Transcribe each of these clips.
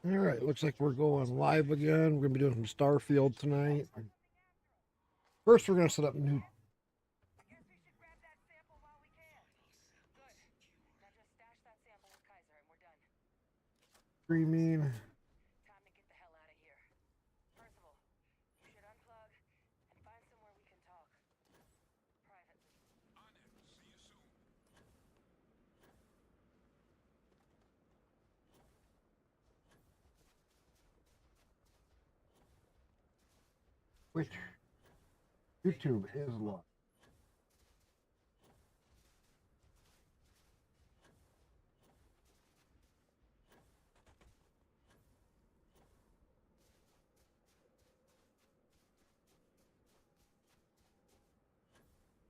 All right, looks like we're going live again. We're going to be doing some Starfield tonight. First, we're going to set up new. Streaming. Which YouTube is live.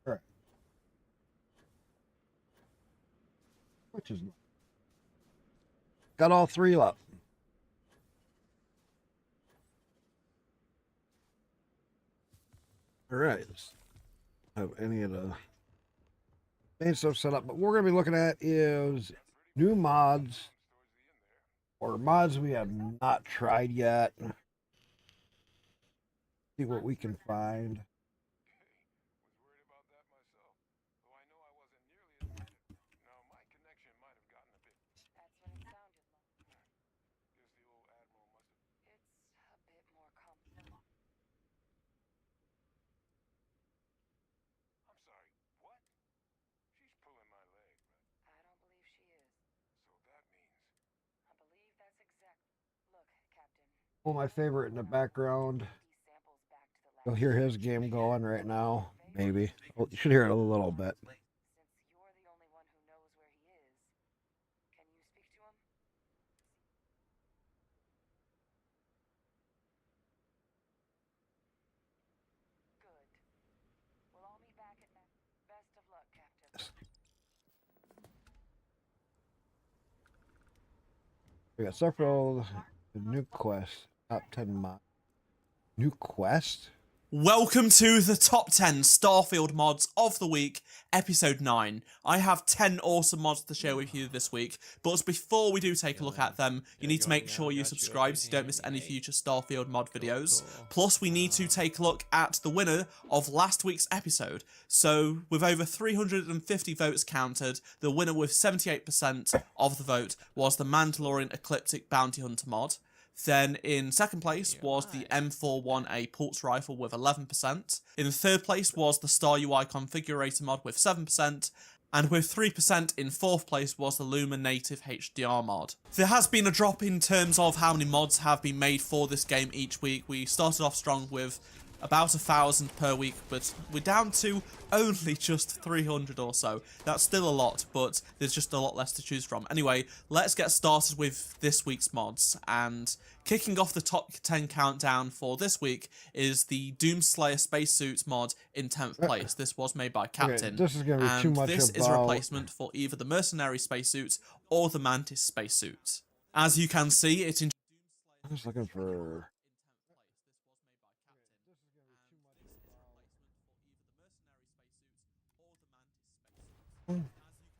All right. Which is live. Got all three up. All right. Let's have any of the main stuff set up. But what we're going to be looking at is new mods or mods we have not tried yet. See what we can find. Well, my favorite in the background. You'll hear his game going right now. Maybe. Well, you should hear it a little bit. We got several new quests. Top 10 mod. New quest? Welcome to the top 10 Starfield mods of the week, episode 9. I have 10 awesome mods to share with you this week, but before we do take a look at them, you need to make sure you subscribe so you don't miss any future Starfield mod videos. Plus, we need to take a look at the winner of last week's episode. So, with over 350 votes counted, the winner with 78% of the vote was the Mandalorian Ecliptic Bounty Hunter mod. Then in second place was the M41A Pulse Rifle with 11%. In third place was the Star UI Configurator mod with 7%. And with 3% in fourth place was the Luma Native HDR mod. There has been a drop in terms of how many mods have been made for this game each week. We started off strong with about 1,000 per week, but we're down to only just 300 or so. That's still a lot, but there's just a lot less to choose from. Anyway, let's get started with this week's mods, and kicking off the top 10 countdown for this week is the Doomslayer Spacesuit mod in 10th place. This was made by Captain, Okay, this is gonna be too much this is a about- replacement for either the Mercenary Spacesuit or the Mantis Spacesuit. As you can see, it I'm just looking for...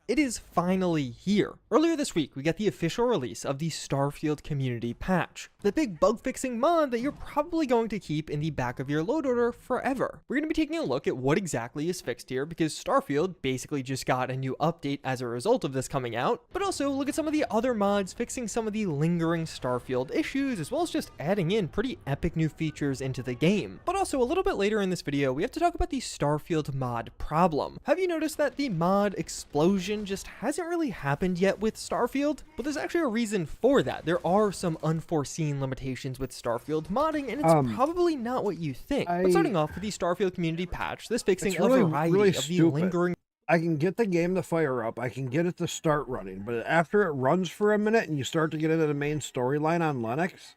It is finally here. Earlier this week, we got the official release of the Starfield Community Patch, the big bug-fixing mod that you're probably going to keep in the back of your load order forever. We're going to be taking a look at what exactly is fixed here, because Starfield basically just got a new update as a result of this coming out, but also look at some of the other mods fixing some of the lingering Starfield issues, as well as just adding in pretty epic new features into the game. But also, a little bit later in this video, we have to talk about the Starfield mod problem. Have you noticed that the mod explosion just hasn't really happened yet with Starfield? But there's actually a reason for that. There are some unforeseen limitations with Starfield modding, and it's probably not what you think. But starting off with the Starfield Community Patch, this fixing a variety of the lingering... I can get the game to fire up, I can get it to start running, but after it runs for a minute and you start to get into the main storyline on Linux,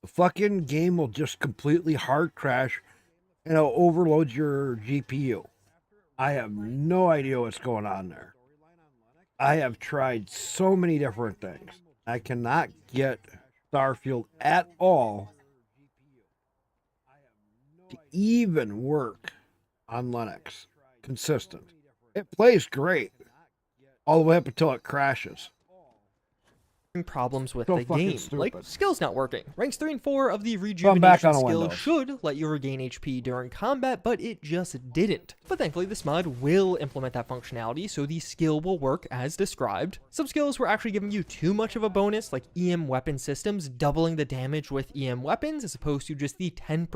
the fucking game will just completely hard crash and it'll overload your GPU. I have no idea what's going on there. I have tried so many different things. I cannot get Starfield at all to even work on Linux. Consistent. It plays great all the way up until it crashes. problems with So the fucking game, like stupid. skills not working. Ranks 3 and 4 of the back rejuvenation on a skill Windows. should let you regain HP during combat, but it just didn't. But thankfully this mod will implement that functionality, so the skill will work as described. Some skills were actually giving you too much of a bonus, like EM weapon systems, doubling the damage with EM weapons as opposed to just the 10%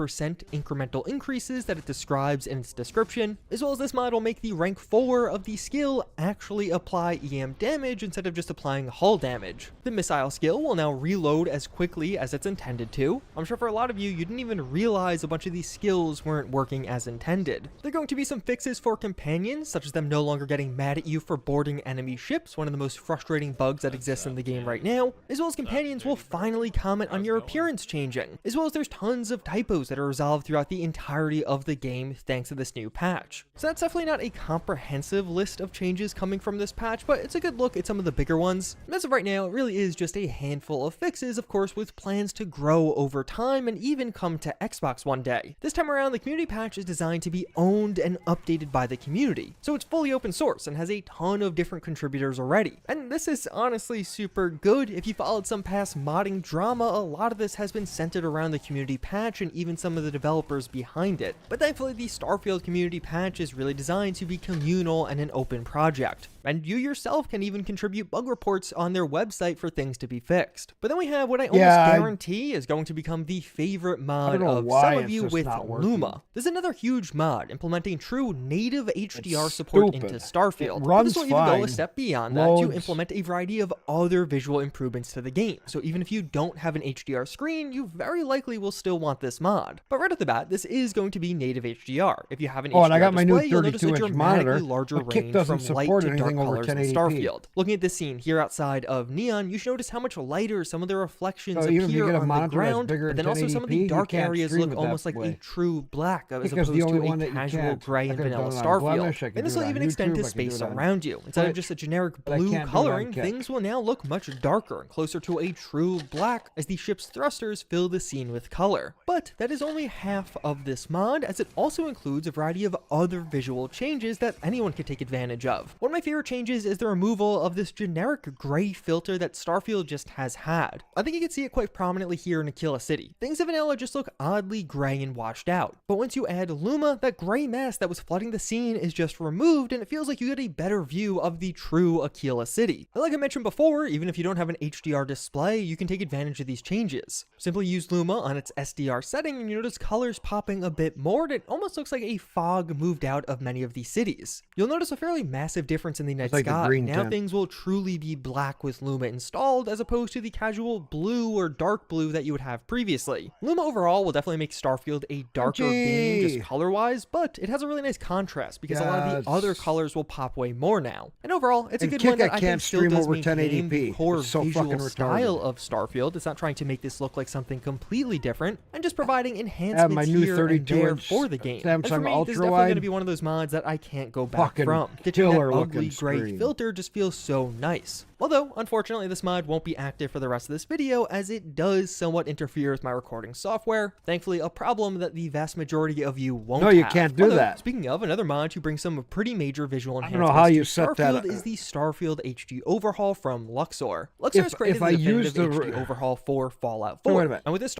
incremental increases that it describes in its description, as well as this mod will make the rank 4 of the skill actually apply EM damage instead of just applying hull damage. The missile skill will now reload as quickly as it's intended to. I'm sure for a lot of you didn't even realize a bunch of these skills weren't working as intended. There are going to be some fixes for companions, such as them no longer getting mad at you for boarding enemy ships, one of the most frustrating bugs that exists in the game right now, as well as companions will finally comment on your appearance changing, as well as there's tons of typos that are resolved throughout the entirety of the game thanks to this new patch. So that's definitely not a comprehensive list of changes coming from this patch, but it's a good look at some of the bigger ones. As of right now, it really is just a handful of fixes, of course, with plans to grow over time and even come to Xbox one day. This time around, the community patch is designed to be owned and updated by the community, so it's fully open source and has a ton of different contributors already. And this is honestly super good. If you followed some past modding drama, a lot of this has been centered around the community patch and even some of the developers behind it. But thankfully, the Starfield community patch is really designed to be communal and an open project. And you yourself can even contribute bug reports on their website for things to be fixed. But then we have what I almost guarantee is going to become the favorite mod of some of you with Luma. This is another huge mod implementing true native HDR support into Starfield. But this will even go a step beyond that to implement a variety of other visual improvements to the game. So even if you don't have an HDR screen, you very likely will still want this mod. But right off the bat, this is going to be native HDR. If you have an HDR and I got my display, new you'll notice a 32-inch monitor, larger but Kick range doesn't from light support to dark anything over colors in 1080p. Starfield. Looking at this scene here outside of Neon, you should notice how much lighter some of the reflections even if you appear get a on the monitor that's ground, bigger but than then also some of 1080p, the you dark can't areas stream look it that almost like way. a true black as Because opposed the only to one a that you casual can't. gray I and could've vanilla done it on Starfield. Blemish, I could And this do will it on even extend YouTube, to I could do space it on around you. Instead of Twitch, just a generic but I blue can't do it on coloring, Kick. things will now look much darker and closer to a true black as the ship's thrusters fill the scene with color. But that is only half of this mod, as it also includes a variety of other visual changes that anyone can take advantage of. One of my favorite changes is the removal of this generic gray filter that Starfield just has had. I think you can see it quite prominently here in Aquila City. Things in vanilla just look oddly gray and washed out. But once you add Luma, that gray mass that was flooding the scene is just removed, and it feels like you get a better view of the true Aquila City. And like I mentioned before, even if you don't have an HDR display, you can take advantage of these changes. Simply use Luma on its SDR setting and you notice colors popping a bit more, and it almost looks like a fog moved out of many of these cities. You'll notice a fairly massive difference in the night like the sky. green Now tint. things will truly be black with Luma installed, as opposed to the casual blue or dark blue that you would have previously. Luma overall will definitely make Starfield a darker game just color-wise, but it has a really nice contrast because a lot of the other colors will pop way more now. And overall, it's a And good Kick one that I I can't think still stream does over maintain the 1080p. core It's so visual fucking style retarded. of Starfield. It's not trying to make this look like something completely different, and just providing my enhancements new here and there 32-inch for the game. And for Samsung me, this is definitely ultra-wide. going to be one of those mods that I can't go back Fucking from. Ditching that killer ugly looking gray screen. filter just feels so nice. Although, unfortunately, this mod won't be active for the rest of this video, as it does somewhat interfere with my recording software. Thankfully, a problem that the vast majority of you won't have. No, you can't do Although, that. Speaking of, another mod to bring some pretty major visual I enhancements don't know how to you set that Starfield up. is the Starfield HD overhaul from Luxor. Luxor has created if the I definitive use the- HD overhaul for Fallout So 4. wait a minute. And with this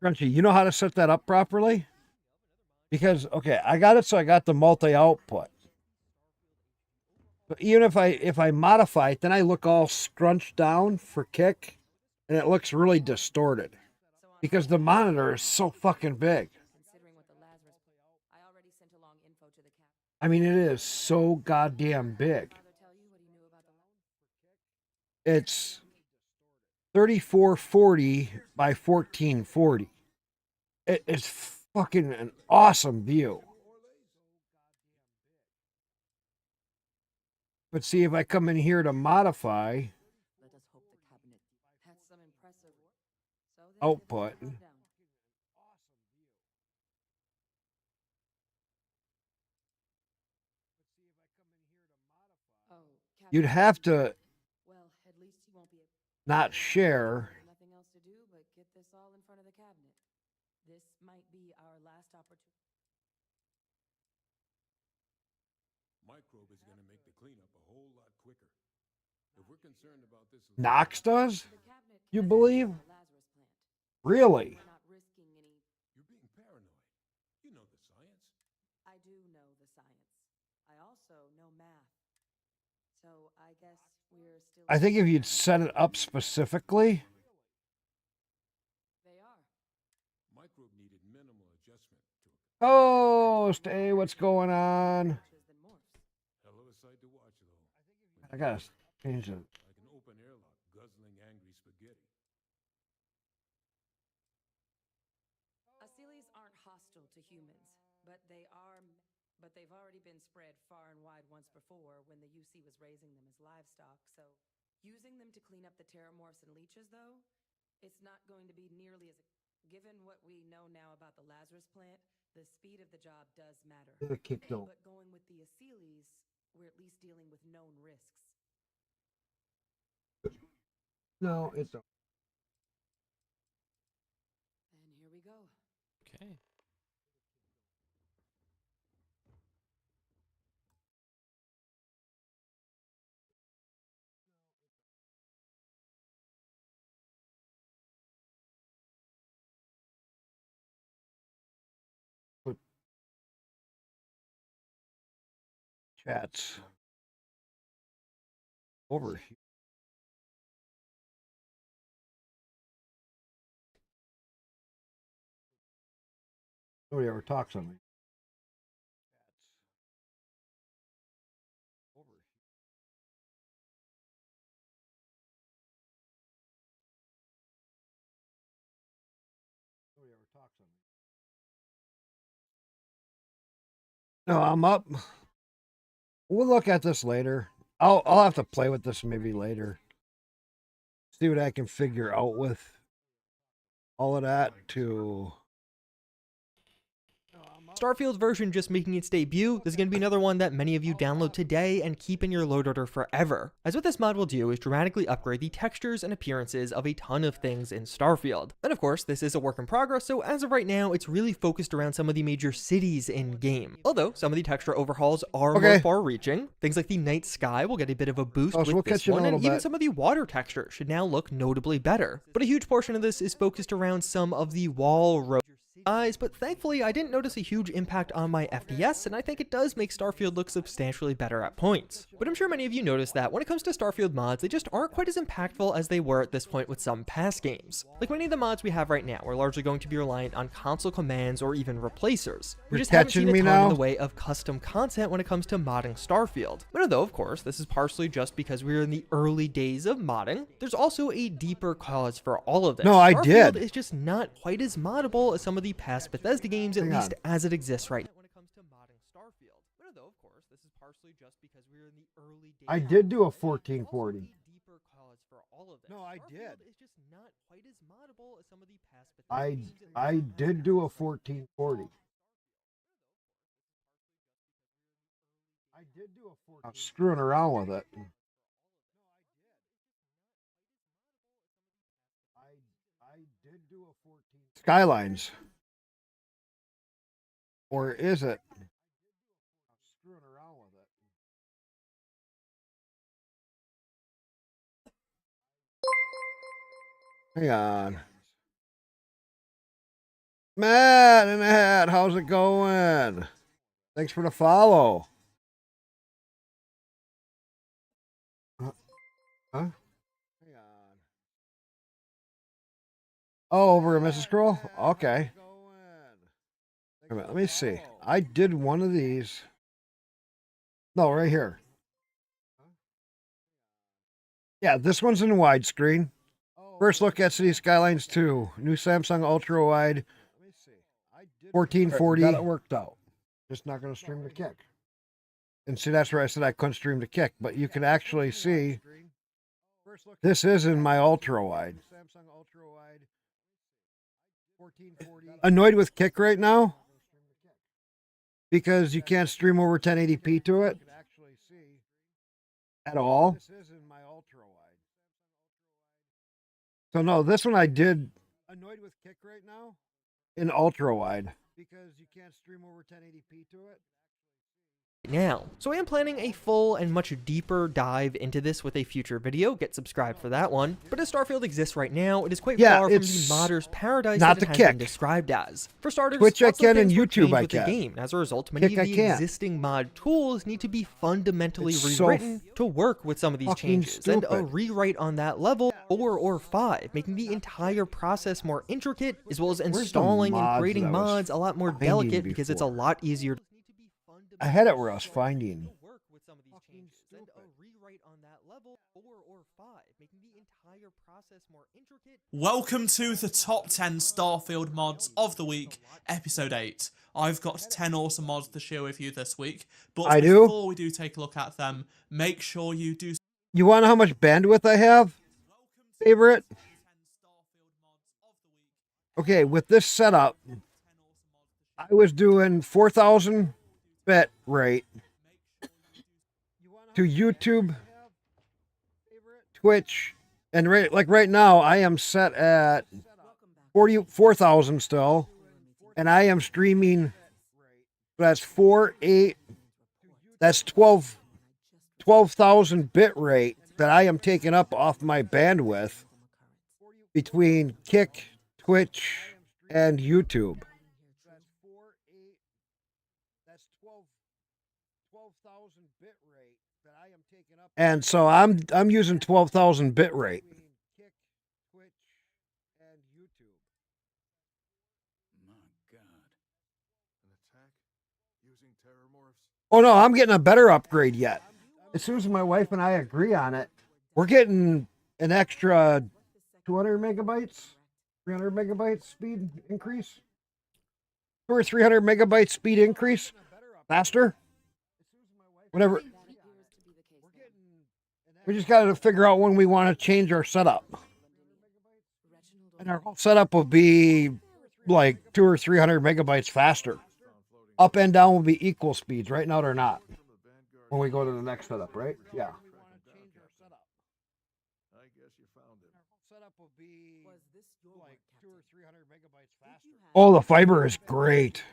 Crunchy, you know how to set that up properly? Because, okay, I got it so I got the multi-output. But even if I modify it, then I look all scrunched down for Kick, and it looks really distorted. Because the monitor is so fucking big. I mean, it is so goddamn big. It's 3440 by 1440. It is fucking an awesome view. But see, if I come in here to modify output, you'd have to not share. Nothing else to do but get this all in front of the cabinet. This might be our last opportunity. Microbe is going to make the cleanup a whole lot quicker. Knox does? The cabinet You has believe? a Lazarus plant. Really? We're not risking any. You're being paranoid. You know the science. I do know the science. I also know math. So I guess we're still. I think if you'd set it up specifically, They are. Microbe needed minimal adjustment to oh, stay, what's going on? Creatures than morphs. hell of a sight to watch, though. I gotta change it. Like an open airlock guzzling angry spaghetti. Asylees aren't hostile to humans, but they are. But they've already been spread far and wide once before when the UC was raising them as livestock. So, using them to clean up the terramorphs and leeches, though, it's not going to be nearly as. Given what we know now about the Lazarus plant, the speed of the job does matter. The kick don't. But going with the Asylees, we're at least dealing with known risks. No, it don't. And here we go. Okay. Chats. Over here. Nobody ever talks on me. Over here. Nobody ever talks on me. No, I'm up. We'll look at this later. I'll have to play with this maybe later. See what I can figure out with all of that to. Starfield's version just making its debut, this is going to be another one that many of you download today and keep in your load order forever. As what this mod will do is dramatically upgrade the textures and appearances of a ton of things in Starfield. And of course, this is a work in progress, so as of right now, it's really focused around some of the major cities in-game. Although, some of the texture overhauls are more far-reaching. Things like the night sky will get a bit of a boost So with we'll this catch you in a one, and little even bit. some of the water texture should now look notably better. But a huge portion of this is focused around some of the wall road eyes, but thankfully I didn't notice a huge impact on my FPS, and I think it does make Starfield look substantially better at points. But I'm sure many of you noticed that when it comes to Starfield mods, they just aren't quite as impactful as they were at this point with some past games. Like many of the mods we have right now, we're largely going to be reliant on console commands or even replacers. We You're just haven't seen catching a me ton in now? the way of custom content when it comes to modding Starfield. But although, of course, this is partially just because we're in the early days of modding, there's also a deeper cause for all of this. No, I Starfield did. is just not quite as moddable as some of the past Bethesda games, at Hang least on. as it exists right now. When it comes to modding Starfield, but though, of course, this is partially just because we're in the early days. I did do a Also, 1440. a deeper cause for all of this. No, I Starfield did. is just not quite as moddable as some of the past Bethesda I games, at I least as did it do a exists right now. 1440. I did do a 14. I'm screwing around with it. I did do a 14. Skylines. Or is it? I'm screwing around with it. Hang on. Matt in the hat, how's it going? Thanks for the follow. Huh? Hang on. Oh, over at Mrs. Scroll? Okay. Wait a minute, let me see. I did one of these. No, right here. Yeah, this one's in widescreen. First look at City Skylines 2. New Samsung Ultra Wide 1440. Got it worked out. Just not going to stream the kick. And see, that's where I said I couldn't stream the kick, but you can actually see this is in my ultra wide. Annoyed with kick right now because you can't stream over 1080p to it at all. So no, this one I did. Annoyed with kick right now in ultra wide because you can't stream over 1080p to it. now. So I am planning a full and much deeper dive into this with a future video. Get subscribed for that one. But as Starfield exists right now, it is quite far from the modder's paradise not that it the has been kick. described as. For starters, Twitch I lots of can things and were YouTube changed I with the can. game. As a result, many Kick of I the can't. existing mod tools need to be fundamentally It's so rewritten to work with some of these fucking changes. And a stupid. rewrite on that level, 4 or 5, making the entire process more intricate, as well as the installing and mods creating that I was mods a lot more finding delicate because it's a before? lot easier. I had it where I was finding. Work with some of these changes, and a rewrite on that level, 4 or 5, making the entire process more intricate. Welcome to the top 10 Starfield mods of the week, episode 8. I've got 10 awesome mods to share with you this week, but I do? before we do take a look at them, make sure you do. You want to know how much bandwidth I have? Favorite? Okay, with this setup, I was doing 4,000 bit rate to YouTube, Twitch, and right now I am set at 44,000 still, and I am streaming. That's 12,000 bit rate that I am taking up off my bandwidth between Kick, Twitch, and YouTube. And so I'm using 12,000 bit rate. My God. An attack using terramorphs? Oh no, I'm getting a better upgrade yet. As soon as my wife and I agree on it, we're getting an extra 200 megabytes, 300 megabytes speed increase. 200 or 300 megabytes speed increase. Faster. Whatever. We just got to figure out when we want to change our setup. And our whole setup will be like 200 or 300 megabytes faster. Up and down will be equal speeds. Right now they're not. When we go to the next setup, right? Yeah. I guess you found it. Setup will be like 200 or 300 megabytes faster. Oh, Oh, the fiber is great.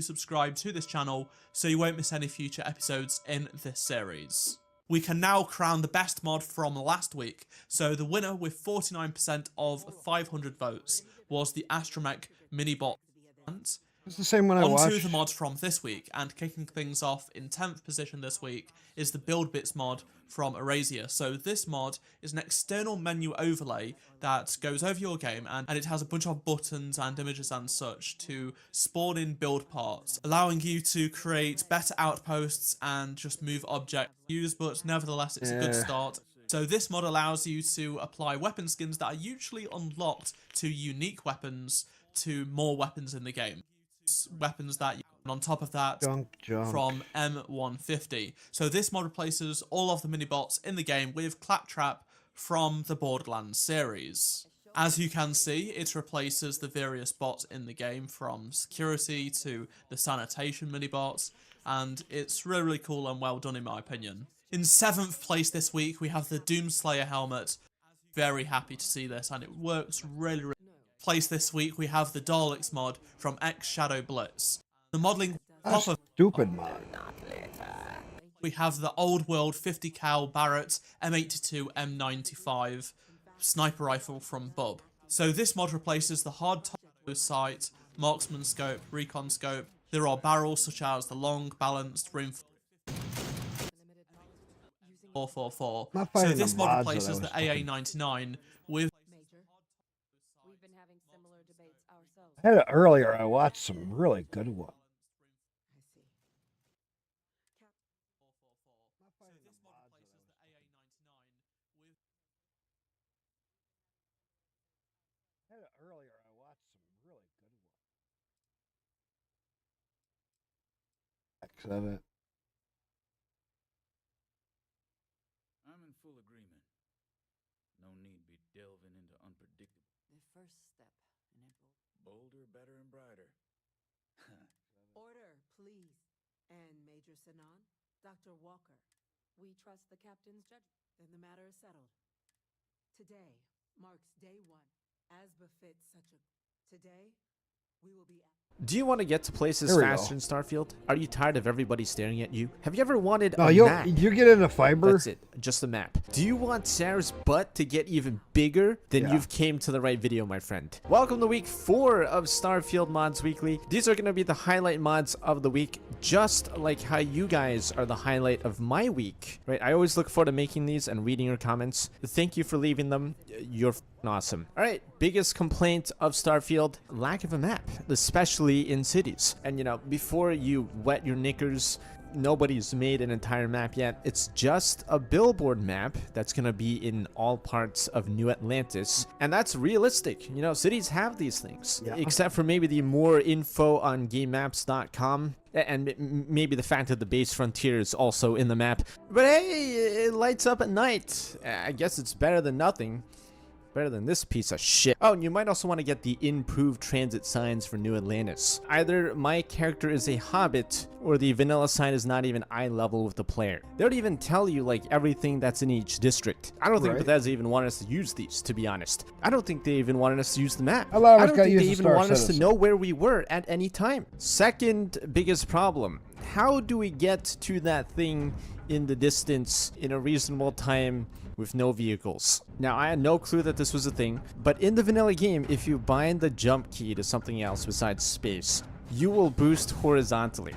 Subscribe to this channel so you won't miss any future episodes in this series. We can now crown the best mod from last week. So the winner with 49% of 500 votes was the Astromech Minibot. It's the same one I On watched. to the mods from this week, and kicking things off in 10th position this week is the Build Bits mod from Erasia. So this mod is an external menu overlay that goes over your game, and it has a bunch of buttons and images and such to spawn in build parts, allowing you to create better outposts and just move objects used, but nevertheless it's a good start. So this mod allows you to apply weapon skins that are usually unlocked to unique weapons to more weapons in the game. Weapons that you on top of that Junk. from M150. So this mod replaces all of the mini-bots in the game with Claptrap from the Borderlands series. As you can see, it replaces the various bots in the game, from security to the sanitation mini-bots, and it's really, really cool and well done in my opinion. In 7th place this week, we have the Doomslayer helmet. Very happy to see this, and it works really, really place this week, we have the Daleks mod from X Shadow Blitz. The modelling top of Stupid mod. we have the old world 50 cal Barrett M82 M95 sniper rifle from Bub. So this mod replaces the hard top sight, marksman scope, recon scope. There are barrels such as the long, balanced, reinforced 444. Not So finding this the mod mods that I replaces was the AA99 with We've been having similar debates ourselves. I had it earlier. I watched some really good ones. I had it earlier. I watched some really good ones. Excellent. I'm in full agreement. No need be delving into unpredictable. The first step in Bolder, better, and brighter. order, please. And Major Sinan, Dr. Walker, we trust the captain's judgment. Then the matter is settled. Today marks day one, as befits such a... Today Do you want to get to places There we faster go. in Starfield? Are you tired of everybody staring at you? Have you ever wanted No, a map? you get into fiber. That's it, just a map. Do you want Sarah's butt to get even bigger? Then Yeah. you've came to the right video, my friend. Welcome to week 4 of Starfield Mods Weekly. These are going to be the highlight mods of the week, just like how you guys are the highlight of my week, right? I always look forward to making these and reading your comments. Thank you for leaving them. You're awesome. All right, biggest complaint of Starfield, lack of a map, especially in cities. And you know, before you wet your knickers, nobody's made an entire map yet. It's just a billboard map that's gonna be in all parts of New Atlantis, and that's realistic. You know, cities have these things, Yeah. except for maybe the more info on gamemaps.com and maybe the fact that the base frontier is also in the map. But hey, it lights up at night. I guess it's better than nothing. Better than this piece of shit. Oh, and you might also want to get the improved transit signs for New Atlantis. Either my character is a hobbit, or the vanilla sign is not even eye level with the player. They don't even tell you like everything that's in each district. I don't think Right. Bethesda even wanted us to use these, to be honest. I don't think they even wanted us to use the map. A lot of I us don't gotta think they use the even Star wanted us to Citizen. know where we were at any time. Second biggest problem. How do we get to that thing in the distance in a reasonable time with no vehicles? Now, I had no clue that this was a thing, but in the vanilla game, if you bind the jump key to something else besides space, you will boost horizontally.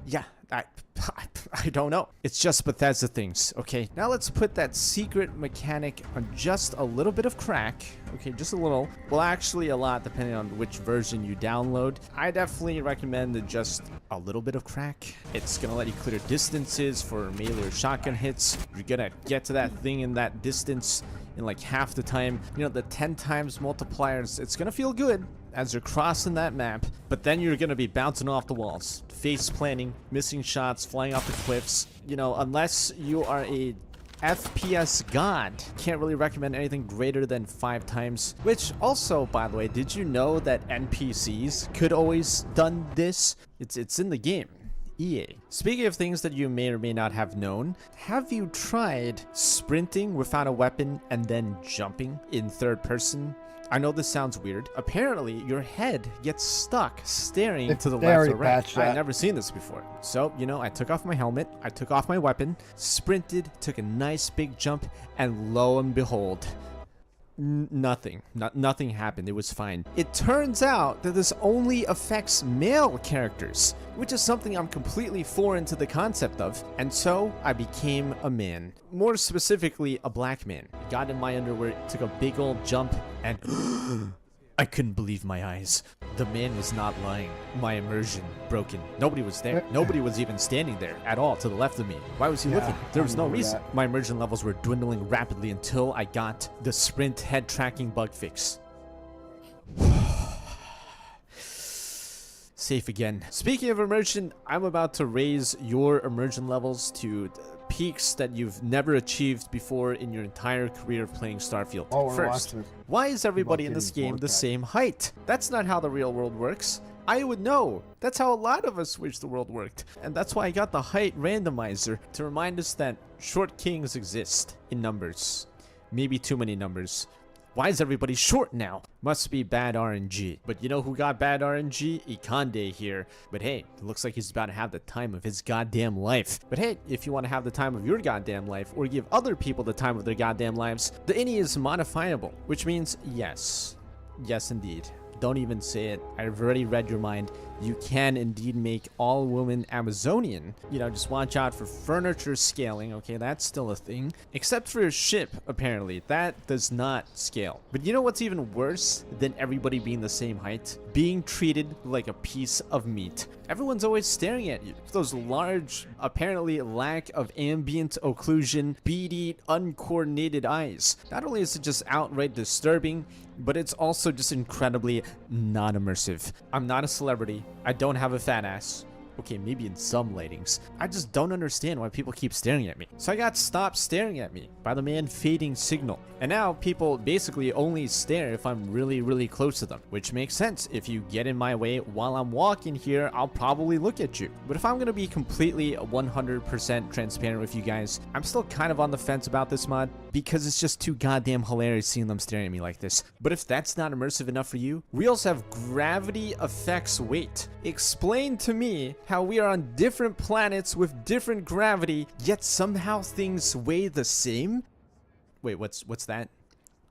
Yeah, I don't know. It's just Bethesda things, okay? Now let's put that secret mechanic on just a little bit of crack. Okay, just a little. Well, actually a lot, depending on which version you download. I definitely recommend just a little bit of crack. It's gonna let you clear distances for melee or shotgun hits. You're gonna get to that thing in that distance in like half the time. You know, the 10 times multipliers, it's gonna feel good as you're crossing that map, but then you're gonna be bouncing off the walls, face planting, missing shots, flying off the cliffs. You know, unless you are a FPS god, can't really recommend anything greater than 5 times. Which also, by the way, did you know that NPCs could always done this? It's in the game. EA. Speaking of things that you may or may not have known, have you tried sprinting without a weapon and then jumping in third person? I know this sounds weird. Apparently, your head gets stuck staring to the They left already or right. patched that. I've never seen this before. So, you know, I took off my helmet, I took off my weapon, sprinted, took a nice big jump, and lo and behold, nothing happened. It was fine. It turns out that this only affects male characters, which is something I'm completely foreign to the concept of, and so I became a man. More specifically, a black man. Got in my underwear, took a big old jump, and I couldn't believe my eyes. The man was not lying. My immersion broken. Nobody was there. Nobody was even standing there at all to the left of me. Why was he Yeah, looking? There was I no remember reason. that. My immersion levels were dwindling rapidly until I got the sprint head tracking bug fix. Safe again. Speaking of immersion, I'm about to raise your immersion levels to peaks that you've never achieved before in your entire career of playing Starfield. Oh, we're First, watching. why is everybody in this getting game the Vortex. same height? That's not how the real world works. I would know. That's how a lot of us wish the world worked. And that's why I got the height randomizer to remind us that short kings exist in numbers. Maybe too many numbers. Why is everybody short now? Must be bad RNG. But you know who got bad RNG? Ikande here. But hey, it looks like he's about to have the time of his goddamn life. But hey, if you want to have the time of your goddamn life, or give other people the time of their goddamn lives, the innie is modifiable. Which means yes. Yes, indeed. Don't even say it. I've already read your mind. You can indeed make all women Amazonian. You know, just watch out for furniture scaling. Okay, that's still a thing. Except for your ship, apparently. That does not scale. But you know what's even worse than everybody being the same height? Being treated like a piece of meat. Everyone's always staring at you. Those large, apparently lack of ambient occlusion, beady, uncoordinated eyes. Not only is it just outright disturbing, but it's also just incredibly non-immersive. I'm not a celebrity. I don't have a fat ass. Okay, maybe in some lightings. I just don't understand why people keep staring at me. So I got stopped staring at me by the man fading signal. And now people basically only stare if I'm really, really close to them, which makes sense. If you get in my way while I'm walking here, I'll probably look at you. But if I'm gonna be completely 100% transparent with you guys, I'm still kind of on the fence about this mod because it's just too goddamn hilarious seeing them staring at me like this. But if that's not immersive enough for you, we also have gravity effects weight. Explain to me how we are on different planets with different gravity, yet somehow things weigh the same? Wait, what's that?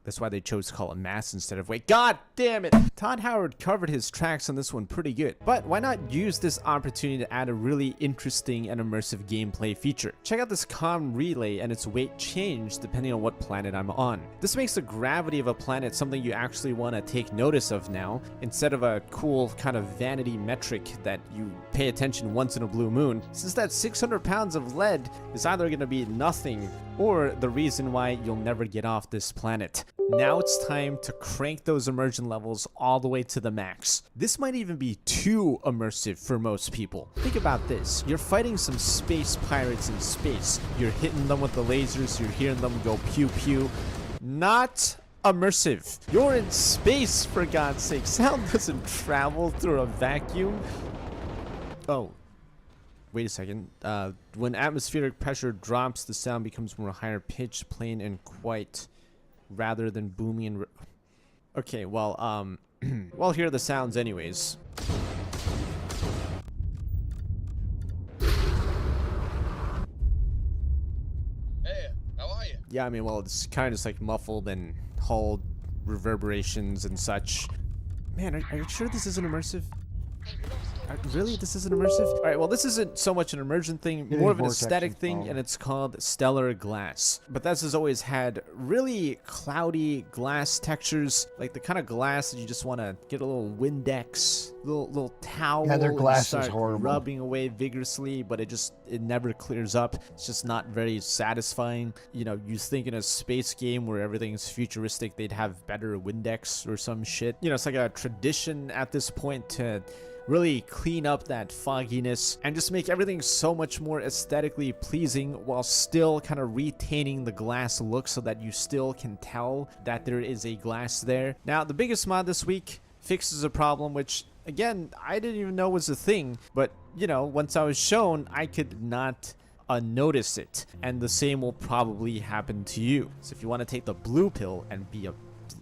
That's why they chose to call it mass instead of weight. God damn it! Todd Howard covered his tracks on this one pretty good. But why not use this opportunity to add a really interesting and immersive gameplay feature? Check out this comm relay and its weight change depending on what planet I'm on. This makes the gravity of a planet something you actually want to take notice of now, instead of a cool kind of vanity metric that you pay attention once in a blue moon, since that 600 pounds of lead is either going to be nothing or the reason why you'll never get off this planet. Now it's time to crank those immersion levels all the way to the max. This might even be too immersive for most people. Think about this. You're fighting some space pirates in space. You're hitting them with the lasers, you're hearing them go pew pew. Not immersive. You're in space, for God's sake. Sound doesn't travel through a vacuum. Oh. Wait a second. When atmospheric pressure drops, the sound becomes more higher pitched, plain, and quiet, rather than booming and... Okay, well, well, here are the sounds anyways. Hey, how are you? Yeah, I mean, well, it's kind of just like muffled and hull reverberations and such. Man, are you sure this isn't immersive? Really? This isn't immersive? Alright, well, this isn't so much an immersion thing, more of an aesthetic thing, and it's called stellar glass. Bethesda's always had really cloudy glass textures, like the kind of glass that you just want to get a little Windex, little towel, Yeah, their glass and is start horrible. rubbing away vigorously, but it never clears up. It's just not very satisfying. You know, you think in a space game where everything's futuristic, they'd have better Windex or some shit. You know, it's like a tradition at this point to really clean up that fogginess and just make everything so much more aesthetically pleasing while still kind of retaining the glass look so that you still can tell that there is a glass there. Now, the biggest mod this week fixes a problem which, again, I didn't even know was a thing, but, you know, once I was shown, I could not notice it, and the same will probably happen to you. So if you want to take the blue pill and be a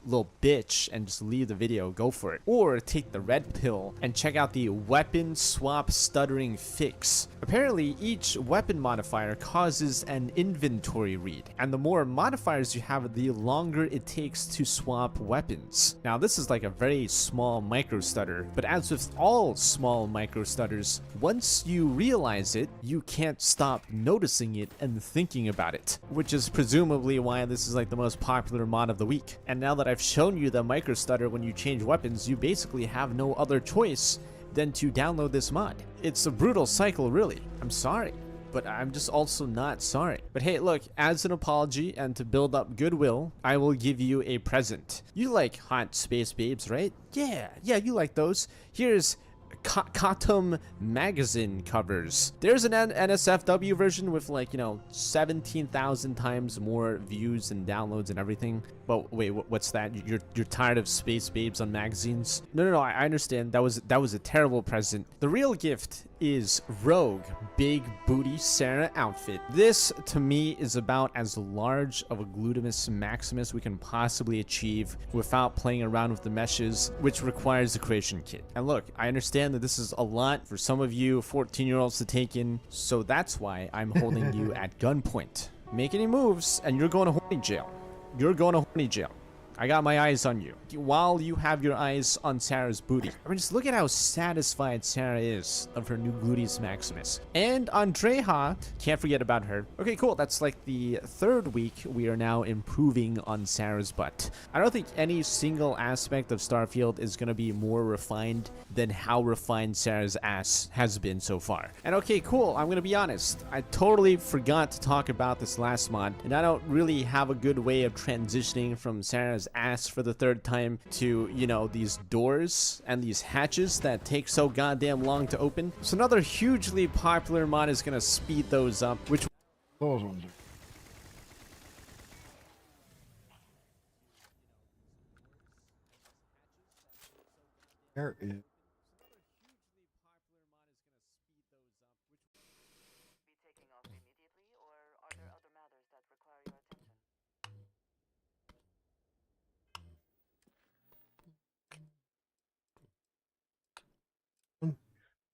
little bitch and just leave the video, go for it. Or take the red pill and check out the weapon swap stuttering fix. Apparently, each weapon modifier causes an inventory read, and the more modifiers you have, the longer it takes to swap weapons. Now, this is like a very small micro stutter, but as with all small micro stutters, once you realize it, you can't stop noticing it and thinking about it, which is presumably why this is like the most popular mod of the week. And now that I've shown you the micro stutter when you change weapons, you basically have no other choice than to download this mod. It's a brutal cycle, really. I'm sorry, but I'm just also not sorry. But hey, look, as an apology and to build up goodwill, I will give you a present. You like hot space babes, right? Yeah, you like those. Here's Katum magazine covers. There's an NSFW version with, like, you know, 17,000 times more views and downloads and everything. But wait, what's that? You're tired of space babes on magazines? No, I understand. That was a terrible present. The real gift is Rogue Big Booty Sarah outfit. This to me is about as large of a glutamus maximus we can possibly achieve without playing around with the meshes, which requires the creation kit. And look, I understand that this is a lot for some of you 14-year-olds to take in, so that's why I'm holding you at gunpoint. Make any moves and you're going to horny jail. You're going to horny jail. I got my eyes on you, while you have your eyes on Sarah's booty. I mean, just look at how satisfied Sarah is of her new gluteus maximus. And Andreja, can't forget about her. Okay, cool. That's like the third week we are now improving on Sarah's butt. I don't think any single aspect of Starfield is going to be more refined than how refined Sarah's ass has been so far. And okay, cool. I'm going to be honest. I totally forgot to talk about this last mod, and I don't really have a good way of transitioning from Sarah's asked for the third time to, you know, these doors and these hatches that take so goddamn long to open. So another hugely popular mod is going to speed those up, which Those ones are. There is.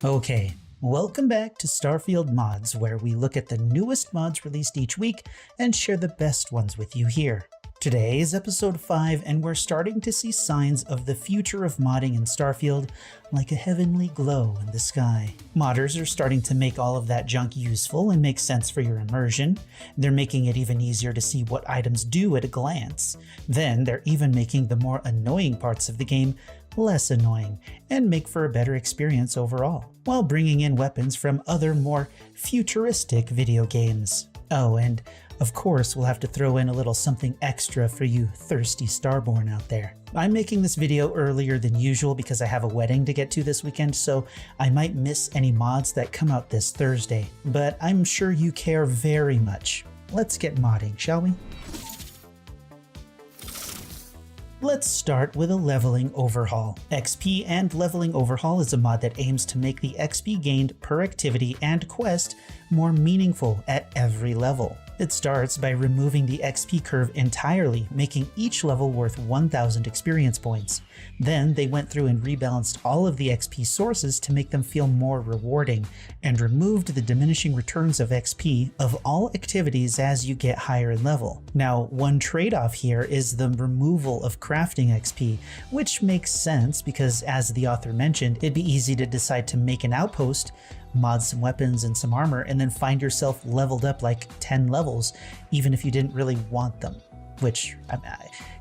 Okay, welcome back to Starfield Mods, where we look at the newest mods released each week and share the best ones with you here. Today is episode 5, and we're starting to see signs of the future of modding in Starfield, like a heavenly glow in the sky. Modders are starting to make all of that junk useful and make sense for your immersion. They're making it even easier to see what items do at a glance. Then they're even making the more annoying parts of the game less annoying and make for a better experience overall, while bringing in weapons from other more futuristic video games. Oh, and of course we'll have to throw in a little something extra for you thirsty Starborn out there. I'm making this video earlier than usual because I have a wedding to get to this weekend, so I might miss any mods that come out this Thursday, but I'm sure you care very much. Let's get modding, shall we? Let's start with a leveling overhaul. XP and leveling overhaul is a mod that aims to make the XP gained per activity and quest more meaningful at every level. It starts by removing the XP curve entirely, making each level worth 1,000 experience points. Then they went through and rebalanced all of the XP sources to make them feel more rewarding, and removed the diminishing returns of XP of all activities as you get higher in level. Now, one trade-off here is the removal of crafting XP, which makes sense because, as the author mentioned, it'd be easy to decide to make an outpost, mod some weapons and some armor, and then find yourself leveled up like 10 levels, even if you didn't really want them. Which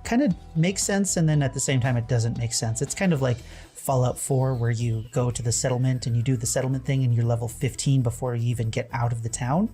kind of makes sense, and then at the same time it doesn't make sense. It's kind of like Fallout 4, where you go to the settlement and you do the settlement thing and you're level 15 before you even get out of the town.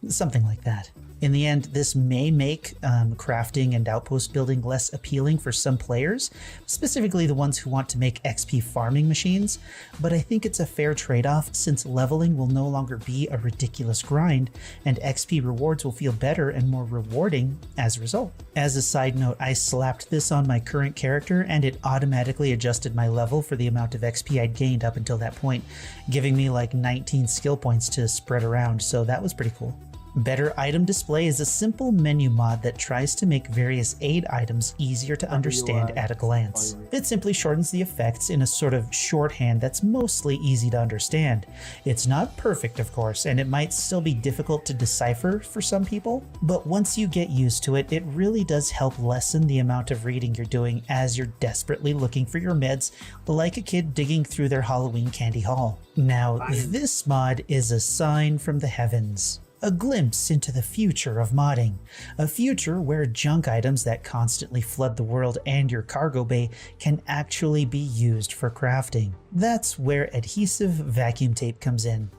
Something like that. In the end, this may make crafting and outpost building less appealing for some players, specifically the ones who want to make XP farming machines, but I think it's a fair trade-off since leveling will no longer be a ridiculous grind, and XP rewards will feel better and more rewarding as a result. As a side note, I slapped this on my current character and it automatically adjusted my level for the amount of XP I'd gained up until that point, giving me like 19 skill points to spread around, so that was pretty cool. Better Item Display is a simple menu mod that tries to make various aid items easier to understand at a glance. It simply shortens the effects in a sort of shorthand that's mostly easy to understand. It's not perfect, of course, and it might still be difficult to decipher for some people, but once you get used to it, it really does help lessen the amount of reading you're doing as you're desperately looking for your meds, like a kid digging through their Halloween candy haul. Now, this mod is a sign from the heavens. A glimpse into the future of modding. A future where junk items that constantly flood the world and your cargo bay can actually be used for crafting. That's where adhesive vacuum tape comes in.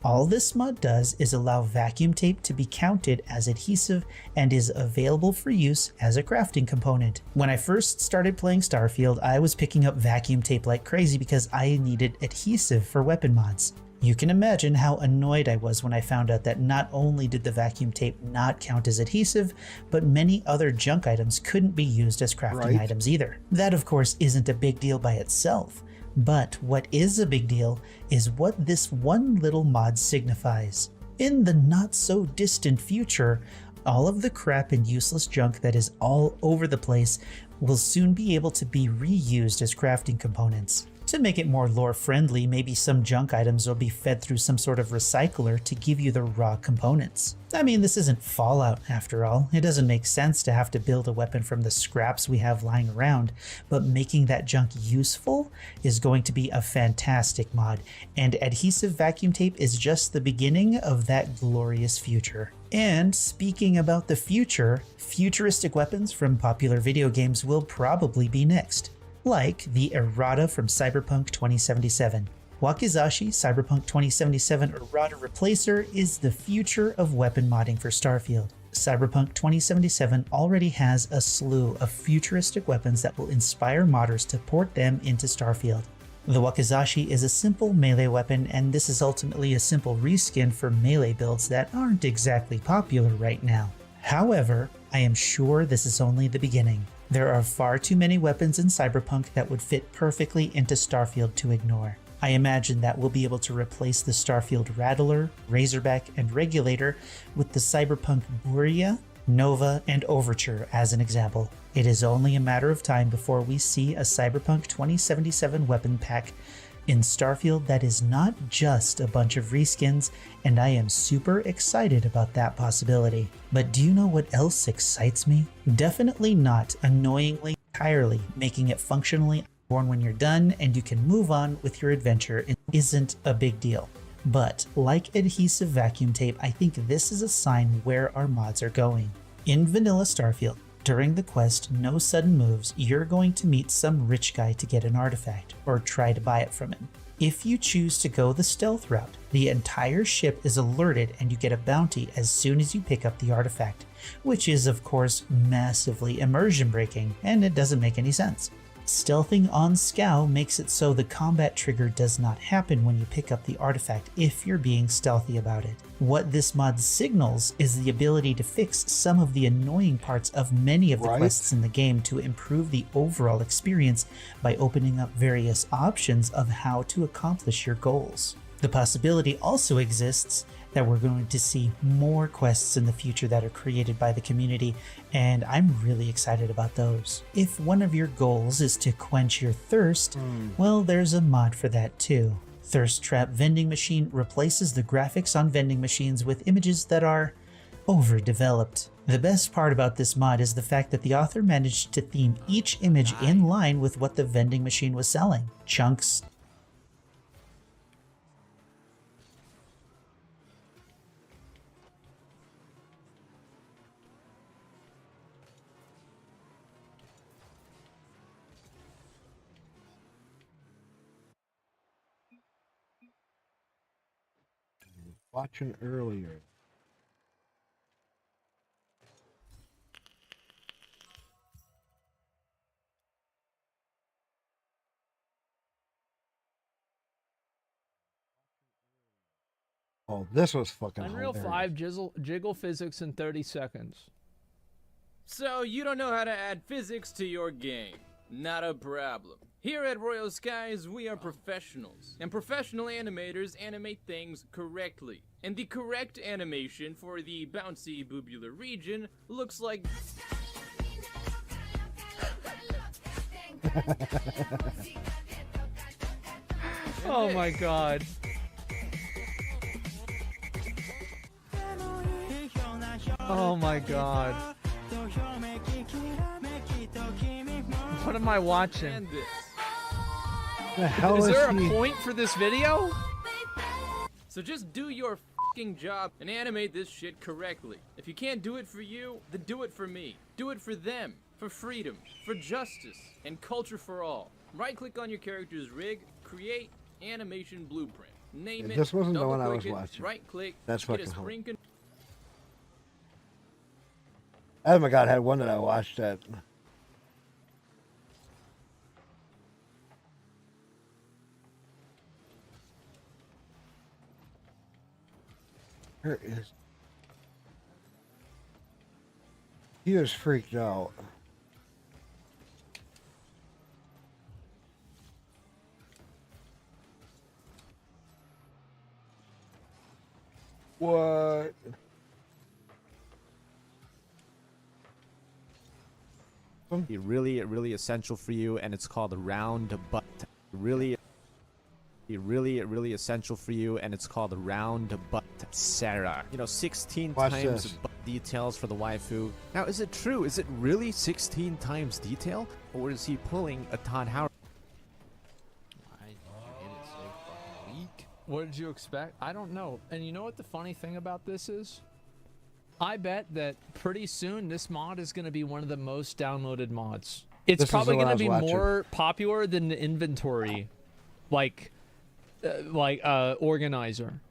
All this mod does is allow vacuum tape to be counted as adhesive and is available for use as a crafting component. When I first started playing Starfield, I was picking up vacuum tape like crazy because I needed adhesive for weapon mods. You can imagine how annoyed I was when I found out that not only did the vacuum tape not count as adhesive, but many other junk items couldn't be used as crafting items either. That, of course, isn't a big deal by itself, but what is a big deal is what this one little mod signifies. In the not-so-distant future, all of the crap and useless junk that is all over the place will soon be able to be reused as crafting components. To make it more lore-friendly, maybe some junk items will be fed through some sort of recycler to give you the raw components. I mean, this isn't Fallout after all. It doesn't make sense to have to build a weapon from the scraps we have lying around, but making that junk useful is going to be a fantastic mod, and adhesive vacuum tape is just the beginning of that glorious future. And speaking about the future, futuristic weapons from popular video games will probably be next. Like the errata from Cyberpunk 2077. Wakizashi Cyberpunk 2077 Errata Replacer is the future of weapon modding for Starfield. Cyberpunk 2077 already has a slew of futuristic weapons that will inspire modders to port them into Starfield. The Wakizashi is a simple melee weapon, and this is ultimately a simple reskin for melee builds that aren't exactly popular right now. However, I am sure this is only the beginning. There are far too many weapons in Cyberpunk that would fit perfectly into Starfield to ignore. I imagine that we'll be able to replace the Starfield Rattler, Razorback, and Regulator with the Cyberpunk Buria, Nova, and Overture as an example. It is only a matter of time before we see a Cyberpunk 2077 weapon pack in Starfield that is not just a bunch of reskins, and I am super excited about that possibility. But do you know what else excites me? Definitely not annoyingly entirely making it functionally born when you're done and you can move on with your adventure. It isn't a big deal. But like adhesive vacuum tape, I think this is a sign where our mods are going. In vanilla Starfield, during the quest No Sudden Moves, you're going to meet some rich guy to get an artifact, or try to buy it from him. If you choose to go the stealth route, the entire ship is alerted and you get a bounty as soon as you pick up the artifact, which is of course massively immersion breaking, and it doesn't make any sense. Stealthing on Scow makes it so the combat trigger does not happen when you pick up the artifact if you're being stealthy about it. What this mod signals is the ability to fix some of the annoying parts of many of the quests in the game to improve the overall experience by opening up various options of how to accomplish your goals. The possibility also exists that we're going to see more quests in the future that are created by the community, and I'm really excited about those. If one of your goals is to quench your thirst, well, there's a mod for that too. Thirst Trap Vending Machine replaces the graphics on vending machines with images that are overdeveloped. The best part about this mod is the fact that the author managed to theme each image in line with what the vending machine was selling. Chunks, Watching earlier. Oh, this was fucking Unreal hilarious. 5 jiggle physics in 30 seconds. So you don't know how to add physics to your game. Not a problem. Here at Royal Skies, we are professionals, and professional animators animate things correctly. And the correct animation for the bouncy boobular region looks like... Oh my god. Oh my god. What am I watching? And this. The hell Is there a he? point for this video? So just do your f***ing job and animate this shit correctly. If you can't do it for you, then do it for me. Do it for them, for freedom, for justice, and culture for all. Right-click on your character's rig, create animation blueprint. Name it. This wasn't the one I was double-click it, watching. Right-click. That's get a fucking screen con- Oh my god, I had one that I watched that. Here is. He was freaked out. What? Really essential for you, and it's called round butt. Really essential for you, and it's called round butt Sarah. You know, 16 Watch times this. butt details for the waifu. Now, is it true? Is it really 16 times detail, or is he pulling a Todd Howard? What did you expect? I don't know. And you know what the funny thing about this is? I bet that pretty soon this mod is going to be one of the most downloaded mods. It's This is probably the one going I to be was watching. more popular than the inventory, organizer.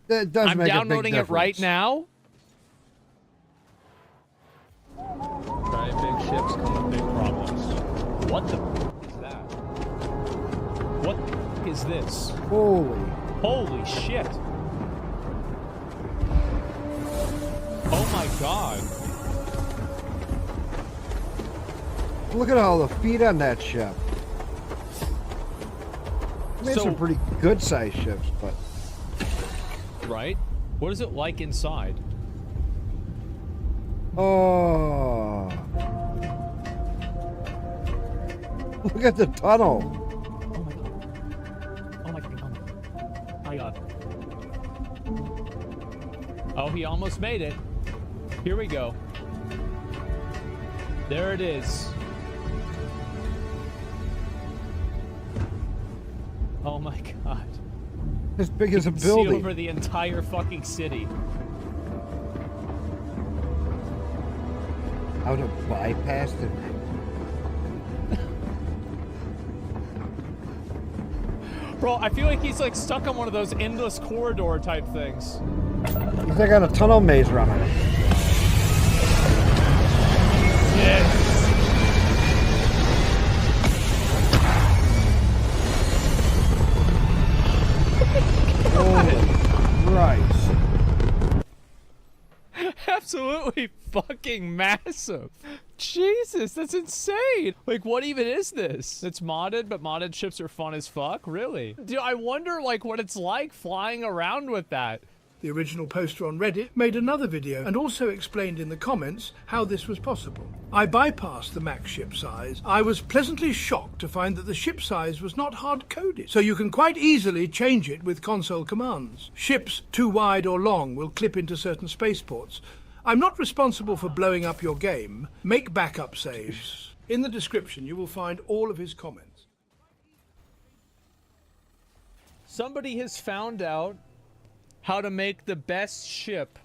That does I'm make a big downloading it right difference. now. Giant big ships come with big problems. What the is that? What is this? Holy shit! Oh my god! Look at all the feet on that ship. Made some pretty good sized ships, but right? What is it like inside? oh, look at the tunnel. Oh my god! Oh my god! Oh, he almost made it. Here we go. There it is. Oh my god. As big as a See building. over the entire fucking city. How to bypass it. Bro, I feel like he's like stuck on one of those endless corridor type things. He's like on a tunnel maze runner. Yeah. Christ. Absolutely fucking massive. Jesus, that's insane. Like, what even is this? It's modded, but modded ships are fun as fuck? Really? Dude, I wonder, like, what it's like flying around with that. The original poster on Reddit made another video and also explained in the comments how this was possible. I bypassed the max ship size. I was pleasantly shocked to find that the ship size was not hard-coded, so you can quite easily change it with console commands. Ships too wide or long will clip into certain spaceports. I'm not responsible for blowing up your game. Make backup saves. In the description you will find all of his comments. Somebody has found out how to make the best ship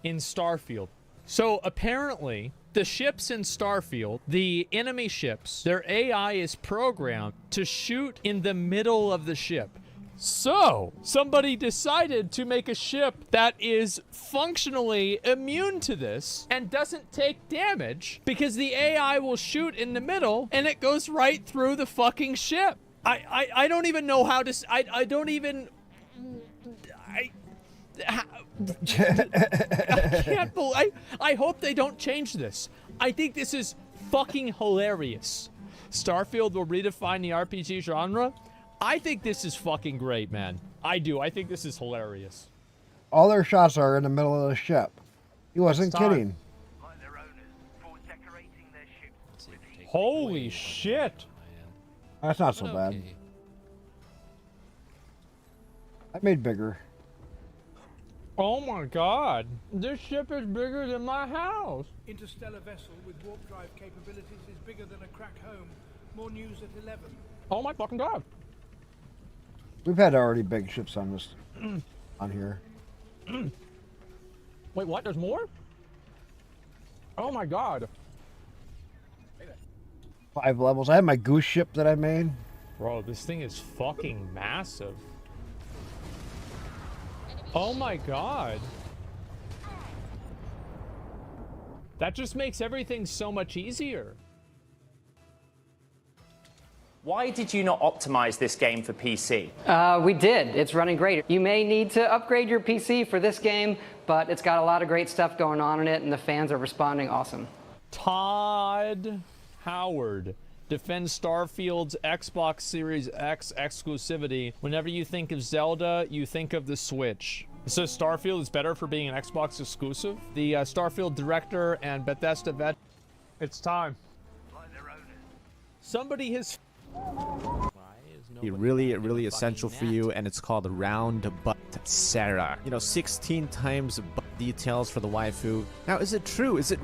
in Starfield. So apparently, the ships in Starfield, the enemy ships, their AI is programmed to shoot in the middle of the ship. So, somebody decided to make a ship that is functionally immune to this and doesn't take damage because the AI will shoot in the middle and it goes right through the fucking ship. I don't even know how to... I don't even... I can't believe... I hope they don't change this. I think this is fucking hilarious. Starfield will redefine the RPG genre. I think this is fucking great, man. I do. I think this is hilarious. All their shots are in the middle of the ship. He wasn't kidding. Holy shit. That's not so bad. I made bigger. Oh my god. This ship is bigger than my house. Interstellar vessel with warp drive capabilities is bigger than a crack home. More news at 11. Oh my fucking god. We've had already big ships on this, on here. Wait, what? There's more? Oh my god. 5 levels. I have my goose ship that I made. Bro, this thing is fucking massive. Oh my god. That just makes everything so much easier. Why did you not optimize this game for PC? We did. It's running great. You may need to upgrade your PC for this game, but it's got a lot of great stuff going on in it, and the fans are responding awesome. Todd Howard defends Starfield's Xbox Series X exclusivity. Whenever you think of Zelda, you think of the Switch. So Starfield is better for being an Xbox exclusive? The Starfield director and Bethesda vet. It's time. Somebody has... Be really essential for you, and it's called Round Butt Sarah. You know, 16 times butt details for the waifu. Now, is it true? Is it...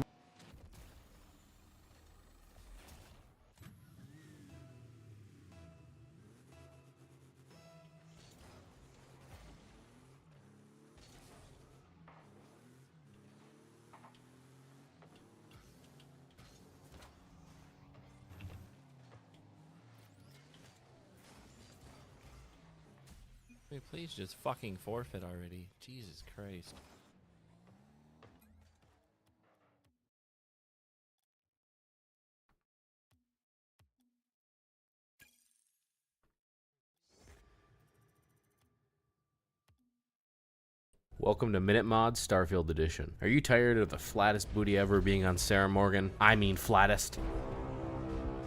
Please just fucking forfeit already. Jesus Christ. Welcome to Minute Mods Starfield Edition. Are you tired of the flattest booty ever being on Sarah Morgan? I mean flattest.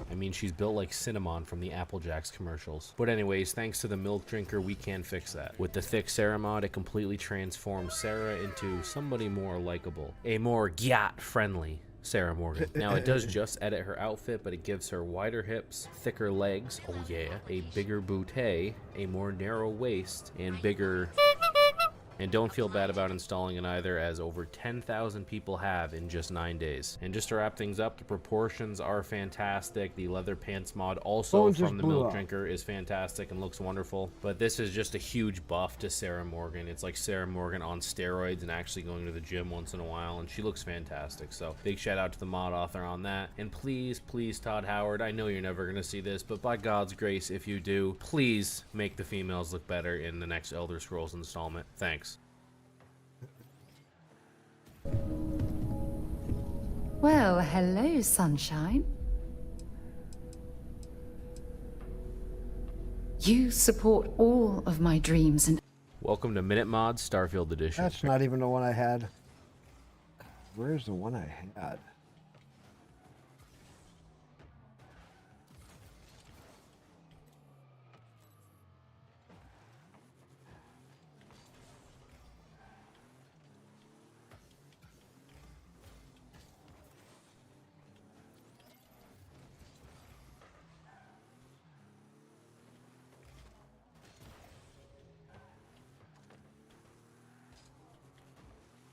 I mean, she's built like Cinnamon from the Apple Jacks commercials. But anyways, thanks to the milk drinker, we can fix that. With the thick Sarah mod, it completely transforms Sarah into somebody more likable. A more gyat-friendly Sarah Morgan. Now, it does just edit her outfit, but it gives her wider hips, thicker legs, oh yeah, a bigger bootay, a more narrow waist, and bigger... And don't feel bad about installing it either, as over 10,000 people have in just 9 days. And just to wrap things up, the proportions are fantastic. The leather pants mod, also from the milk drinker, is fantastic and looks wonderful. But this is just a huge buff to Sarah Morgan. It's like Sarah Morgan on steroids and actually going to the gym once in a while, and she looks fantastic. So big shout out to the mod author on that. And please, please, Todd Howard, I know you're never going to see this, but by God's grace, if you do, please make the females look better in the next Elder Scrolls installment. Thanks. Well, hello, sunshine. You support all of my dreams and... Welcome to Minute Mods Starfield Edition. That's not even the one I had. Where's the one I had?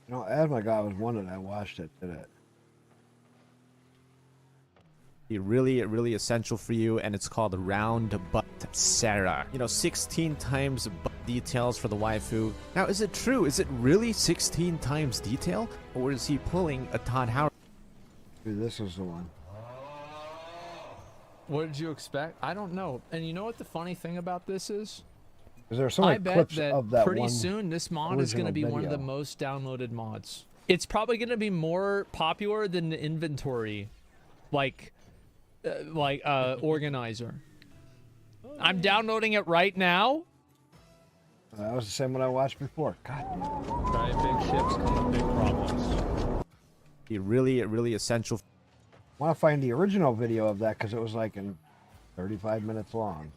You know, as my God was one that I watched it, did it? Be really essential for you, and it's called Round Butt Sarah. You know, 16 times butt details for the waifu. Now, is it true? Is it really 16 times detail? Or is he pulling a Todd Howard? Dude, this is the one. What did you expect? I don't know. And you know what the funny thing about this is? Is there so many I bet clips that of that pretty one soon this mod is going to be one of the video? most downloaded mods. It's probably going to be more popular than the inventory, organizer. I'm downloading it right now. That was the same one I watched before. God damn. Right, big ships come with big problems. Be really essential. I want to find the original video of that because it was like in 35 minutes long.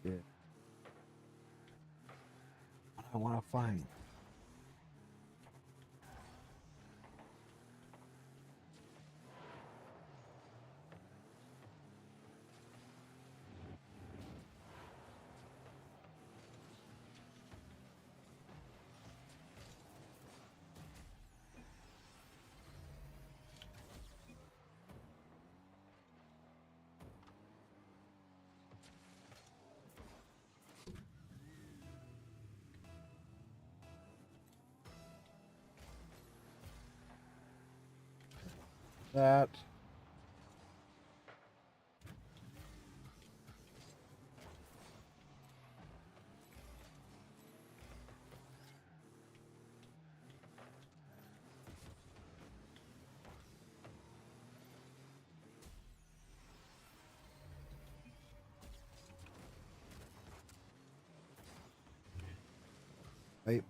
Yeah. What do I want to find? That. Wait.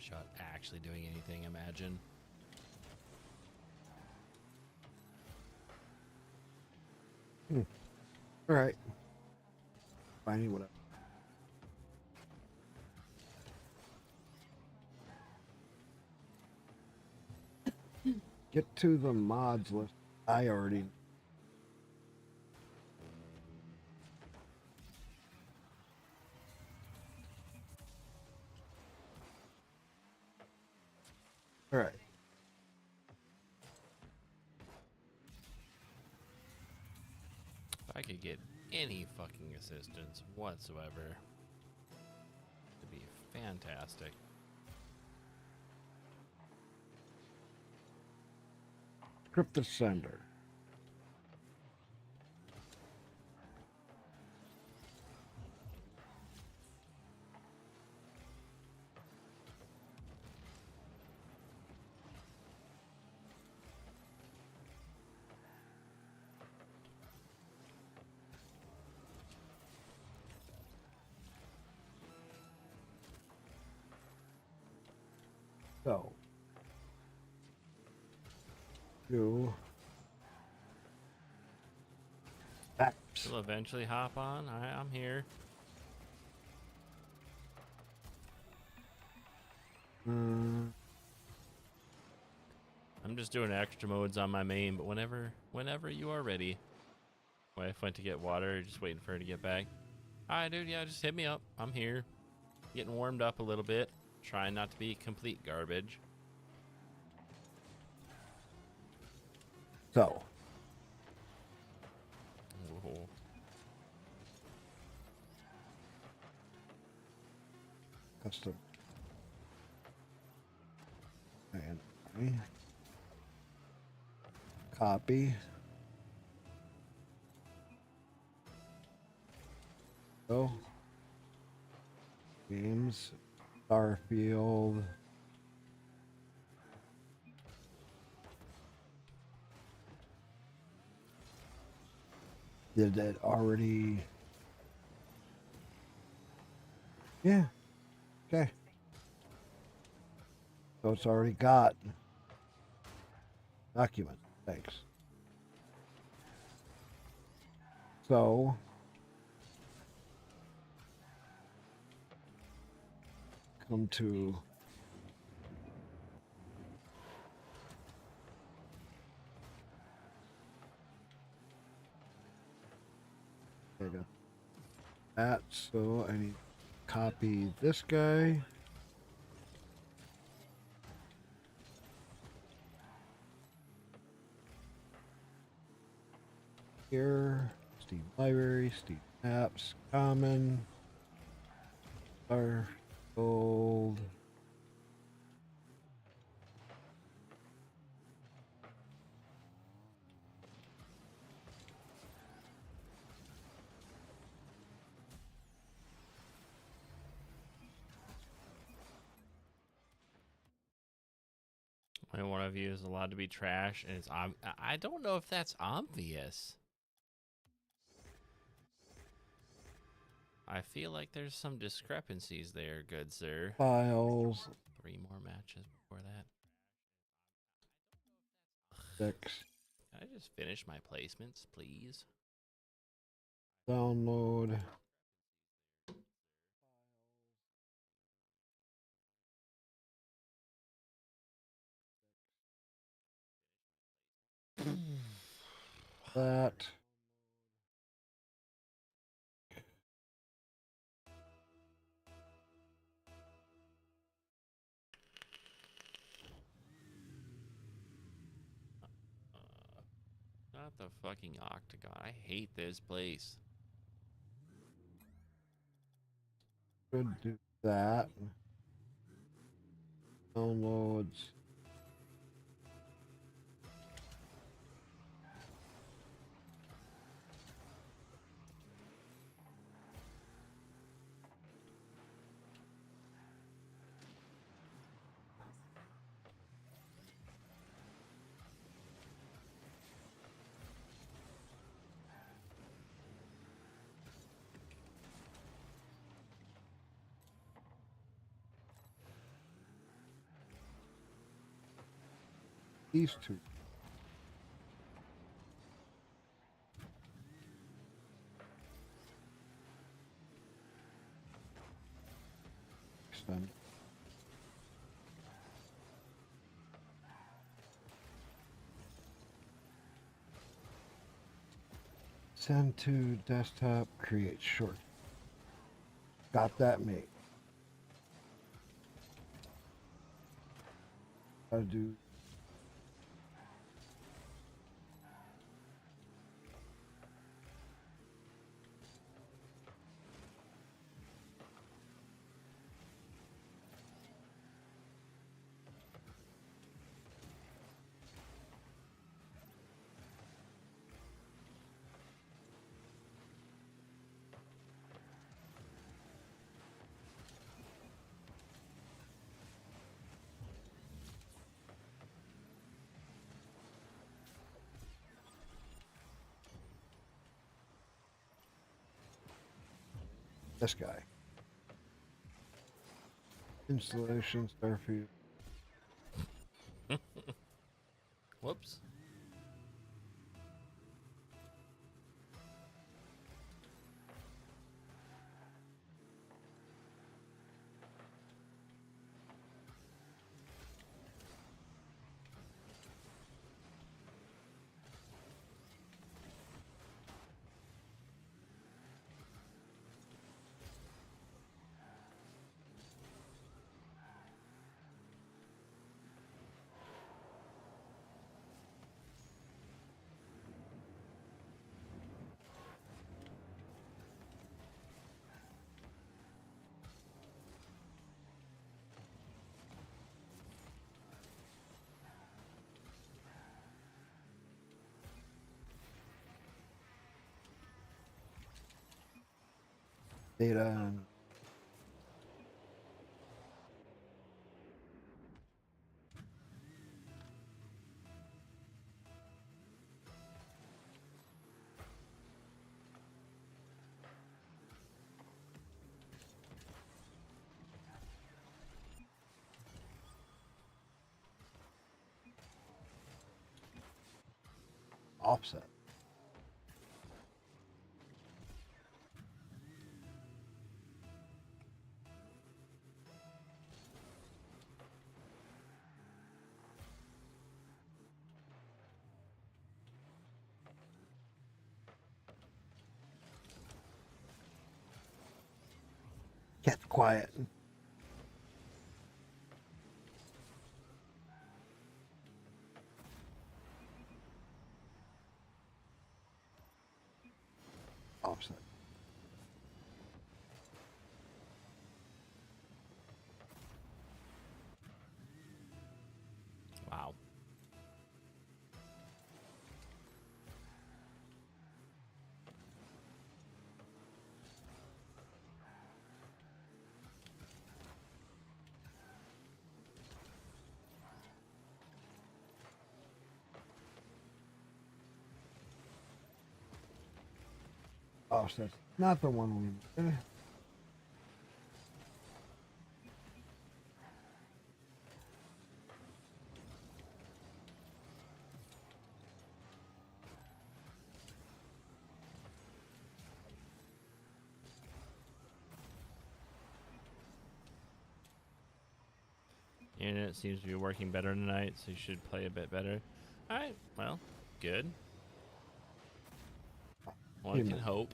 shot actually doing anything, imagine. All right. Finding whatever. Get to the mods list. I already. All right. If I could get any fucking assistance whatsoever, it'd be fantastic. Crypto sender. So, do apps. You'll eventually hop on. I'm here. I'm just doing extra modes on my main, but whenever you are ready. Wife went to get water, just waiting for her to get back. Alright, dude, yeah, just hit me up. I'm here. Getting warmed up a little bit. Trying not to be complete garbage. So, Whoa. custom. And copy. Go. Games. Starfield. Did it already? Yeah. Okay. So it's already got document. Thanks. So come to that, so I need to copy this guy. Here, Steam Library, Steam Apps, Common, Gold. Only one of you is allowed to be trash, and it's I don't know if that's obvious. I feel like there's some discrepancies there, good sir. Files. 3 more matches before that. 6. Can I just finish my placements, please? Download. That. Not the fucking octagon. I hate this place. Could do that. Downloads. these two. Extend. Send to desktop, create short. Got that made. Gotta do. This guy. Installation, Starfield. Whoops. Data and offset. Kept quiet. Offset. Wow. Offset. Not the one we. Internet seems to be working better tonight, so you should play a bit better. Alright, well, good. One can hope.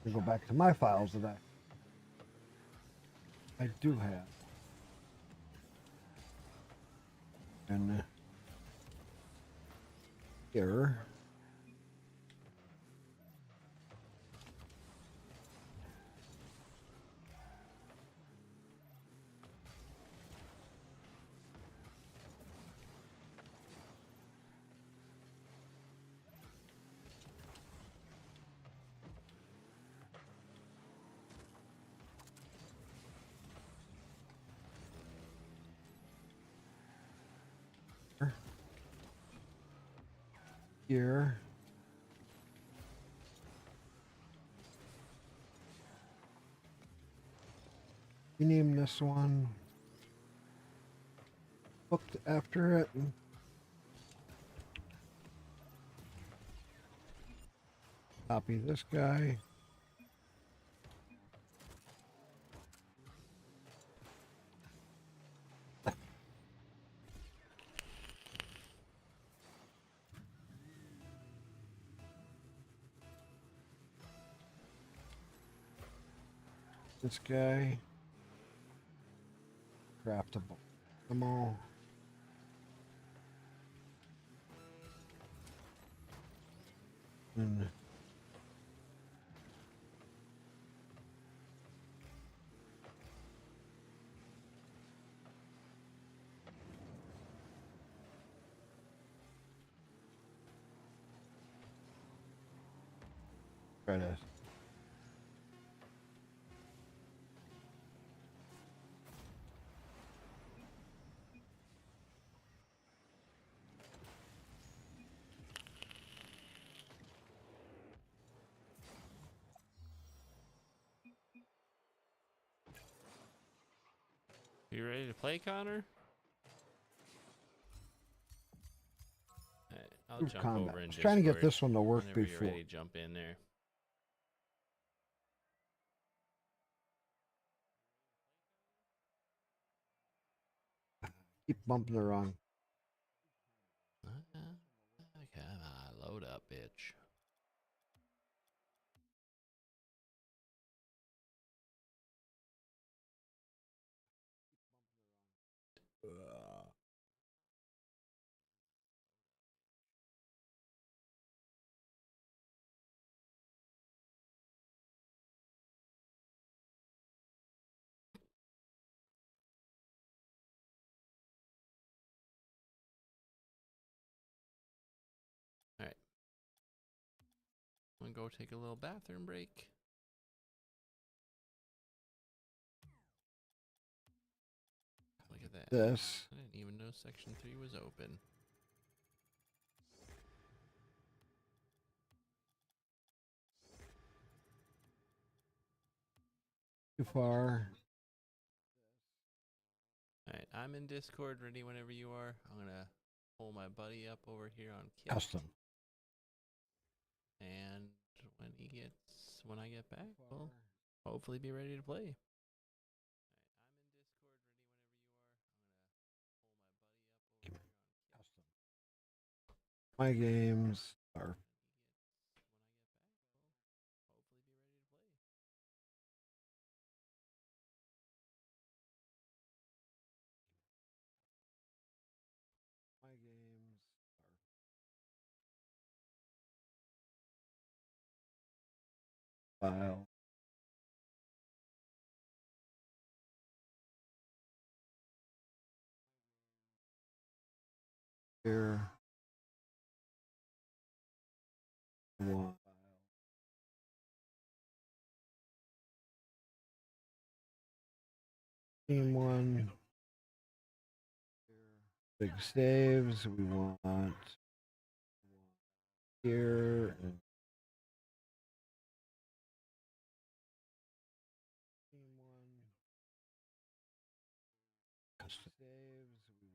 To go back to my files that I do have. And error. Here. You name this one. Looked after it. Copy this guy. This guy. Craftable. Them all. And try to You ready to play, Connor? Alright, I'll Group jump combat. over I in was trying to get Discord this one to work whenever before. You're ready to jump in there. Keep bumping the wrong. Come on, load up, bitch. Alright. I'm gonna go take a little bathroom break. Look at that. This. I didn't even know section 3 was open. Too far. Alright, I'm in Discord, ready whenever you are. I'm gonna pull my buddy up over here on Kit. Custom. And when I get back, we'll hopefully be ready to play. My games are file. Here. One. Team one. Big saves. We want here. And team one. Custom saves. We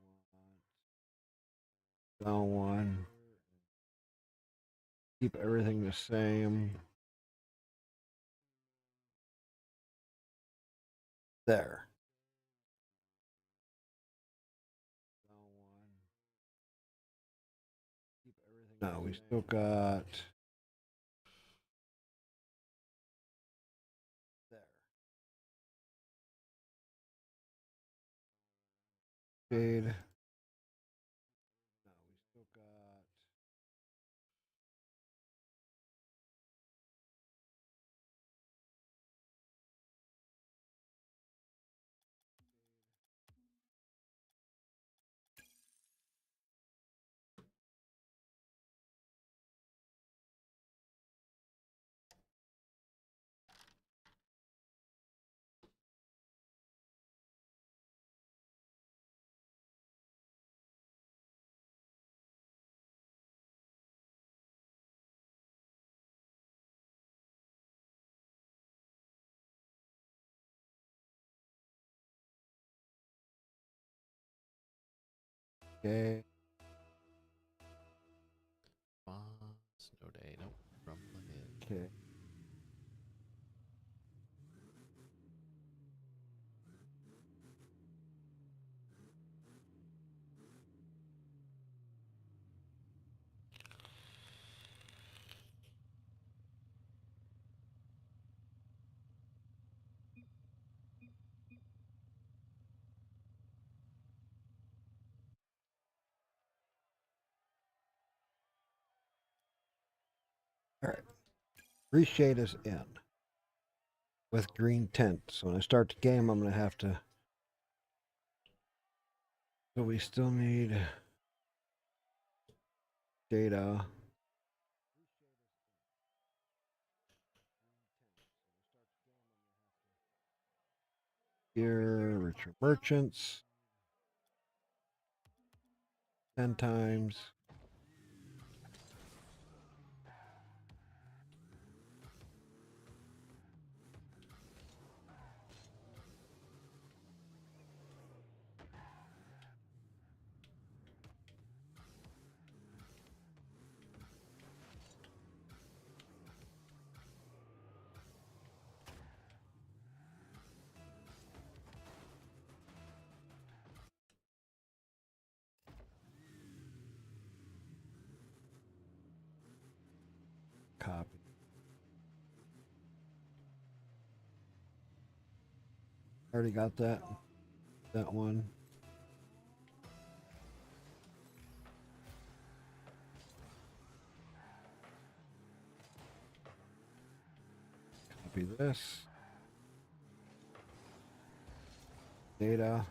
want down one. Keep everything the same. There. No, we still got there. Jade. No, we still got Okay. Snow day. Nope. Okay. All right. Reshade is in with green tint. So when I start the game, I'm going to have to. So we still need data. Here, richer merchants. 10 times. Copy. Already got that one. Copy this. Data.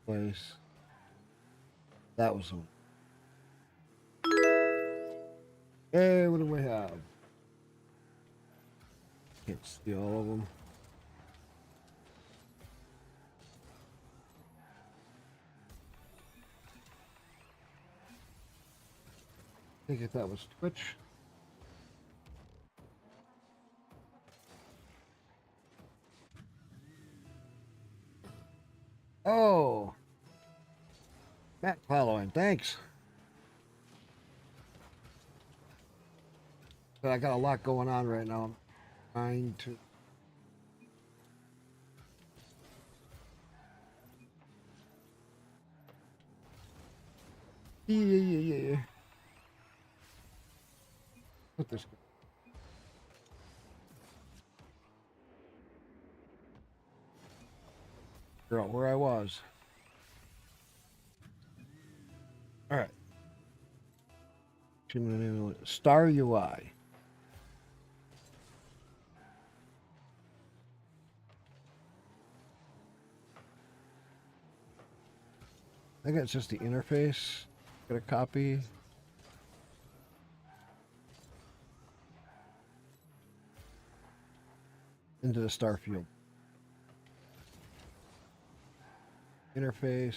Place. That was one. Hey, what do we have? Can't see all of them. I think if that was Twitch. Oh. Matt following, thanks. But I got a lot going on right now. I'm trying to. Yeah. Put this. Girl, where I was. All right. Star UI. I think it's just the interface. Got a copy. Into the star field. Interface.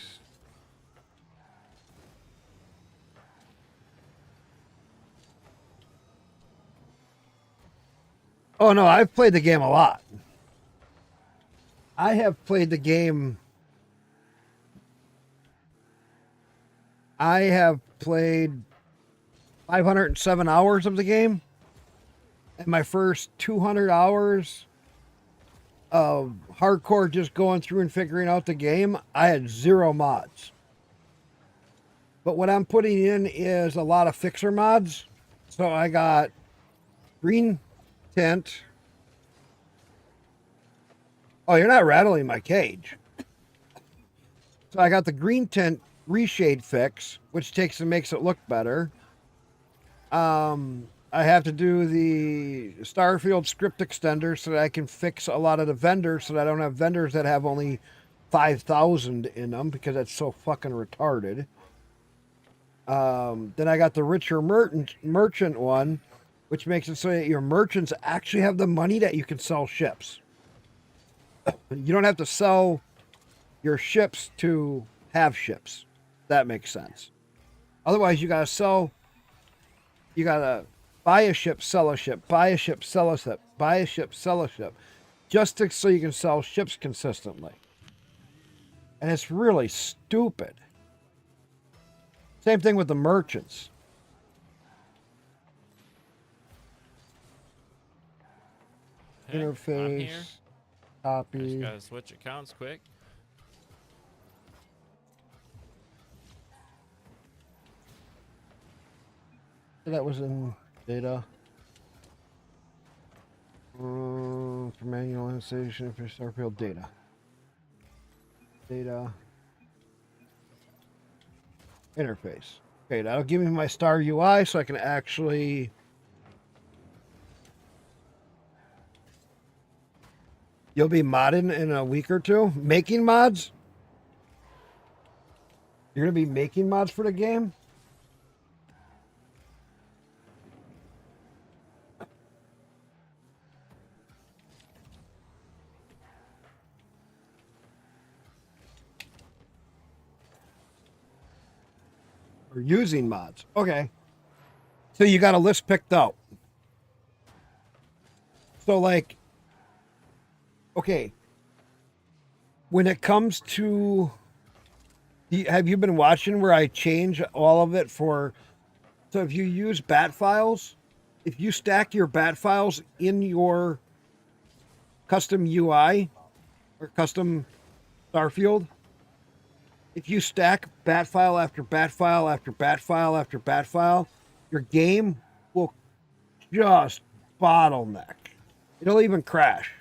Oh no, I've played the game a lot. I have played the game. I have played 507 hours of the game. And my first 200 hours of hardcore just going through and figuring out the game, I had 0 mods. But what I'm putting in is a lot of fixer mods. So I got green tint. Oh, you're not rattling my cage. So I got the green tint reshade fix, which takes and makes it look better. I have to do the Starfield script extender so that I can fix a lot of the vendors so that I don't have vendors that have only 5,000 in them because that's so fucking retarded. Then I got the richer merchant one, which makes it so that your merchants actually have the money that you can sell ships. You don't have to sell your ships to have ships. That makes sense. Otherwise, you gotta buy a ship, sell a ship, buy a ship, sell a ship, buy a ship, sell a ship, just so you can sell ships consistently. And it's really stupid. Same thing with the merchants. Okay, I'm here. Interface, copy. Just gotta switch accounts quick. That was in data. For manual installation for Starfield data. Data. Interface. Okay, that'll give me my Star UI so I can actually... You'll be modding in a week or two? Making mods? You're going to be making mods for the game? Or using mods. Okay. So you got a list picked out. So like, okay. When it comes to, have you been watching where I change all of it for, so if you use bat files, if you stack your bat files in your custom UI or custom Starfield, if you stack bat file after bat file after bat file after bat file, your game will just bottleneck. It'll even crash.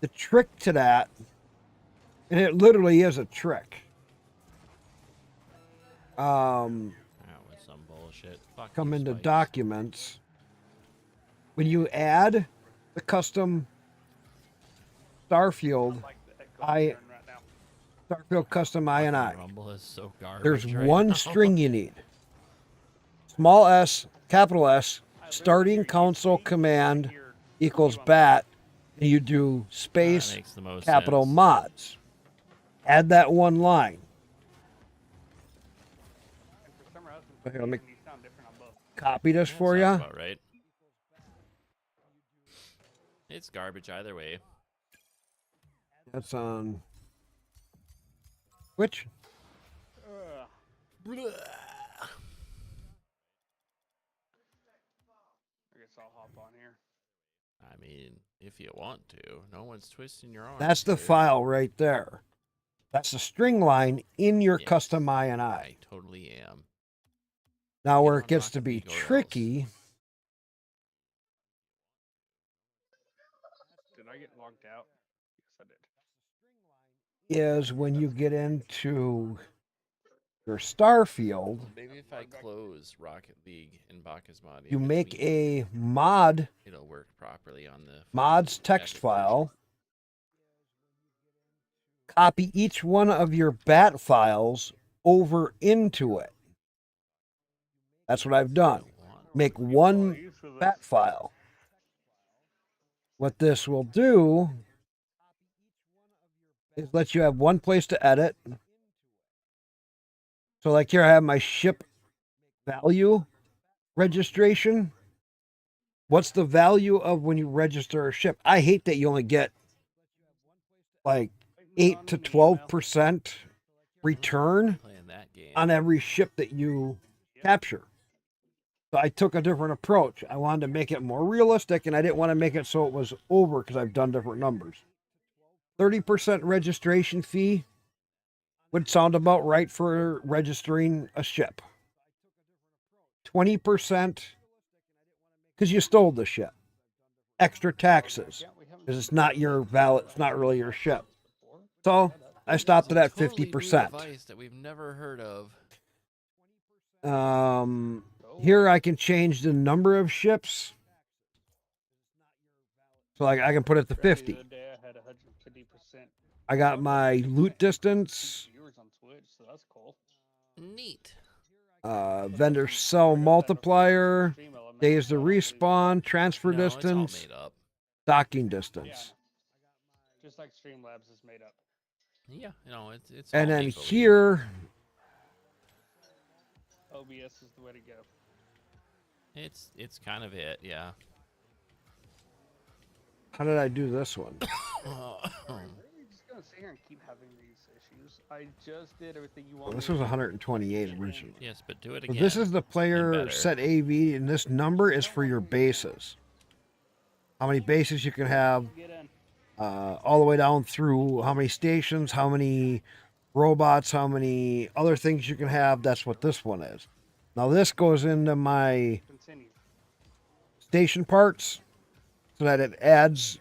The trick to that, and it literally is a trick. That was some bullshit. Fuck Come you, into Spikes. documents. When you add the custom Starfield, Starfield custom INI. Rumble is so garbage. There's right one now. string you need. Small s, capital S, starting console command equals bat, and you do space, makes the most capital sense. mods. Add that one line. Okay, let me copy this for you. Sounds about right. It's garbage either way. That's on Twitch. I guess I'll hop on here. I mean, if you want to. No one's twisting your arm. That's the file right there. That's the string line in your custom INI. I totally am. Now where it gets to be tricky Did I get logged out? Yes, I did. is when you get into your Starfield, Maybe if I close Rocket League in Bacchus mod, you in make between, a mod it'll work properly on the mods text file, copy each one of your bat files over into it. That's what I've done. Make one bat file. What this will do is let you have one place to edit. So like here I have my ship value registration. What's the value of when you register a ship? I hate that you only get like 8 to 12% return on every ship that you capture. So I took a different approach. I wanted to make it more realistic, and I didn't want to make it so it was over because I've done different numbers. 30% registration fee would sound about right for registering a ship. 20% because you stole the ship. Extra taxes because it's not your valid. It's not really your ship. So I stopped it at 50%. device that we've never heard of. Here I can change the number of ships. So like I can put it to 50. I got my loot distance. Neat. Vendor sell multiplier. Days to respawn, transfer No, it's all distance, made up. docking Yeah, distance. just like Streamlabs is made up. Yeah, it's And all then make-believe. here, OBS is the way to go. It's kind of it, yeah. how did I do this one? Are we just gonna sit here and keep having these issues? I just did everything you Well, wanted. this was 128 originally. Yes, but do it So again. this is the player better. set AV, and this number is for your bases. How many bases you can have, all the way down through how many stations, how many robots, how many other things you can have. That's what this one is. Now this goes into my Continue. station parts so that it adds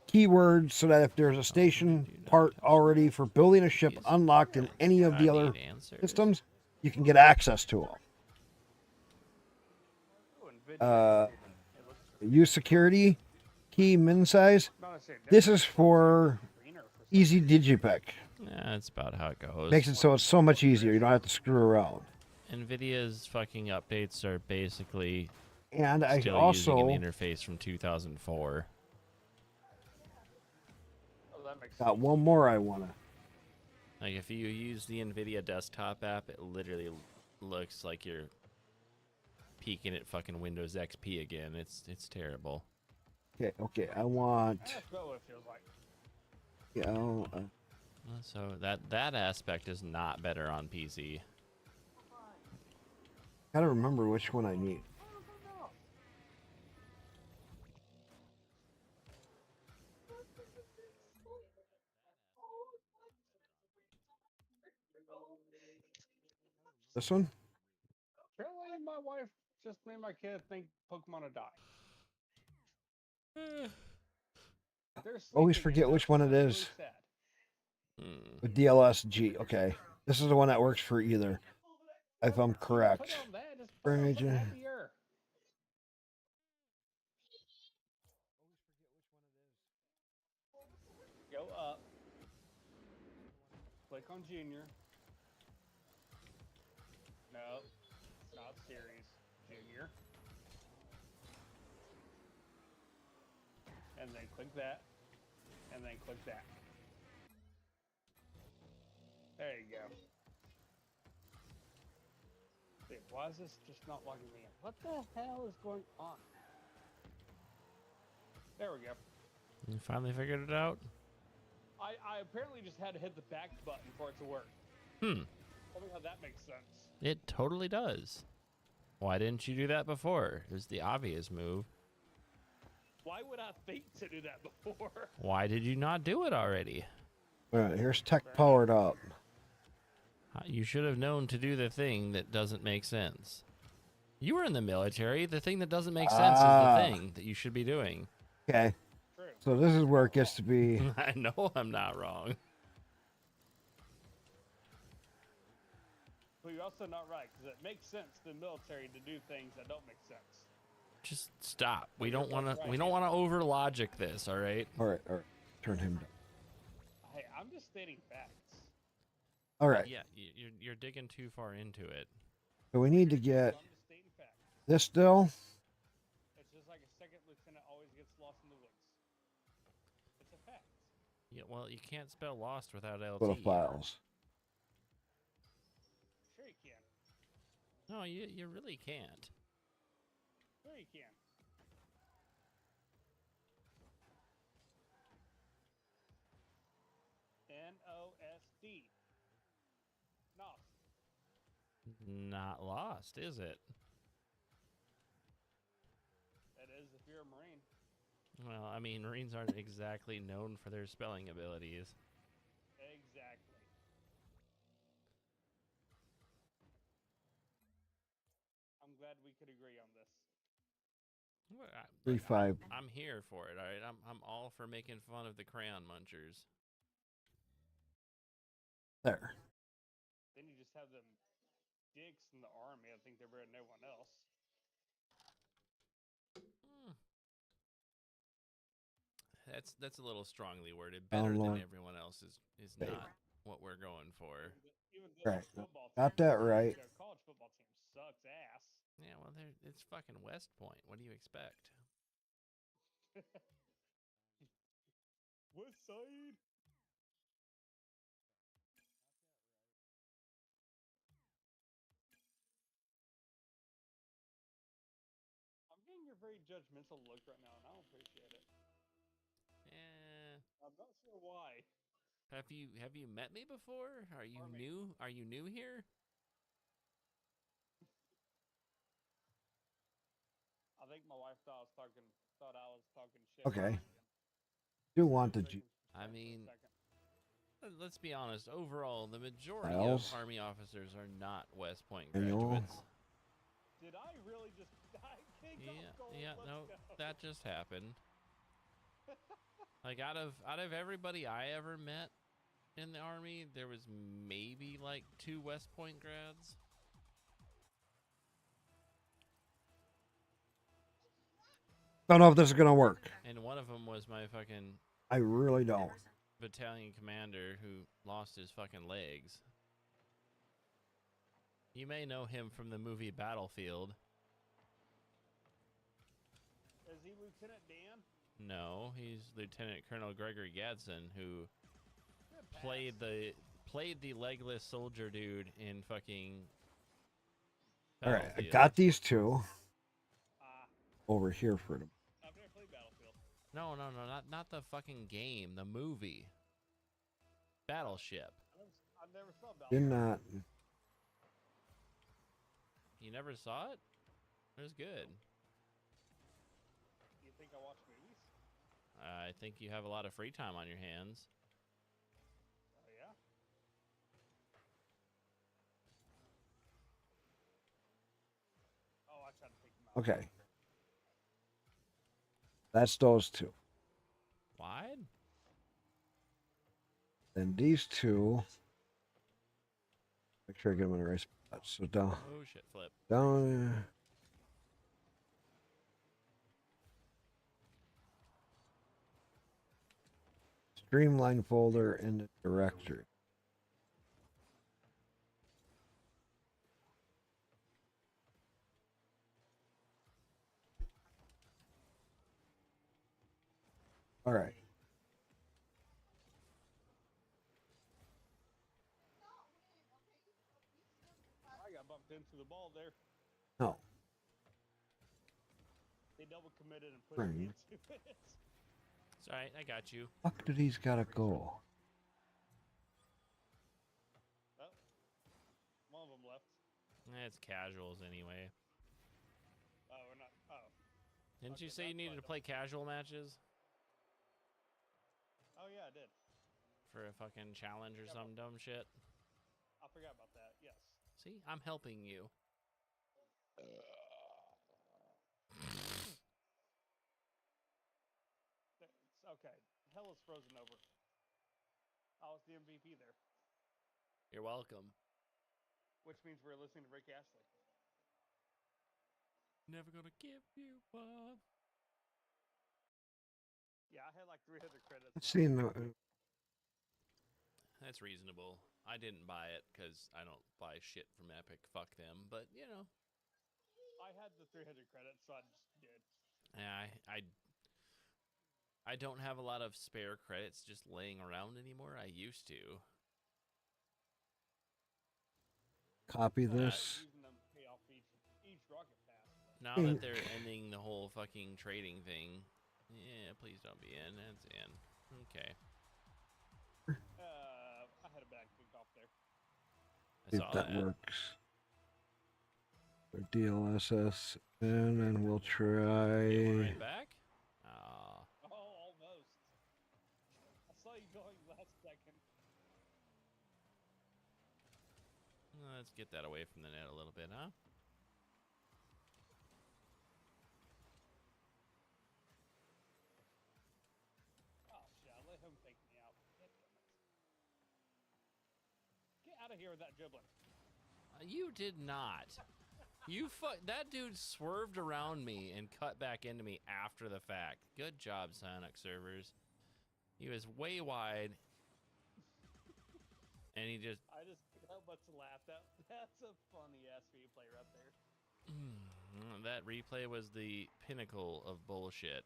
keywords so that if there's a station part already for building a ship unlocked in any of the other systems, you can get access to them. Use security, key min size. This is for easy digipick. Yeah, that's about how it goes. Makes it so it's so much easier. You don't have to screw around. NVIDIA's fucking updates are basically And I still also using an interface from 2004. got one more I want to. Like, if you use the NVIDIA desktop app, it literally looks like you're peeking at fucking Windows XP again. It's terrible. Okay, I want. That's about what it feels like. Yeah. So that aspect is not better on PC. Gotta remember which one I need. This one? Apparently, my wife just made my kid think Pokemon are dying. Always forget which one it is. With DLSG. Okay. This is the one that works for either. If I'm correct. Right. Go up. Click on Junior. No, not series. Junior. And then click that. And then click that. There you go. Wait, why is this just not logging me in? What the hell is going on? There we go. You finally figured it out? I apparently just had to hit the back button for it to work. Tell me how that makes sense. It totally does. Why didn't you do that before? It was the obvious move. Why would I think to do that before? Why did you not do it already? Alright, here's tech powered up. You should have known to do the thing that doesn't make sense. You were in the military. The thing that doesn't make sense is the thing that you should be doing. Okay. So this is where it gets to be. I know I'm not wrong. But you're also not right, because it makes sense to the military to do things that don't make sense. Just stop. We don't want to. We don't want to over logic this. All right. All right. Turn him down. Hey, I'm just stating facts. All right. Yeah, you're digging too far into it. So we need to get this still. It's just like a second lieutenant always gets lost in the woods. It's a fact. Yeah. Well, you can't spell lost without LT. Go to files. Sure you can. No, you really can't. Sure you can. N-O-S-D. Lost. Not lost, is it? That is if you're a Marine. Well, I mean, Marines aren't exactly known for their spelling abilities. Exactly. I'm glad we could agree on this. Well, 3-5. I'm here for it. All right, I'm all for making fun of the crayon munchers. There. Then you just have them dicks in the army. I think they're better than everyone else. That's a little strongly worded. Better than Download. everyone else is not what we're going for. Right. Got that right. Their college football team sucks ass. Yeah, well, it's fucking West Point. What do you expect? West Side. I'm getting your very judgmental look right now, and I don't appreciate it. Yeah. I'm not sure why. Have you met me before? Are you new? Are you new here? I think my wife thought I was talking shit. Okay. Do want to I mean, let's be honest. Overall, the majority Files. of Army officers are not West Point Manual. graduates. Did I really just die? Yeah, no, that just happened. Like out of everybody I ever met in the Army, there was maybe like 2 West Point grads. Don't know if this is gonna work. And one of them was my fucking I really don't. battalion commander who lost his fucking legs. You may know him from the movie Battlefield. Is he Lieutenant Dan? No, he's Lieutenant Colonel Gregory Gadsden, who played the legless soldier dude in fucking All right, I Battlefield. got these two over here for them. I've never played Battlefield. No, not the fucking game, the movie. Battleship. I've never saw Battlefield. Did not. You never saw it? It was good. You think I watch movies? I think you have a lot of free time on your hands. Oh yeah. Oh, I tried to take him out. Okay. That's those two. Wide? Then these two. Make sure I get them in the right spot. So down. Oh shit, flip. Down. Streamline folder in the directory. All right. I got bumped into the ball there. No. They double committed and put me into it. It's alright, I got you. Fuck did these gotta go? Oh, one of them left. It's casuals anyway. Oh, we're not. Oh. Didn't you say you needed to play casual matches? Oh yeah, I did. For a fucking challenge or some dumb shit? I forgot about that. Yes. See, I'm helping you. Okay, hell is frozen over. I was the MVP there. You're welcome. Which means we're listening to Rick Astley. Never gonna give you up. Yeah, I had like 300 credits. Let's see. That's reasonable. I didn't buy it because I don't buy shit from Epic. Fuck them. But, you know. I had the 300 credits, so I just did. Yeah, I don't have a lot of spare credits just laying around anymore. I used to. Copy this. Using them to pay off each rocket pass. Now that they're ending the whole fucking trading thing. Yeah, please don't be in. That's in. Okay. I had a bad kickoff there. See if that works. DLSS in, and we'll try. Right back? Oh, almost. I saw you going last second. Let's get that away from the net a little bit, huh? Oh shit! I let him take me out. Get out of here with that dribbling. You did not. That dude swerved around me and cut back into me after the fact. Good job, Sonic servers. He was way wide. And he just... I just can't help but to laugh. That's a funny ass video player up there. That replay was the pinnacle of bullshit.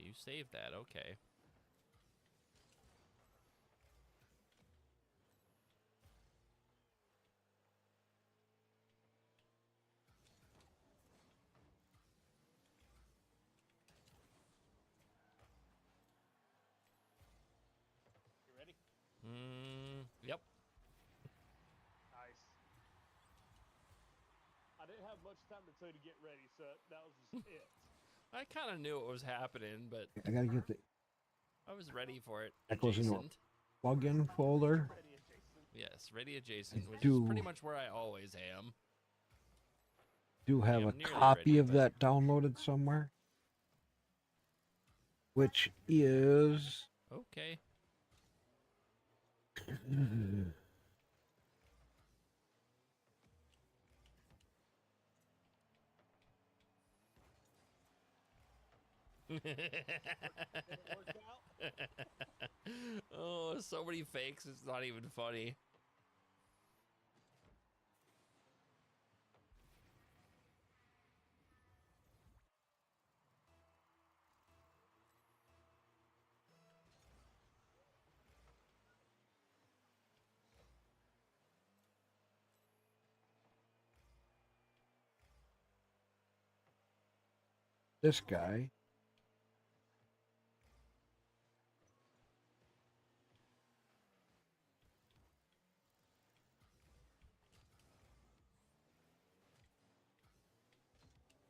You saved that, okay. You ready? Yep. Nice. I didn't have much time to tell you to get ready, so that was just it. I kind of knew what was happening, but I gotta get the I was ready for it. that goes into a Adjacent. plugin folder. Yes, ready adjacent, which do- is pretty much where I always am. Do have Yeah, a I'm nearly copy ready, of but- that downloaded somewhere, which is Okay. Oh, so many fakes, it's not even funny. this guy.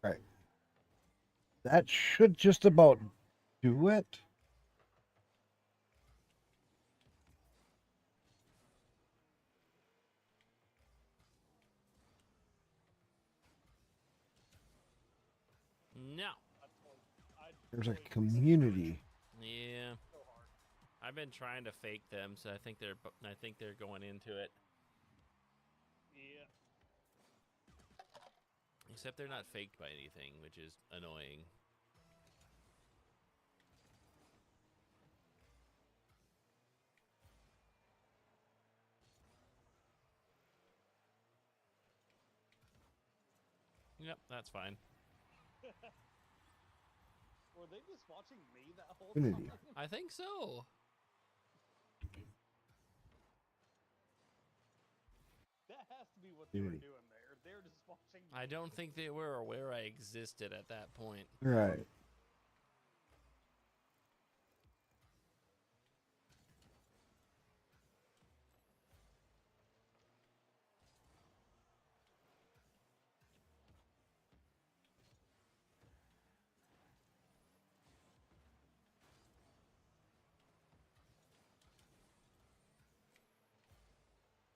Right. That should just about do it. No. There's a community. Yeah. I've been trying to fake them, so I think they're going into it. Yeah. Except they're not faked by anything, which is annoying. Yep, that's fine. Were they just watching me that whole Community. time? I think so. That has to be what they were Community. doing there. They're just watching me. I don't think they were aware I existed at that point. Right.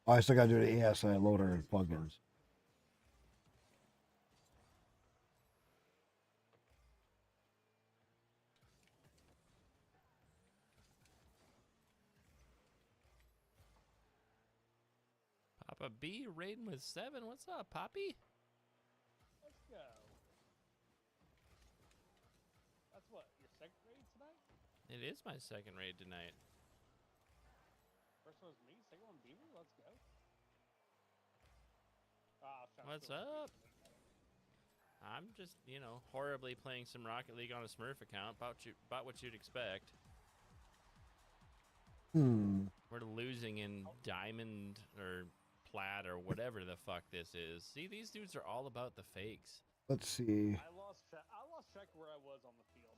Oh, I still gotta do the ASI loader and plugins. Papa B raiding with 7. What's up, Poppy? Let's go. That's what, your second raid tonight? It is my second raid tonight. First one's me, second one Beaver. Let's go. Ah, I was trying to What's steal the up? Beaver. I'm just, you know, horribly playing some Rocket League on a Smurf account. About what you'd expect. We're losing in diamond or plat or whatever the fuck this is. See, these dudes are all about the fakes. Let's see. I lost track where I was on the field.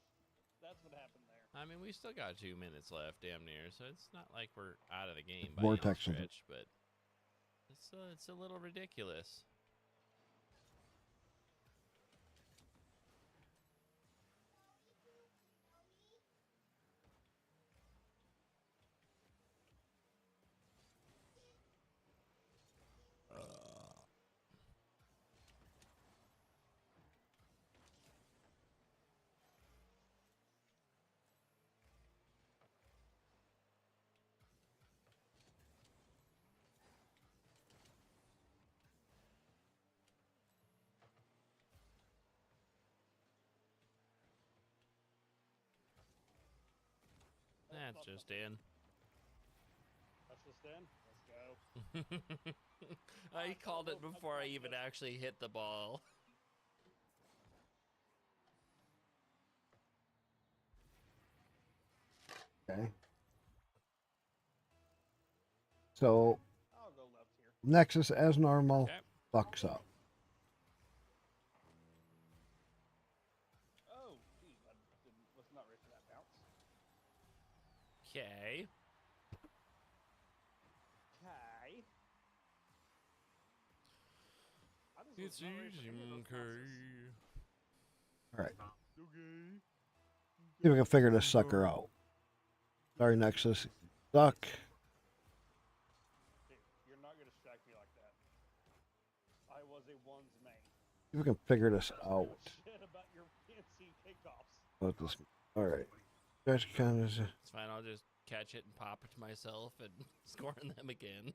That's what happened there. I mean, we still got 2 minutes left, damn near, so it's not like we're out of the game by Vortex any of it. stretch, but it's a little ridiculous. That's just in. That's just in. Let's go. I called it before I even actually hit the ball. Okay. So I'll go left here. Nexus as normal Okay. fucks up. Oh, geez, was not ready for that bounce. Okay. Okay. It's easy, okay. All right. Okay. See if we can figure this sucker out. Sorry, Nexus. Suck. Dude, you're not gonna distract me like that. I was a one's main. See if we can figure this out. Shit about your fancy kickoffs. What this? All right. That's kind of. It's fine, I'll just catch it and pop it to myself and score on them again.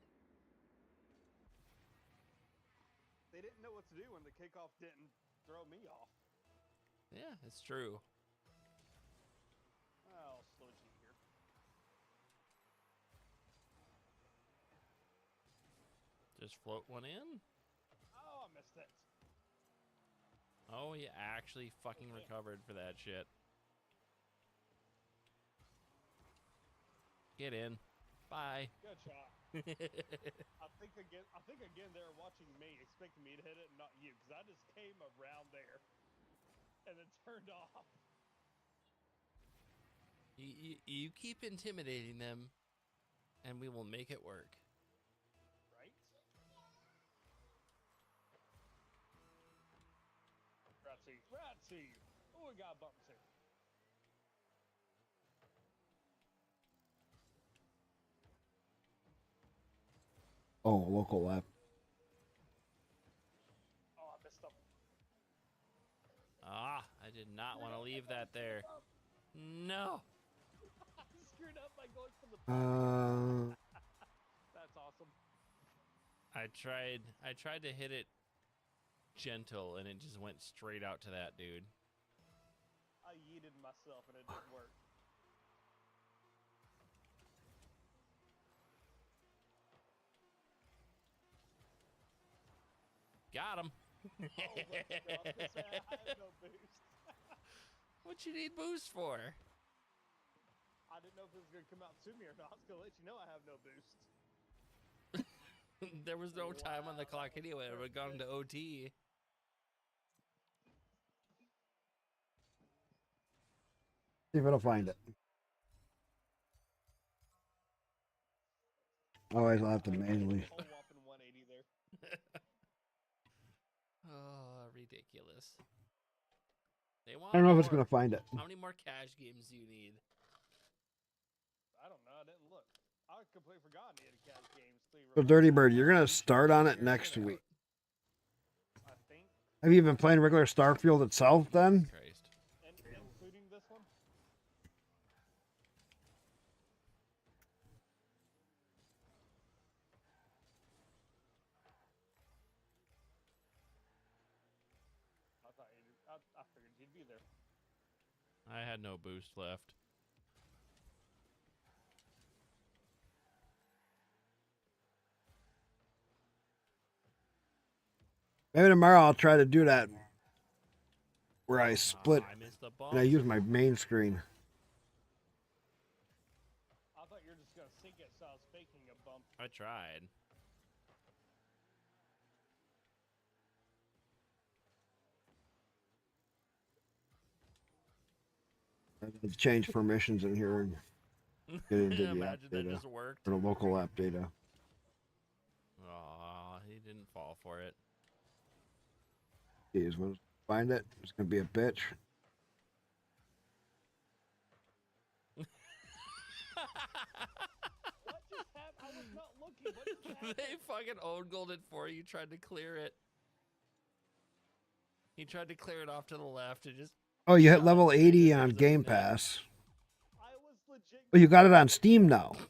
They didn't know what to do when the kickoff didn't throw me off. Yeah, it's true. I'll slow G here. Just float one in. Oh, I missed it. Oh, you actually fucking recovered for that shit. Get in. Bye. Good shot. I think again they were watching me, expecting me to hit it and not you, because I just came around there and then turned off. You keep intimidating them, and we will make it work. Right? Ratsy. Oh, we got a bump too. Oh, local lap. Oh, I missed up. Ah, I did not want to leave that there. No. I screwed up by going for the That's awesome. I tried to hit it gentle, and it just went straight out to that dude. I yeeted myself and it didn't work. Got him. Oh, let's go. I was gonna say, I have no boost. What you need boost for? I didn't know if it was gonna come out to me or not. I was gonna let you know I have no boost. There was no time on the clock anyway. It would have gone to OT. See if it'll find it. Otherwise, I'll have to manually. Whole whopping 180 there. Oh, ridiculous. They want I don't know if it's more. gonna find it. How many more cash games do you need? I don't know. I didn't look. I completely forgot I needed cash games. So, Dirty Bird, you're gonna start on it next week. I think. Have you been playing regular Starfield itself then? Christ. Including this one? I figured you'd be there. I had no boost left. Maybe tomorrow I'll try to do that where I split I missed the and I bump. use my main screen. I thought you were just gonna sink it, so I was faking a bump. I tried. I've changed permissions in here and get into the app Imagine that data just worked. or the local app data. Aw, he didn't fall for it. Jeez, when I find it, it's gonna be a bitch. What just happened? I was not looking. What just happened? They fucking own gold it for you. Tried to clear it. He tried to clear it off to the left and just. Oh, you hit level 80 on Game Pass. I was legit. Oh, you got it on Steam now. Boost,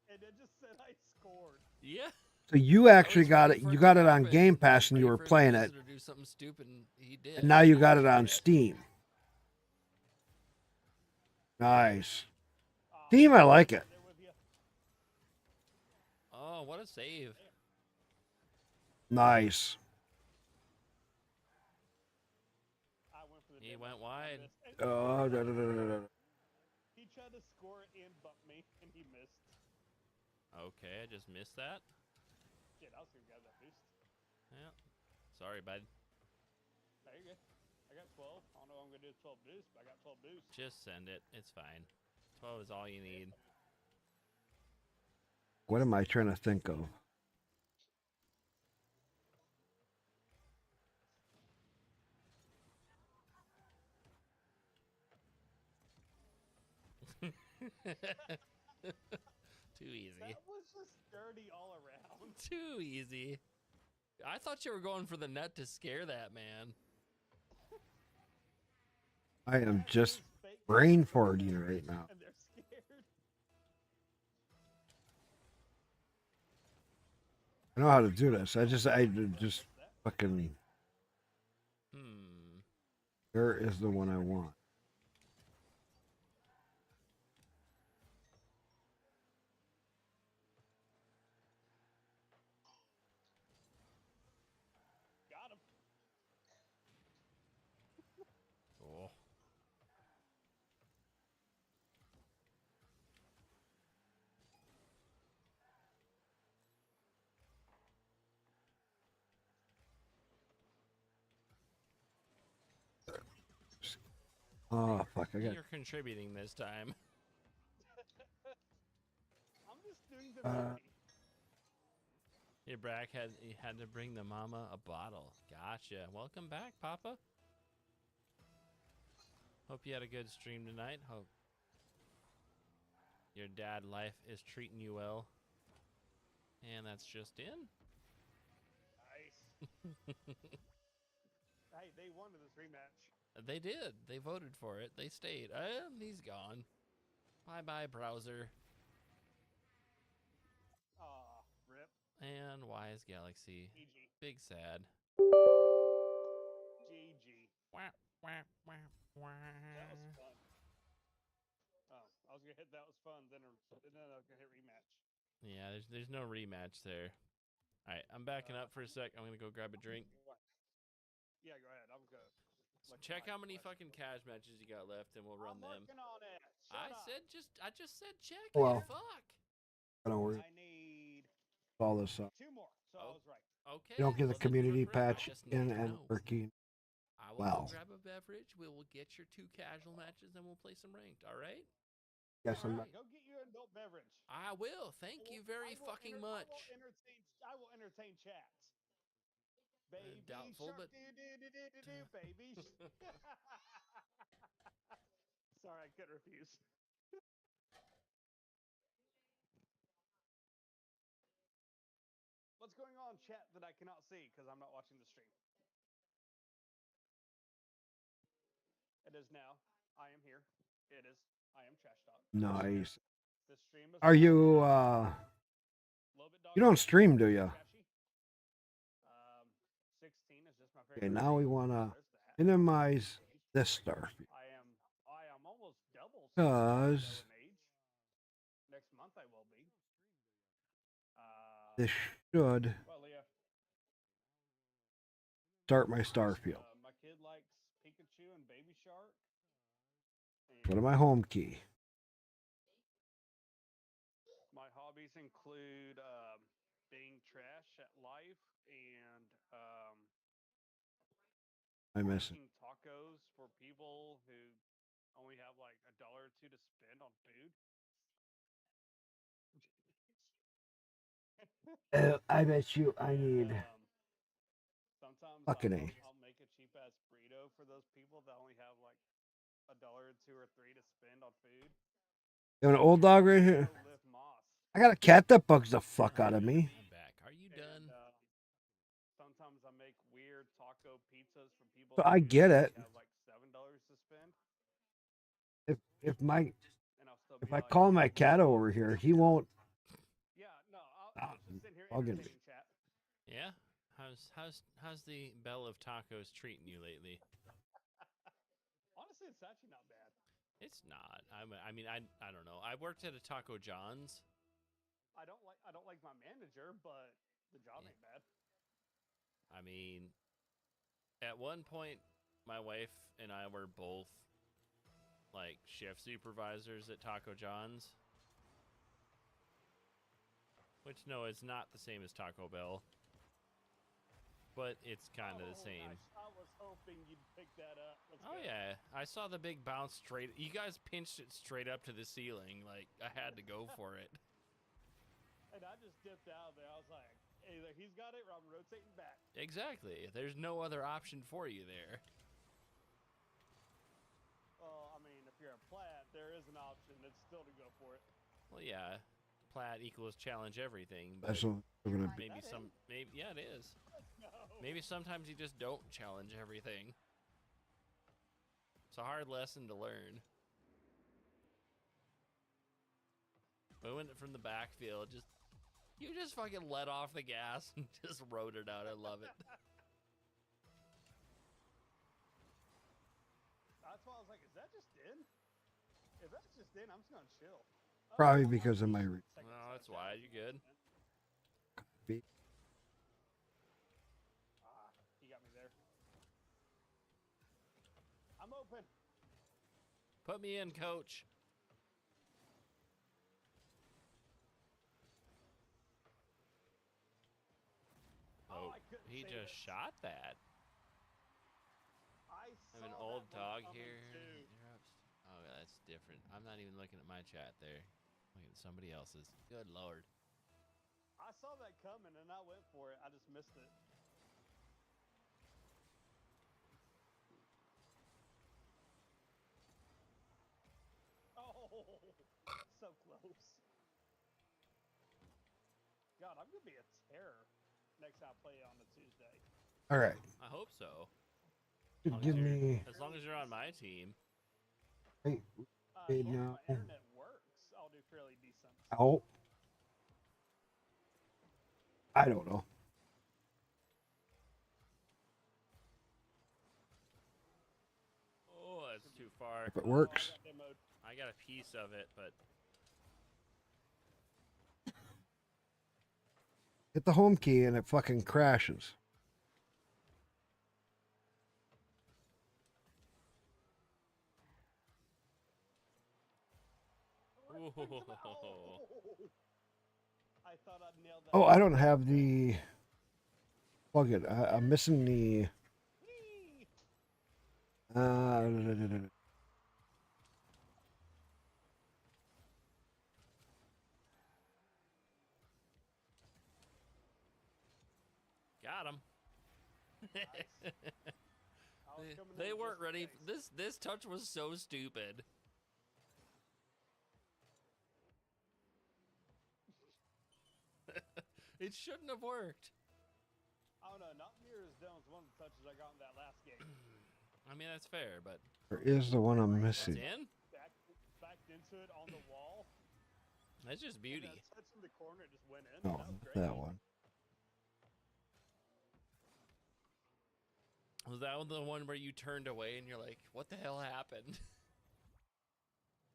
and it just said I scored. Yeah. So you actually got it. You got it on Game Pass and you were playing it. To do something stupid, and he did. And now you got it on Steam. Nice. Steam, I like it. Oh, a save. Nice. He went wide. Oh, da, da, da, da, da. He tried to score it and bump me, and he missed. Okay, I just missed that. Shit, I was gonna grab that boost. Yeah. Sorry, bud. There you go. I got 12. I don't know what I'm gonna do with 12 boosts, but I got 12 boosts. Just send it. It's fine. 12 is all you need. What am I trying to think of? Too easy. That was just dirty all around. Too easy. I thought you were going for the net to scare that man. I am just brain farting right now. And they're scared. I know how to do this. I just fucking. Where is the one I want? Got him. Oh. Oh fuck! I got. You're contributing this time. I'm just doing the movie. Your Brack had to bring the mama a bottle. Gotcha. Welcome back, Papa. Hope you had a good stream tonight. Hope your dad life is treating you well. And that's just in. Nice. Hey, they wanted this rematch. They did. They voted for it. They stayed. He's gone. Bye-bye, browser. Aw, rip. And Wise Galaxy. GG. Big sad. GG. Wah, wah, wah, wah. That was fun. Oh, I was gonna hit that was fun, then I was gonna hit rematch. Yeah, there's no rematch there. All right, I'm backing up for a sec. I'm gonna go grab a drink. Yeah, go ahead. I'm good. Check how many fucking cash matches you got left, and we'll run them. Working on it. I just said check. Well, it. Fuck. I don't worry. I need All this up. 2 more, so I was right. Okay. You don't get the well, then community you're correct. patch I just need in to and know. working. I will Wow. go grab a beverage. We will get your 2 casual matches, and we'll play some ranked. All right? Yes, I'm. Go get you an adult beverage. I will. Thank you very fucking much. I will entertain chats. Baby Doubtful, shark, but baby. Sorry, I couldn't refuse. What's going on, chat, that I cannot see because I'm not watching the stream? It is now. I am here. It is. I am Trash Talk. Nice. The stream is Are you? You don't stream, do you? 16 is just my Okay, favorite. now we wanna minimize this star. I am almost double. Because in age. Next month I will be. this should Well, Leah. start my Starfield. My kid likes Pikachu and Baby Shark. Go to my home key. My hobbies include being trash at life and I miss it. making tacos for people who only have like $1 or 2 to spend on food. I bet you I need Sometimes fucking A. I'll make a cheap ass burrito for those people that only have like $1 or 2 or 3 to spend on food. You have an old dog right here. I got a cat that bugs the fuck out of me. I'm back. Are you done? Sometimes I make weird taco pizzas for people. So I get it. Have like $7 to spend. If I call my cat over here, he won't. Yeah, no, I'll just sit here I'll get entertaining chat. Yeah. How's the Bell of Tacos treating you lately? Honestly, it's actually not bad. It's not. I mean, I don't know. I worked at a Taco John's, I don't like my manager, but the job ain't bad. I mean, at one point, my wife and I were both like shift supervisors at Taco John's. Which, no, it's not the same as Taco Bell. But it's kind of the same. Gosh, I was hoping you'd pick that up. Let's Oh, go. yeah. I saw the big bounce straight. You guys pinched it straight up to the ceiling. Like, I had to go for it. And I just dipped out there. I was like, either he's got it or I'm rotating back. Exactly. There's no other option for you there. Well, I mean, if you're a plat, there is an option. It's still to go for it. Well, yeah. Plat equals challenge everything. But That's what we're gonna be. maybe yeah, it is. No. Maybe sometimes you just don't challenge everything. It's a hard lesson to learn. Moving it from the backfield, you just fucking let off the gas and just rode it out. I love it. That's why I was like, is that just in? If that's just in, I'm just going to chill. Probably because of my. No, that's why. You good? He got me there. I'm open. Put me in, coach. Oh, he just shot that. I have an old dog here. Oh, that's different. I'm not even looking at my chat there. Looking at somebody else's. Good lord. I saw that coming and I went for it. I just missed it. Oh, so close. God, I'm going to be a terror next time I play on a Tuesday. All right. I hope so. Give me. As long as you're on my team. Hey, As long as my internet works, I'll do fairly decent. Oh. I don't know. Oh, that's too far. If it works. I got a piece of it, but Hit the home key and it fucking crashes. I thought I'd nailed that. Oh, I don't have the. Plug it. I'm missing the. got him. They weren't ready. This touch was so stupid. It shouldn't have worked. Oh no, not near as dumb as one of the touches I got in that last game. I mean, that's fair, but There is the one I'm missing. it's in. Backed into it on the wall. That's just beauty. And that touch in the corner just went in. No, That was great. that one. Was that the one where you turned away and you're like, "What the hell happened?"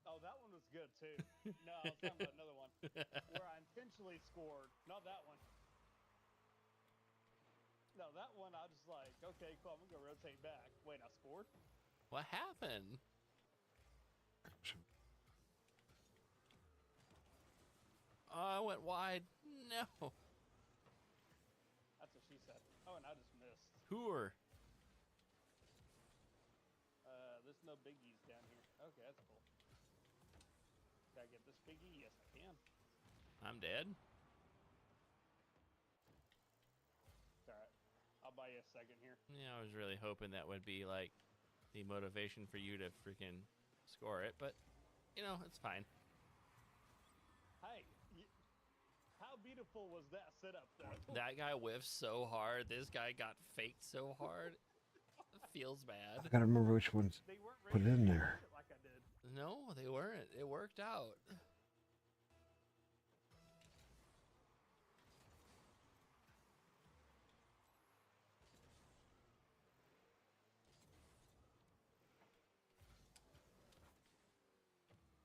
Oh, that one was good too. No, I was talking about another one where I intentionally scored. Not that one. No, that one I was like, okay, cool. I'm gonna go rotate back. Wait, I scored. What happened? Oh, I went wide. No. That's what she said. Oh, and I just missed. Hooer. There's no biggies down here. Okay, that's cool. Can I get this biggie? Yes, I can. I'm dead. It's alright. I'll buy you a second here. Yeah, I was really hoping that would be like the motivation for you to freaking score it, but you know, it's fine. Hey, how beautiful was that setup though? That guy whiffed so hard. This guy got faked so hard. It feels bad. I gotta remember which ones put in there. Like I did. No, they weren't. It worked out.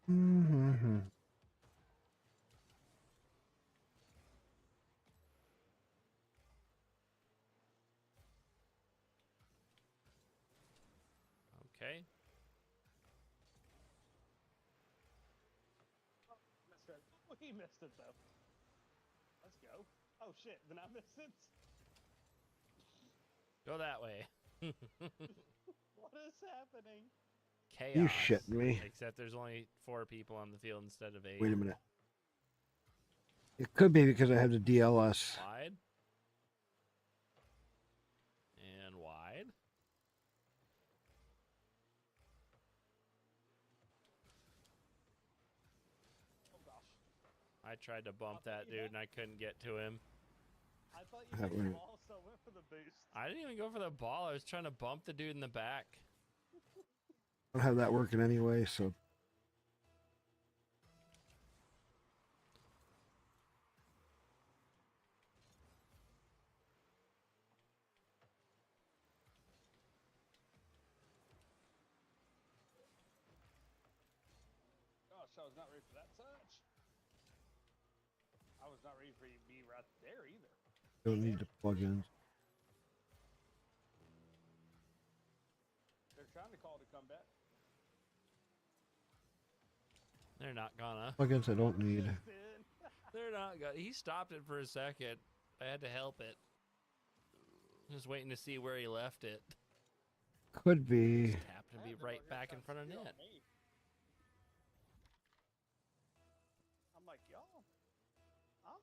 Mm-hmm. Okay. Missed it. We missed it though. Let's go. Oh shit, then I missed it. Go that way. What is happening? Chaos. You shitting me? Except there's only 4 people on the field instead of 8. Wait a minute. It could be because I have the DLS. Wide. And wide. Oh gosh. I tried to bump that dude and I couldn't get to him. I thought you had the ball, so I went for the boost. I didn't even go for the ball. I was trying to bump the dude in the back. I don't have that working anyway, so. Gosh, I was not ready for that touch. I was not ready for you to be right there either. Don't need to plug in. They're trying to call it a comeback. They're not gonna. Plugins I don't need. They're not gonna. He stopped it for a second. I had to help it. Just waiting to see where he left it. Could be. Just happened to be right back in front of net. I'm like, y'all, I'm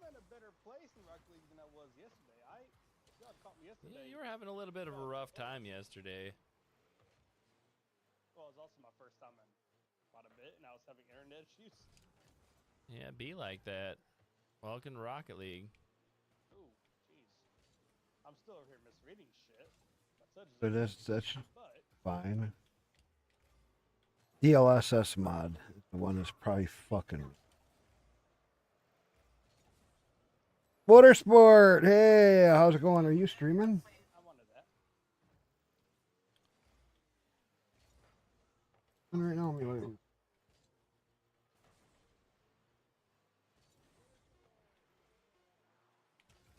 in a better place in Rocket League than I was yesterday. Y'all caught me yesterday. Yeah, you were having a little bit of a rough time yesterday. Well, it was also my first time in quite a bit, and I was having internet issues. Yeah, be like that. Welcome to Rocket League. Ooh, jeez. I'm still over here misreading shit. My touch is But that's but fine. DLSS mod is the one that's probably fucking. Motorsport! Hey, how's it going? Are you streaming? I wanted that. Right now, wait.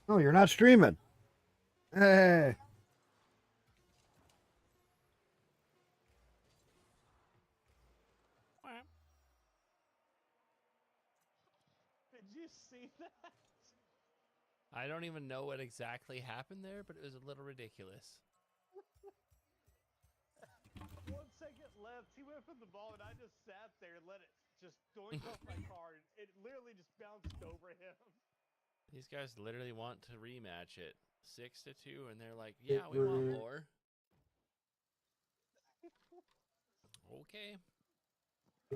No, you're not streaming. Hey. Did you see that? I don't even know what exactly happened there, but it was a little ridiculous. 1 second left. He went for the ball, and I just sat there and let it just doink off my card. It literally just bounced over him. These guys literally want to rematch it 6-2, and they're like, "Yeah, we want more." Okay.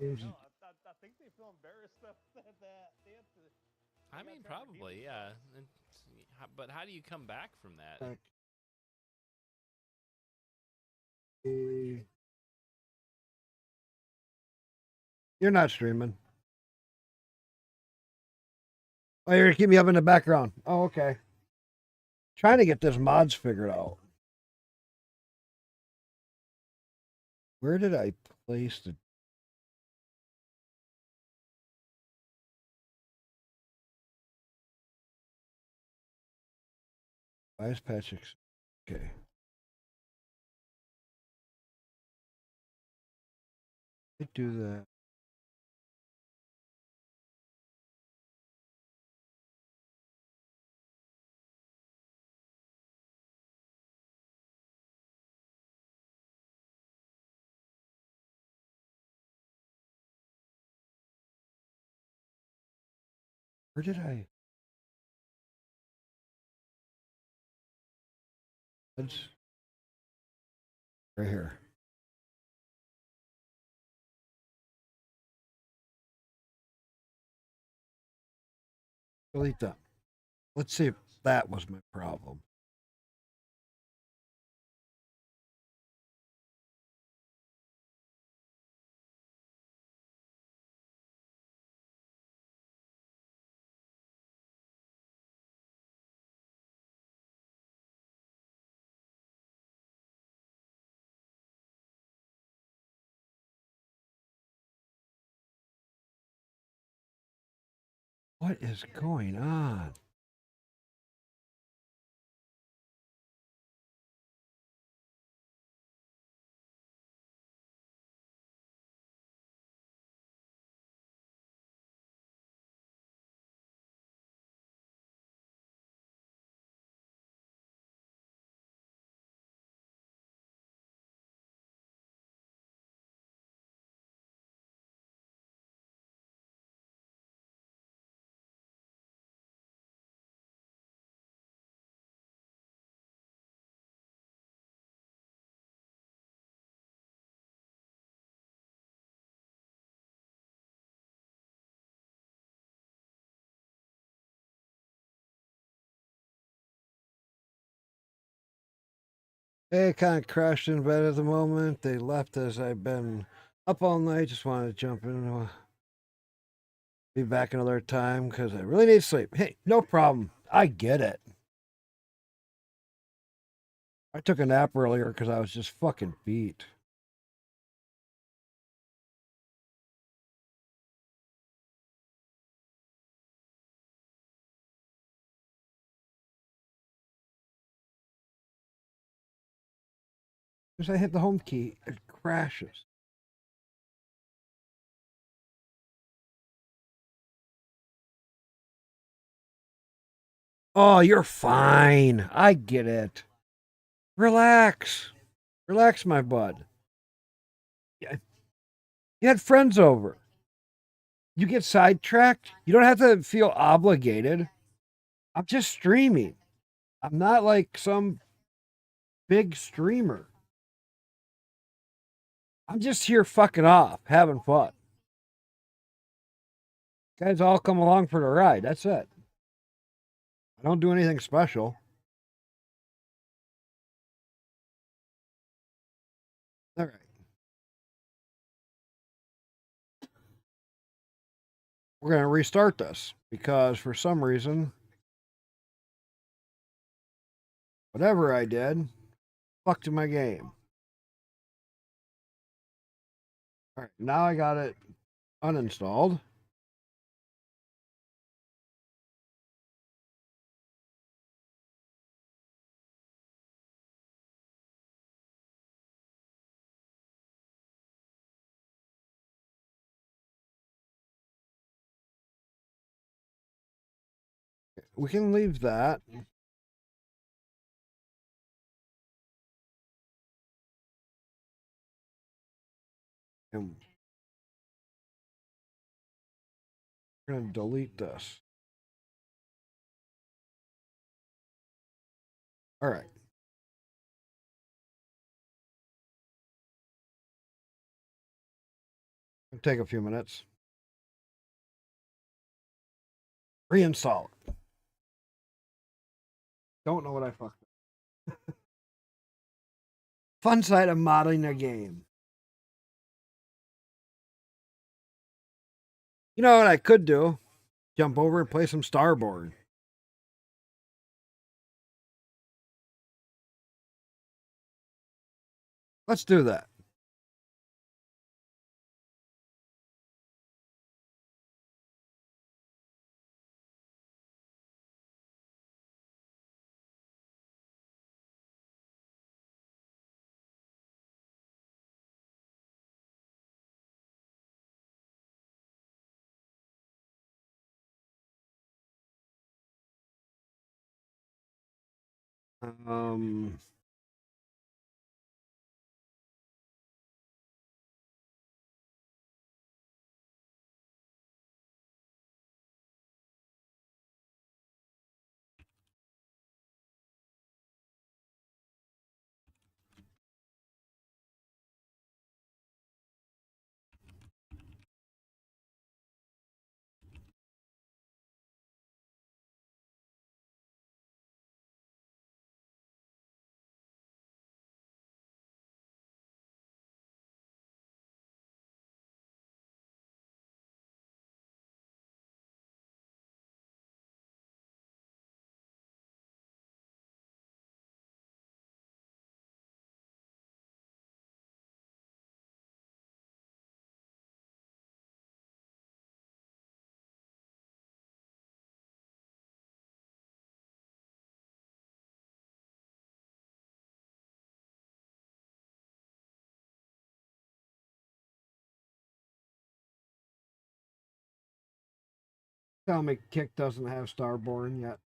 No, I think they feel embarrassed though that they have to. I mean, probably, yeah. But how do you come back from that? You're not streaming. Oh, you're gonna keep me up in the background. Oh, okay. Trying to get this mods figured out. Where did I place the? Why is Patrick? Okay. I do that. Where did I? It's right here. Delete that. Let's see if that was my problem. What is going on? Hey, kind of crashed in bed at the moment. They left as I've been up all night. Just wanted to jump in. Be back another time because I really need sleep. Hey, no problem. I get it. I took a nap earlier because I was just fucking beat. As I hit the home key, it crashes. Oh, you're fine. I get it. Relax. Relax, my bud. Yeah, you had friends over. You get sidetracked. You don't have to feel obligated. I'm just streaming. I'm not like some big streamer. I'm just here fucking off, having fun. Guys all come along for the ride. That's it. I don't do anything special. All right. We're going to restart this because for some reason, whatever I did, fucked my game. All right. Now I got it uninstalled. We can leave that. And we're going to delete this. All right. It'll take a few minutes. Reinstall it. Don't know what I fucked up. Fun side of modding a game. You know what I could do? Jump over and play some Starboard. Let's do that. Um, tell me Kick doesn't have Starborn yet.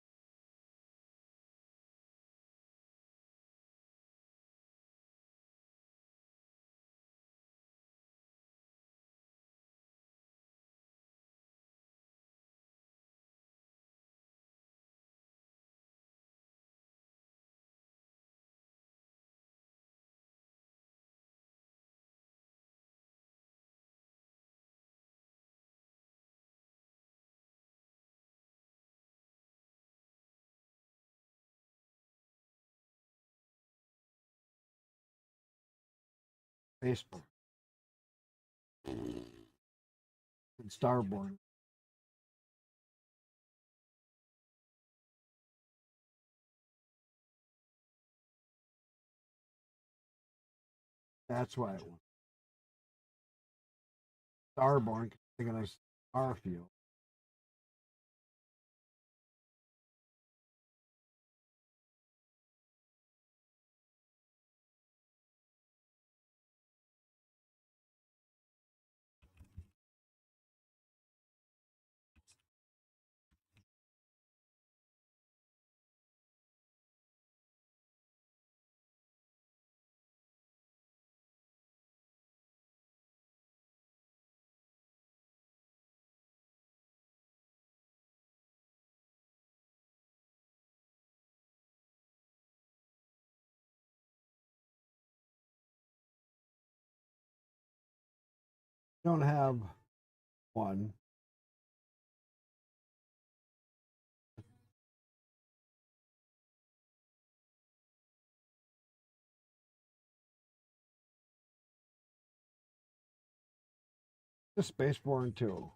Spacebourne. And Starborn. That's why it won. Starborn, thinking of Starfield. Don't have one. The Spaceborne 2.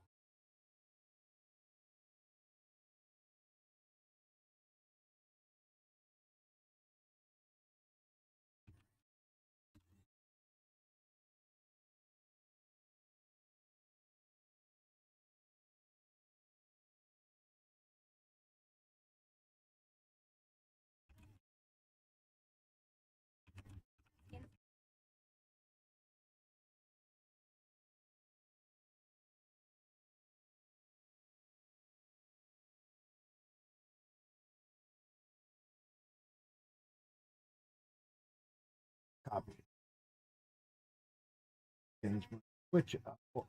Copy. Change my switch up. We'll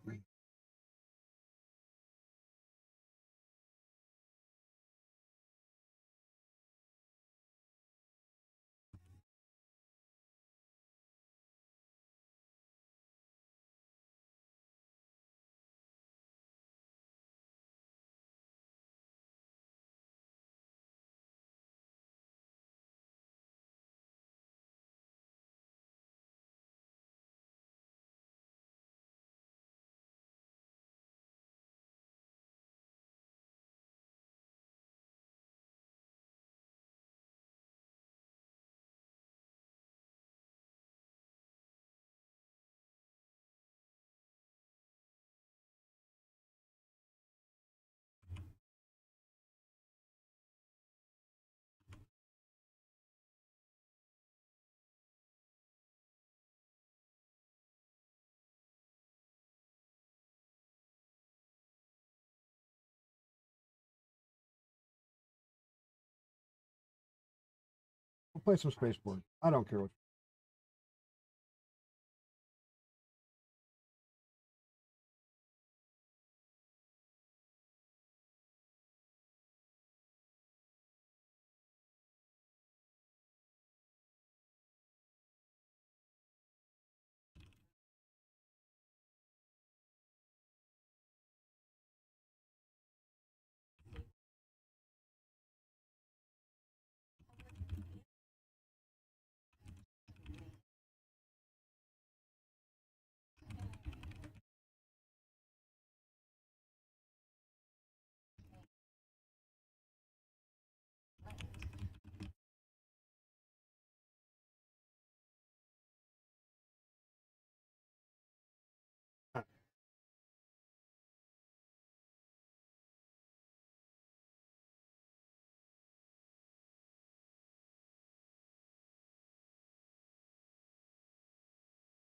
play some Spaceboard. I don't care what.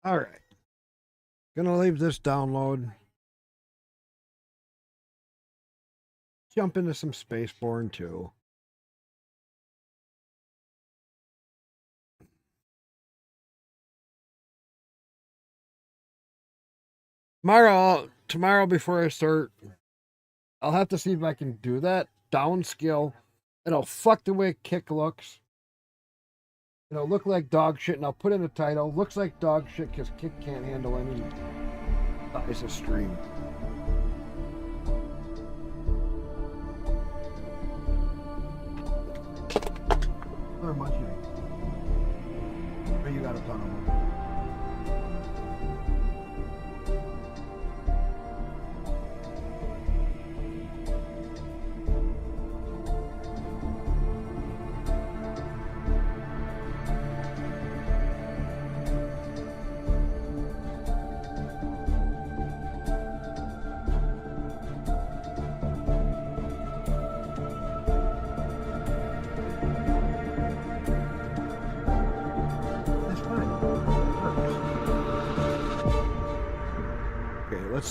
All right. Gonna leave this download. Jump into some Spaceborne 2. Tomorrow before I start, I'll have to see if I can do that. Downskill. It'll fuck the way kick looks. It'll look like dog shit, and I'll put in a title. Looks like dog shit because kick can't handle any size of stream. Another munchie. But you got a ton of them.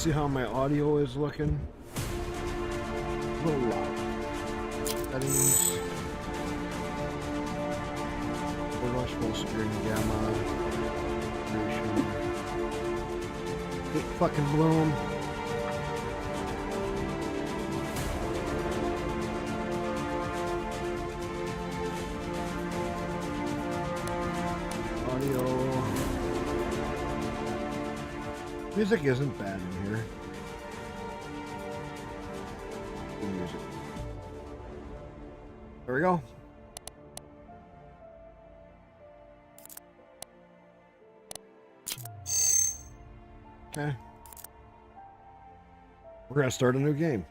see how my audio is looking. A little loud. Settings. Rush full screen gamma. Hit fucking bloom. Audio. Music isn't bad in here. Good music. There we go. Okay. We're gonna start a new game.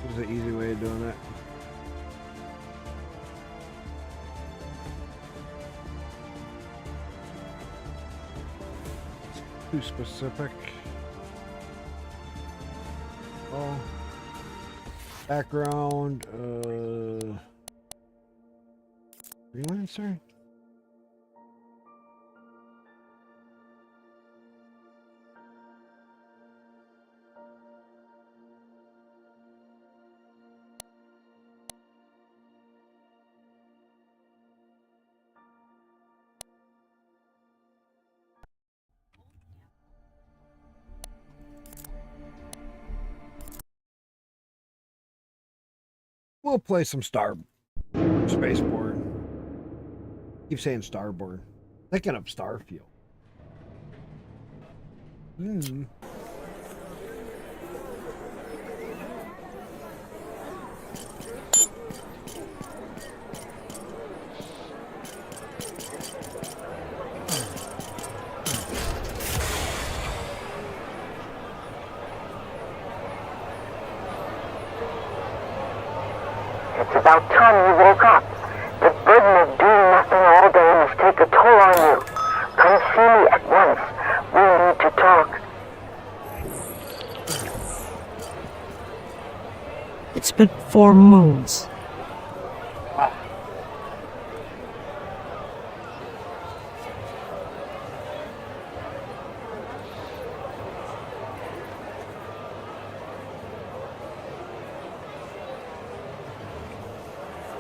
This is the easy way of doing it. Too specific. Oh. Background, freelancer? We'll play some Spacebourne. Keep saying Starbourne. Thinking of Starfield. It's about time you woke up. The burden of doing nothing all day must take a toll on you. Come see me at once. We need to talk. It's been 4 moons.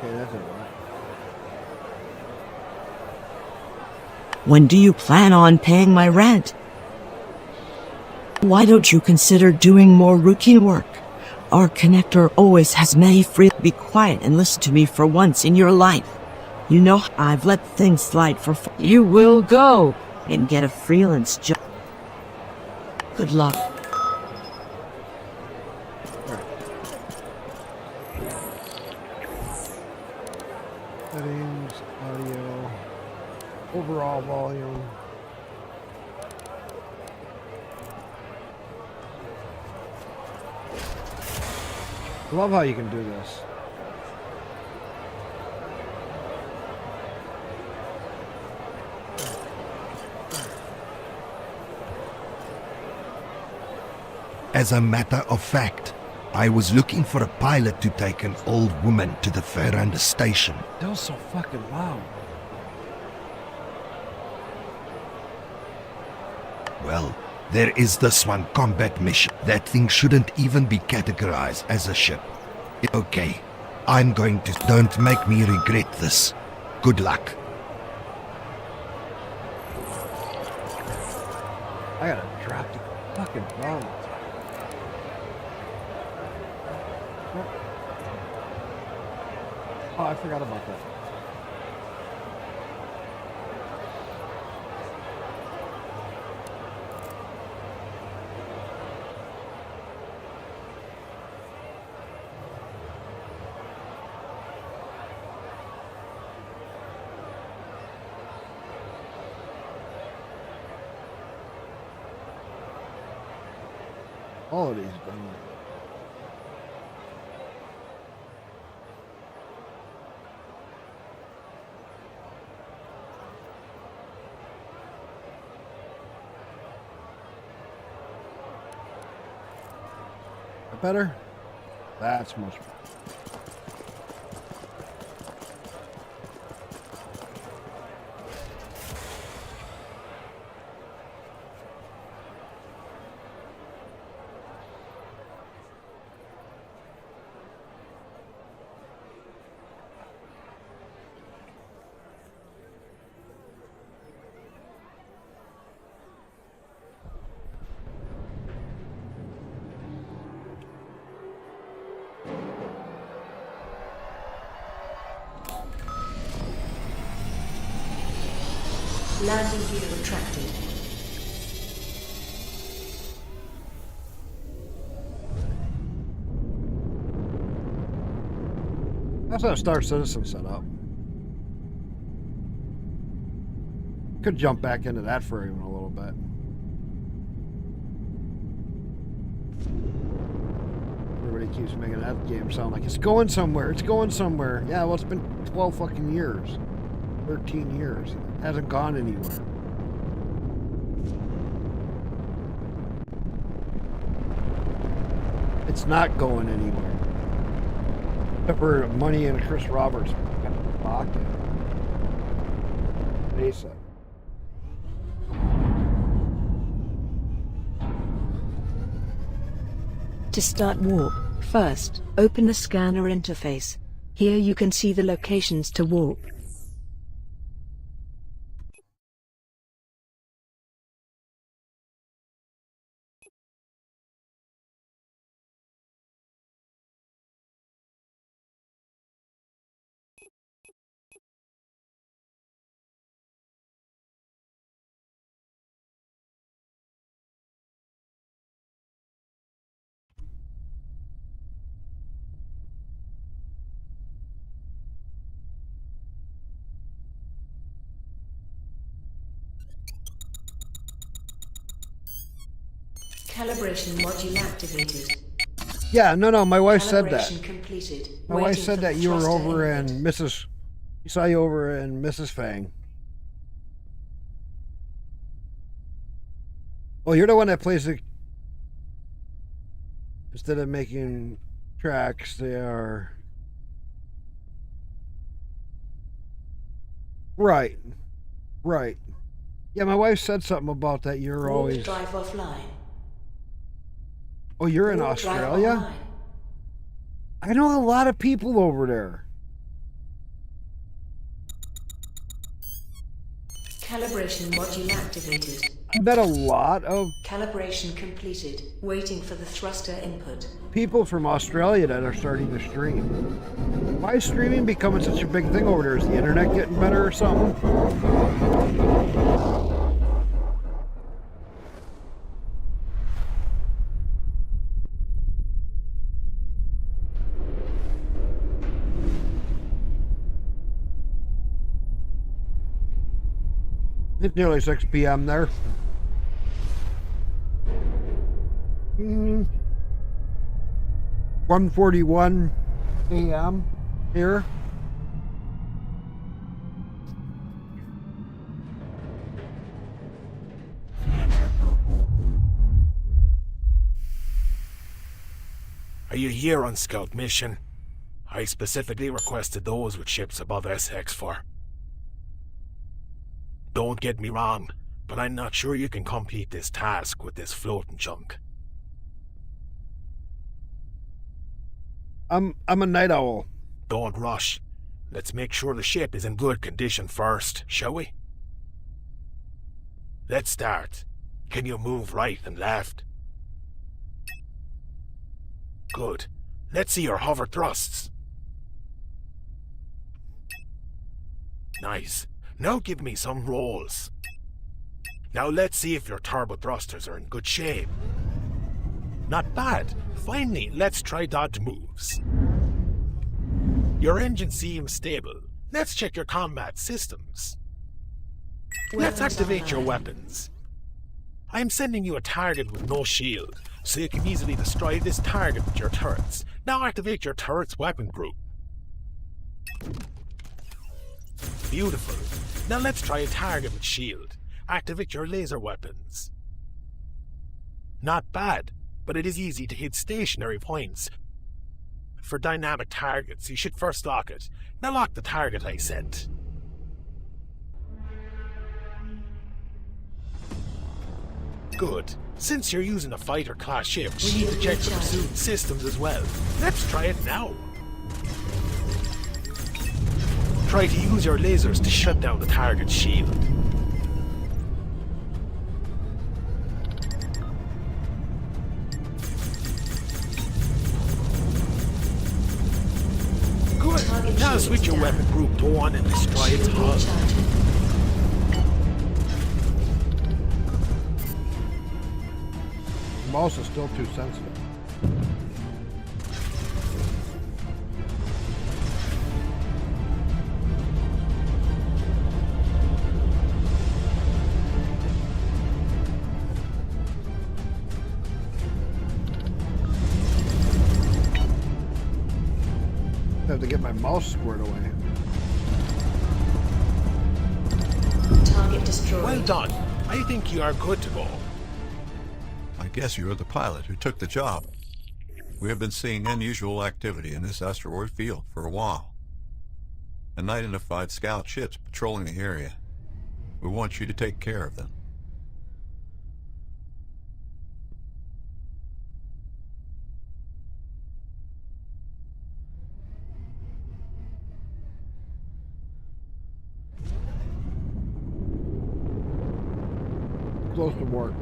Okay, that's a lot. When do you plan on paying my rent? Why don't you consider doing more routine work? Our connector always has many free. Be quiet and listen to me for once in your life. You know I've let things slide for. You will go and get a freelance job. Good luck. Settings, audio, overall volume. I love how you can do this. As a matter of fact, I was looking for a pilot to take an old woman to the Ferranda station. That was so fucking loud. Well, there is this one combat mission. That thing shouldn't even be categorized as a ship. Okay, I'm going to... Don't make me regret this. Good luck. I gotta drop the fucking bomb. Oh, I forgot about that. All of these done. better? That's much better. Landing gear retracted. That's how Star Citizen set up. Could jump back into that for even a little bit. Everybody keeps making that game sound like it's going somewhere. It's going somewhere. Yeah, well, it's been 12 fucking years. 13 years. It hasn't gone anywhere. It's not going anywhere. Except for money in Chris Roberts' pocket. Face it. To start warp, first, open the scanner interface. Here you can see the locations to warp. Calibration module activated. Yeah, no, my wife said that. Calibration completed. My wife Waiting said for that the you were thruster over input. in Mrs. You saw you over in Mrs. Fang. Oh, you're the one that plays the... Instead of making tracks, they are... Right. Right. Yeah, my wife said something about that. You're Warp always... drive offline. Oh, you're in Warp drive Australia? online. I know a lot of people over there. Calibration module activated. I bet a lot of Calibration completed. Waiting for the thruster input. people from Australia that are starting to stream. Why is streaming becoming such a big thing over there? Is the internet getting better or something? It's nearly 6 p.m. there. 1:41 a.m. here. Are you here on scout mission? I specifically requested those with ships above SX4. Don't get me wrong, but I'm not sure you can complete this task with this floating junk. I'm a night owl. Don't rush. Let's make sure the ship is in good condition first, shall we? Let's start. Can you move right and left? Good. Let's see your hover thrusts. Nice. Now give me some rolls. Now let's see if your turbo thrusters are in good shape. Not bad. Finally, let's try dodge moves. Your engine seems stable. Let's check your combat systems. Let's activate your weapons. I am sending you a target with no shield, so you can easily destroy this target with your turrets. Now activate your turret's weapon group. Beautiful. Now let's try a target with shield. Activate your laser weapons. Not bad. but it is easy to hit stationary points. For dynamic targets, you should first lock it. Now lock the target I sent. Good. Since you're using a fighter class ship, we need to check the pursuit systems as well. Let's try it now. Try to use your lasers to shut down the target's shield. Good. Now switch your weapon group to 1 and destroy its hull. The mouse is still too sensitive. I have to get my mouse squared away. Target destroyed. Well done. I think you are good to go. I guess you are the pilot who took the job. We have been seeing unusual activity in this asteroid field for a while. Unidentified scout ships patrolling the area. We want you to take care of them. Close to work.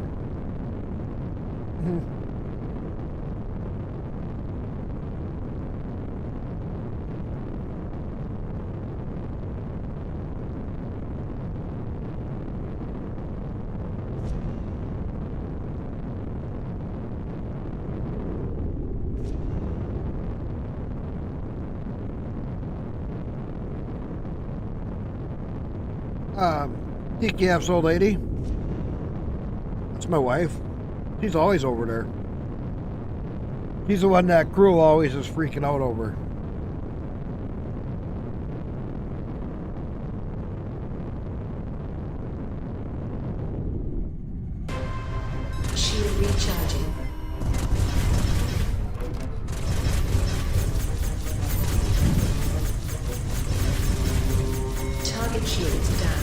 DKF's old lady. That's my wife. She's always over there. She's the one that crew always is freaking out over. Shield recharging. Target shields down.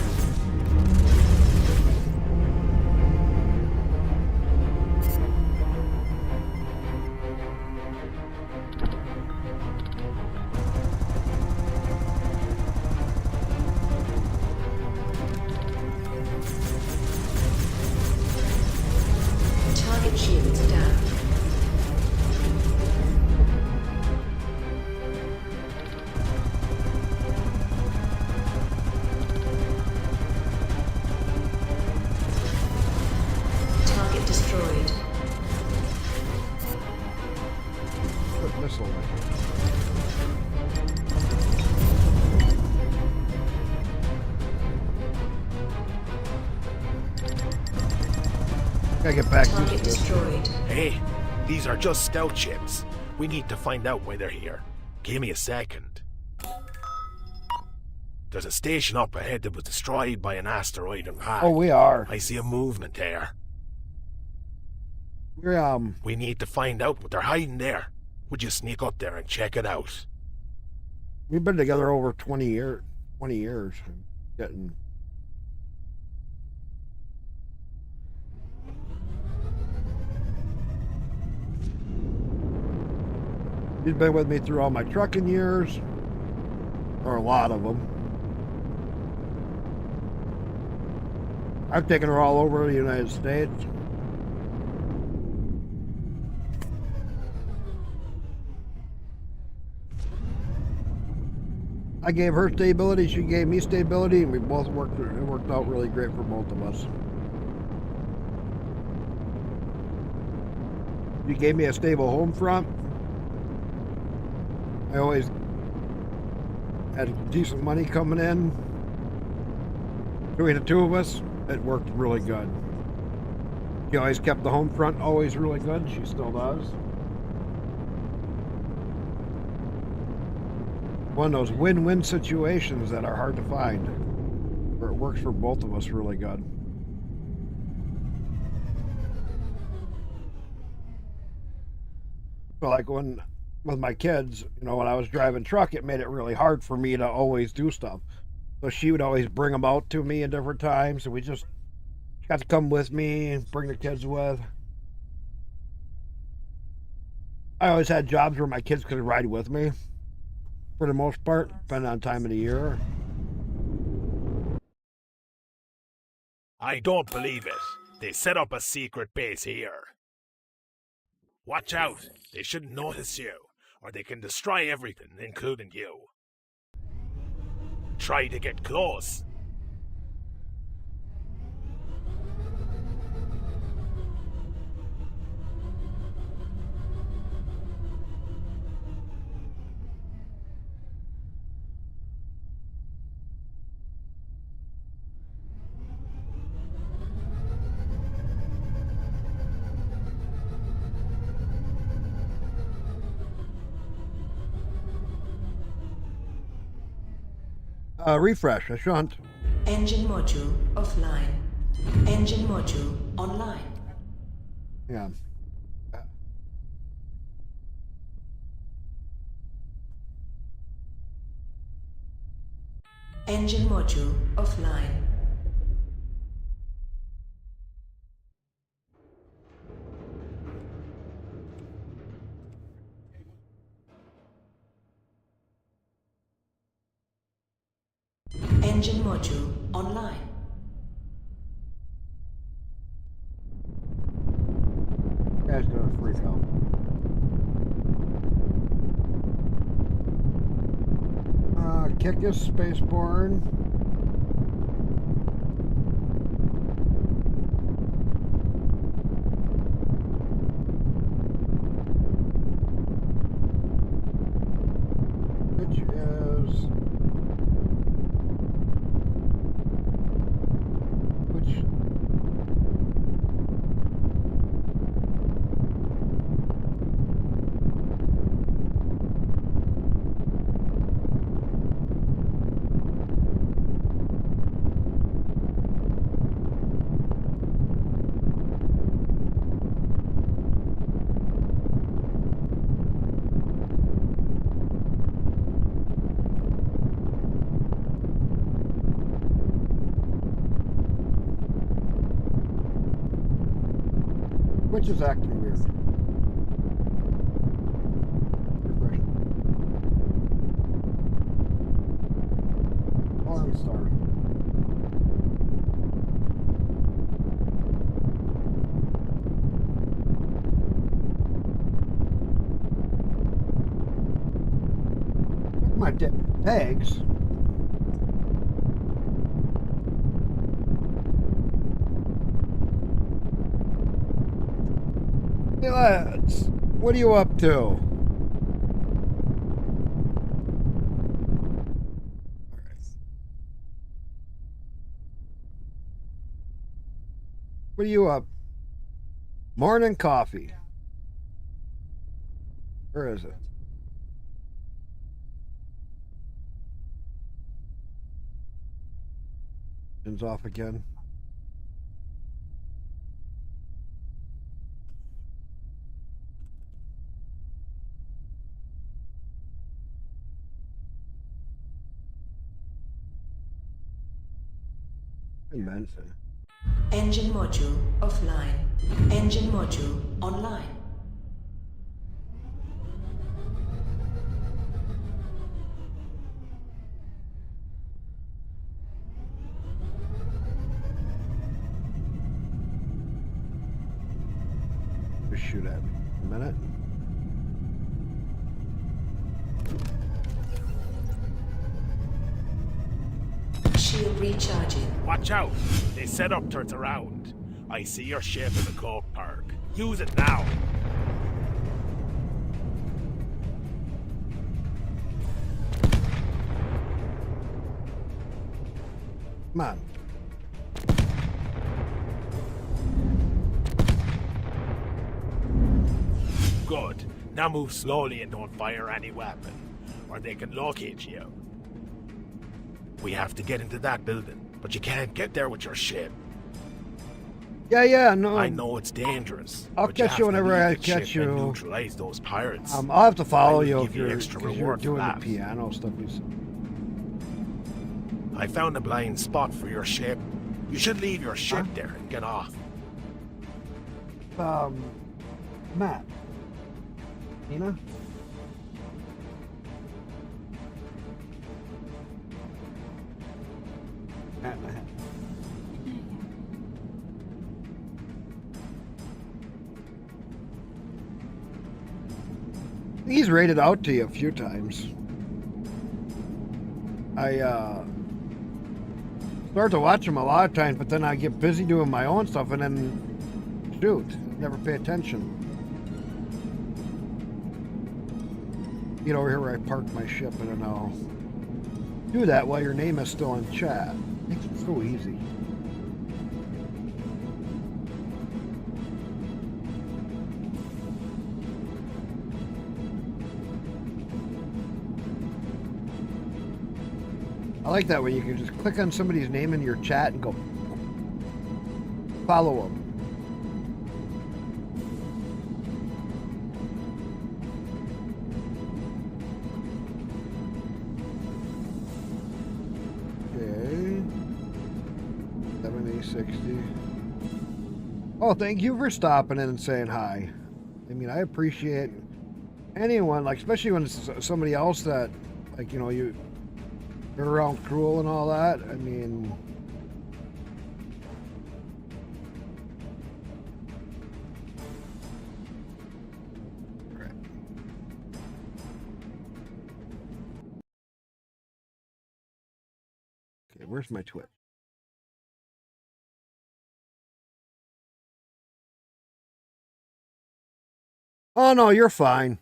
Target shields down. Target destroyed. Put missile away. Gotta get back to Target this. destroyed. Hey, these are just scout ships. We need to find out why they're here. Give me a second. There's a station up ahead that was destroyed by an asteroid impact. Oh, we are. I see a movement there. We're We need to find out what they're hiding there. Would you sneak up there and check it out? we've been together over 20 years. 20 years. Getting. She's been with me through all my trucking years, or a lot of them. I've taken her all over the United States. I gave her stability, she gave me stability, and we both it worked out really great for both of us. She gave me a stable home front. I always had decent money coming in. Between the two of us, it worked really good. She always kept the home front always really good. She still does. One of those win-win situations that are hard to find, where it works for both of us really good. So like when with my kids, when I was driving truck, it made it really hard for me to always do stuff. So she would always bring them out to me at different times, and we just got to come with me and bring the kids with. I always had jobs where my kids could ride with me, for the most part, depending on time of the year. I don't believe it. They set up a secret base here. Watch out. They shouldn't notice you, or they can destroy everything, including you. Try to get close. Refresh, I shan't. Engine module offline. Engine module online. Yeah. Engine module offline. Engine module online. Guy's gonna freak out. Kick is Spacebourne. Which is... Which... Which is acting weird. Refresh. Arm star. Look at my tags. Hey lads, what are you up to? What are you up? Morning coffee. Where is it? Engine's off again. Immense. Engine module offline. Engine module online. Just shoot at me. A minute. Shield recharging. Watch out. They set up turrets around. I see your ship in the coke park. Use it now. Come on. Good. Now move slowly and don't fire any weapon, or they can locate you. We have to get into that building, but you can't get there with your ship. Yeah, no. I know it's dangerous. I'll but catch you you have to whenever leave I the catch ship and you. neutralize those pirates. I'll have to I follow will you give if you're, extra 'cause you're reward for doing the that. piano stuff. I found a blind spot for your ship. You should leave your ship there and get off. Matt. Nina? Matt, my hat. He's rated out to you a few times. I start to watch him a lot of times, but then I get busy doing my own stuff, and then shoot, never pay attention. Get over here where I park my ship, and then I'll do that while your name is still in chat. Makes it so easy. I like that way you can just click on somebody's name in your chat and go follow them. Okay. 7060. Oh, thank you for stopping in and saying hi. I mean, I appreciate anyone, like, especially when it's somebody else that, like, you know, you're around cruel and all that. I mean, right. Okay, where's my Twitch? Oh no, you're fine.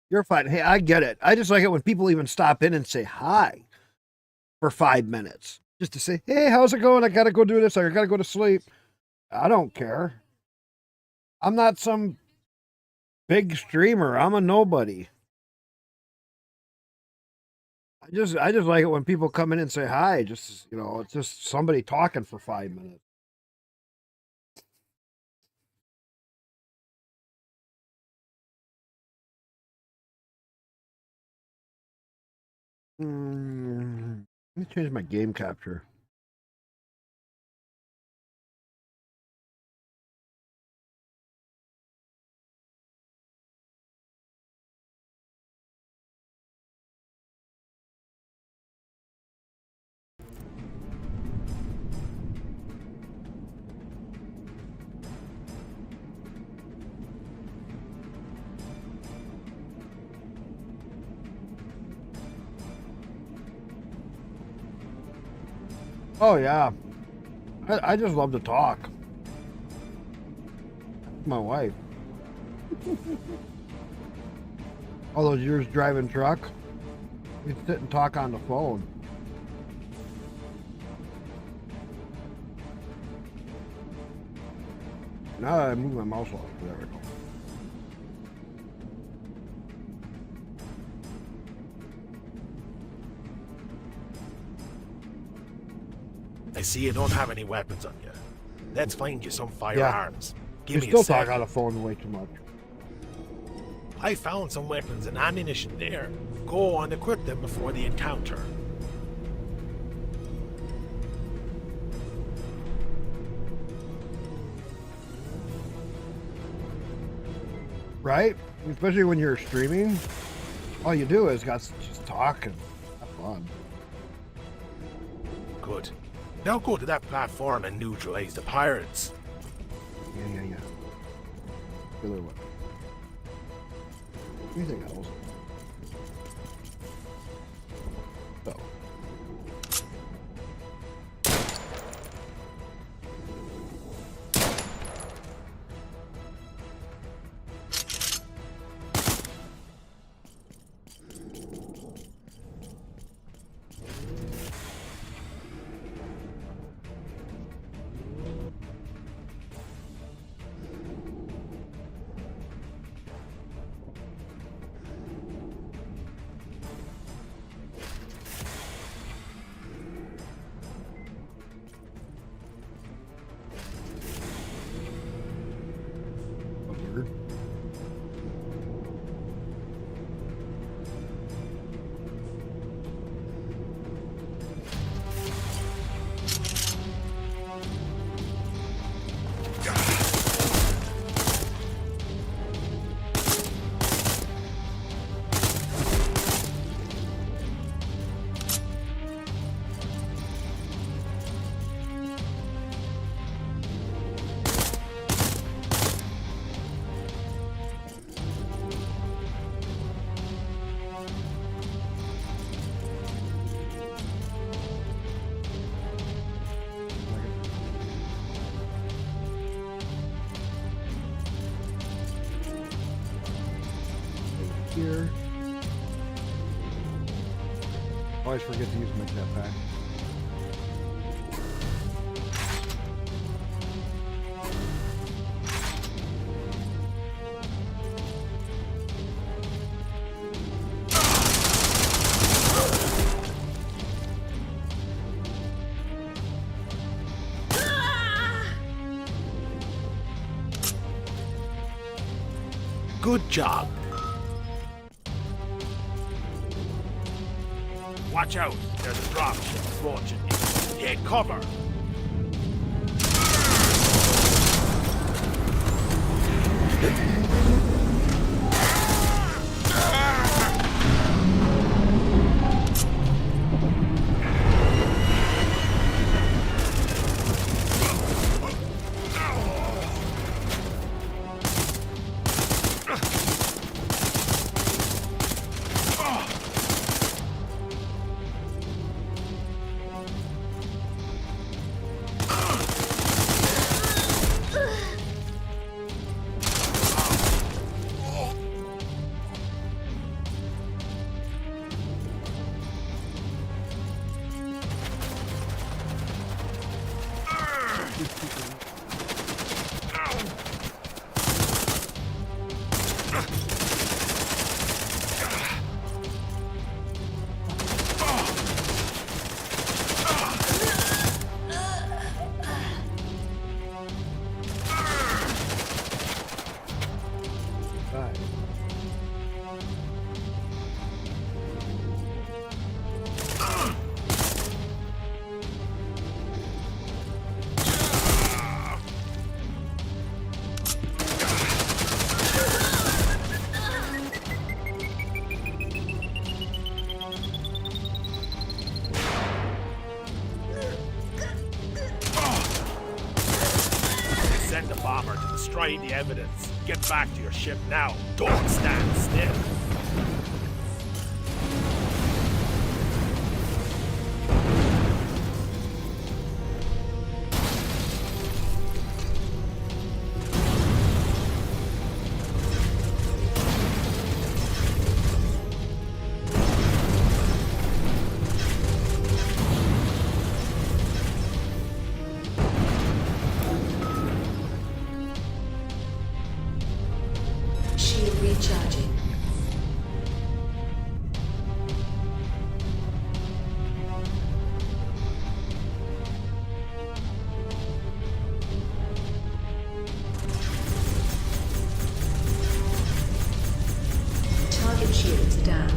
You're fine. Hey, I get it. I just like it when people even stop in and say hi for 5 minutes. Just to say, hey, how's it going? I got to go do this. Or I got to go to sleep. I don't care. I'm not some big streamer. I'm a nobody. I just like it when people come in and say hi. Just, you know, it's just somebody talking for 5 minutes. Let me change my game capture. Oh yeah, I just love to talk. My wife. All those years driving truck, we sit and talk on the phone. Now that I move my mouse off, there we go. I see you don't have any weapons on you. Let's find you some firearms. Give You me still a sec. talk on the phone way too much. I found some weapons and ammunition there. Go and equip them before the encounter. Right? Especially when you're streaming, all you do is just talk and have fun. Good. Now go to that platform and neutralize the pirates. Yeah. Killer one. Anything else? Oh. always forget to use my jetpack. Good job. Watch out, there's a dropship launching in. Take cover. Send the bomber to destroy the evidence. Get back to your ship now. Don't stand still. Shield recharging. Target shields down.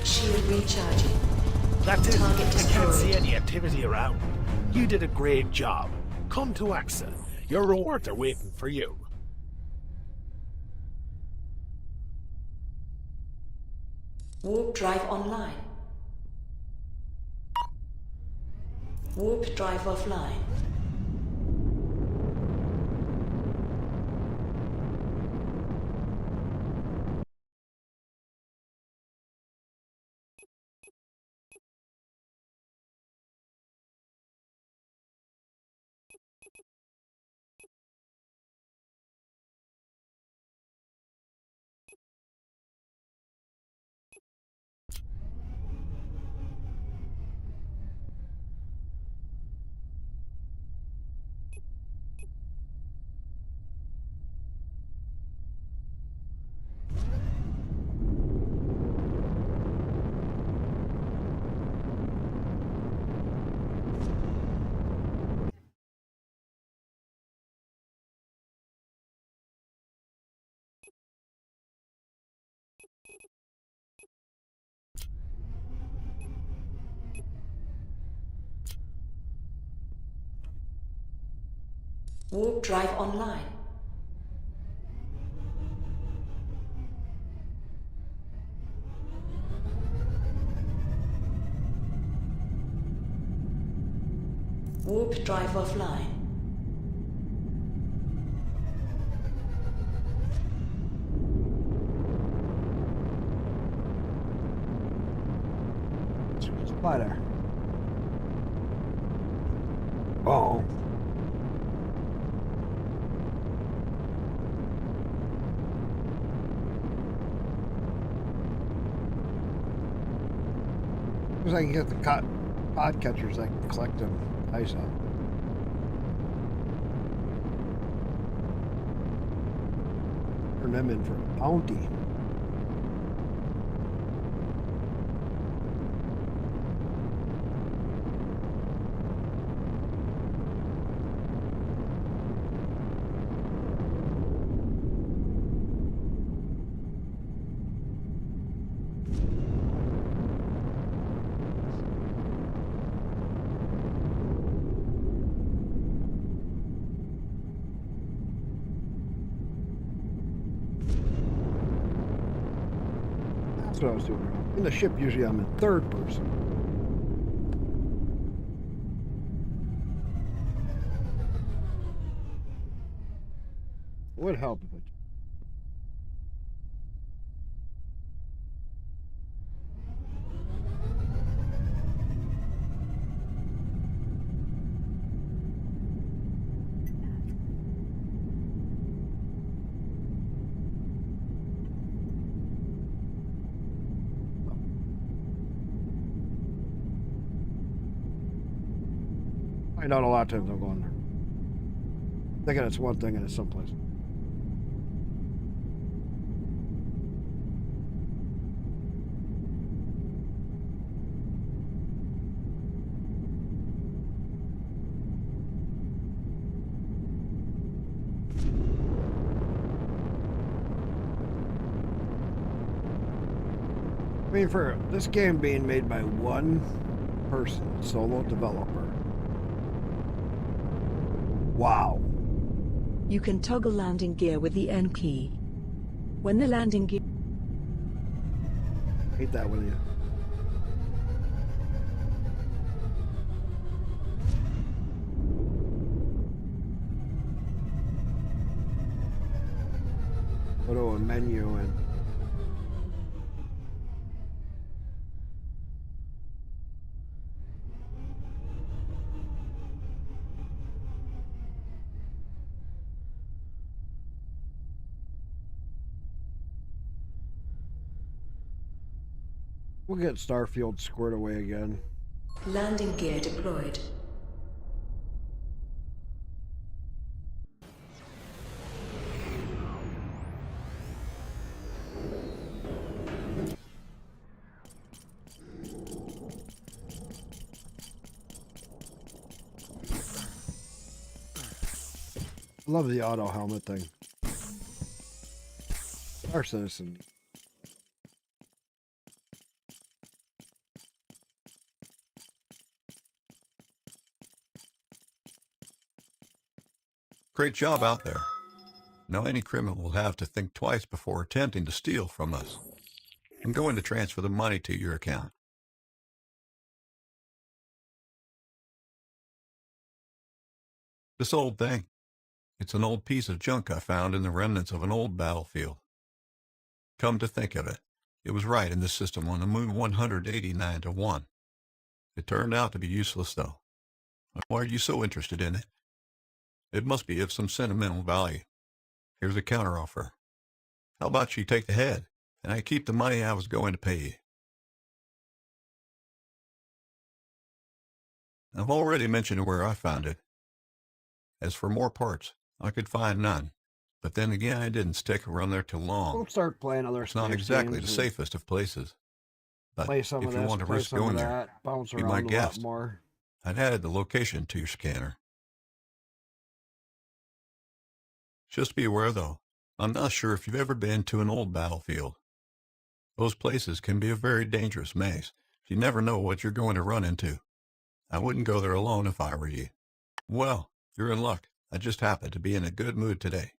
Shield recharging. That's it. Target I can't see destroyed. any activity around. You did a great job. Come to AXA. Your rewards are waiting for you. Warp drive online. Warp drive offline. Warp drive online. Warp drive offline. Spider. Because I can get the pod catchers, I can collect them ice up. Turn them in for a bounty. That's what I was doing wrong. In the ship, usually I'm in third person. Would help if it. Find out a lot of times I'm going there. Thinking it's one thing and it's someplace. I mean, for this game being made by one person, solo developer. Wow. You can toggle landing gear with the N key. When the landing gear... Hate that with you. Go to a menu and... We'll get Starfield squared away again. Landing gear deployed. I love the auto helmet thing. Our citizen. Great job out there. Now any criminal will have to think twice before attempting to steal from us. I'm going to transfer the money to your account. This old thing. It's an old piece of junk I found in the remnants of an old battlefield. Come to think of it, it was right in this system on the moon 189 to 1. It turned out to be useless though. Why are you so interested in it? It must be of some sentimental value. Here's a counteroffer. How about you take the head, and I keep the money I was going to pay you? I've already mentioned where I found it. As for more parts, I could find none. But then again, I didn't stick around there too long. We'll start playing other It's not exactly the safest of places. But play some if of you this, want to play risk some going of there, that, bounce be around my a lot guest. more. I've added the location to your scanner. Just be aware, though, I'm not sure if you've ever been to an old battlefield. Those places can be a very dangerous maze. You never know what you're going to run into. I wouldn't go there alone if I were you. Well, you're in luck. I just happen to be in a good mood today.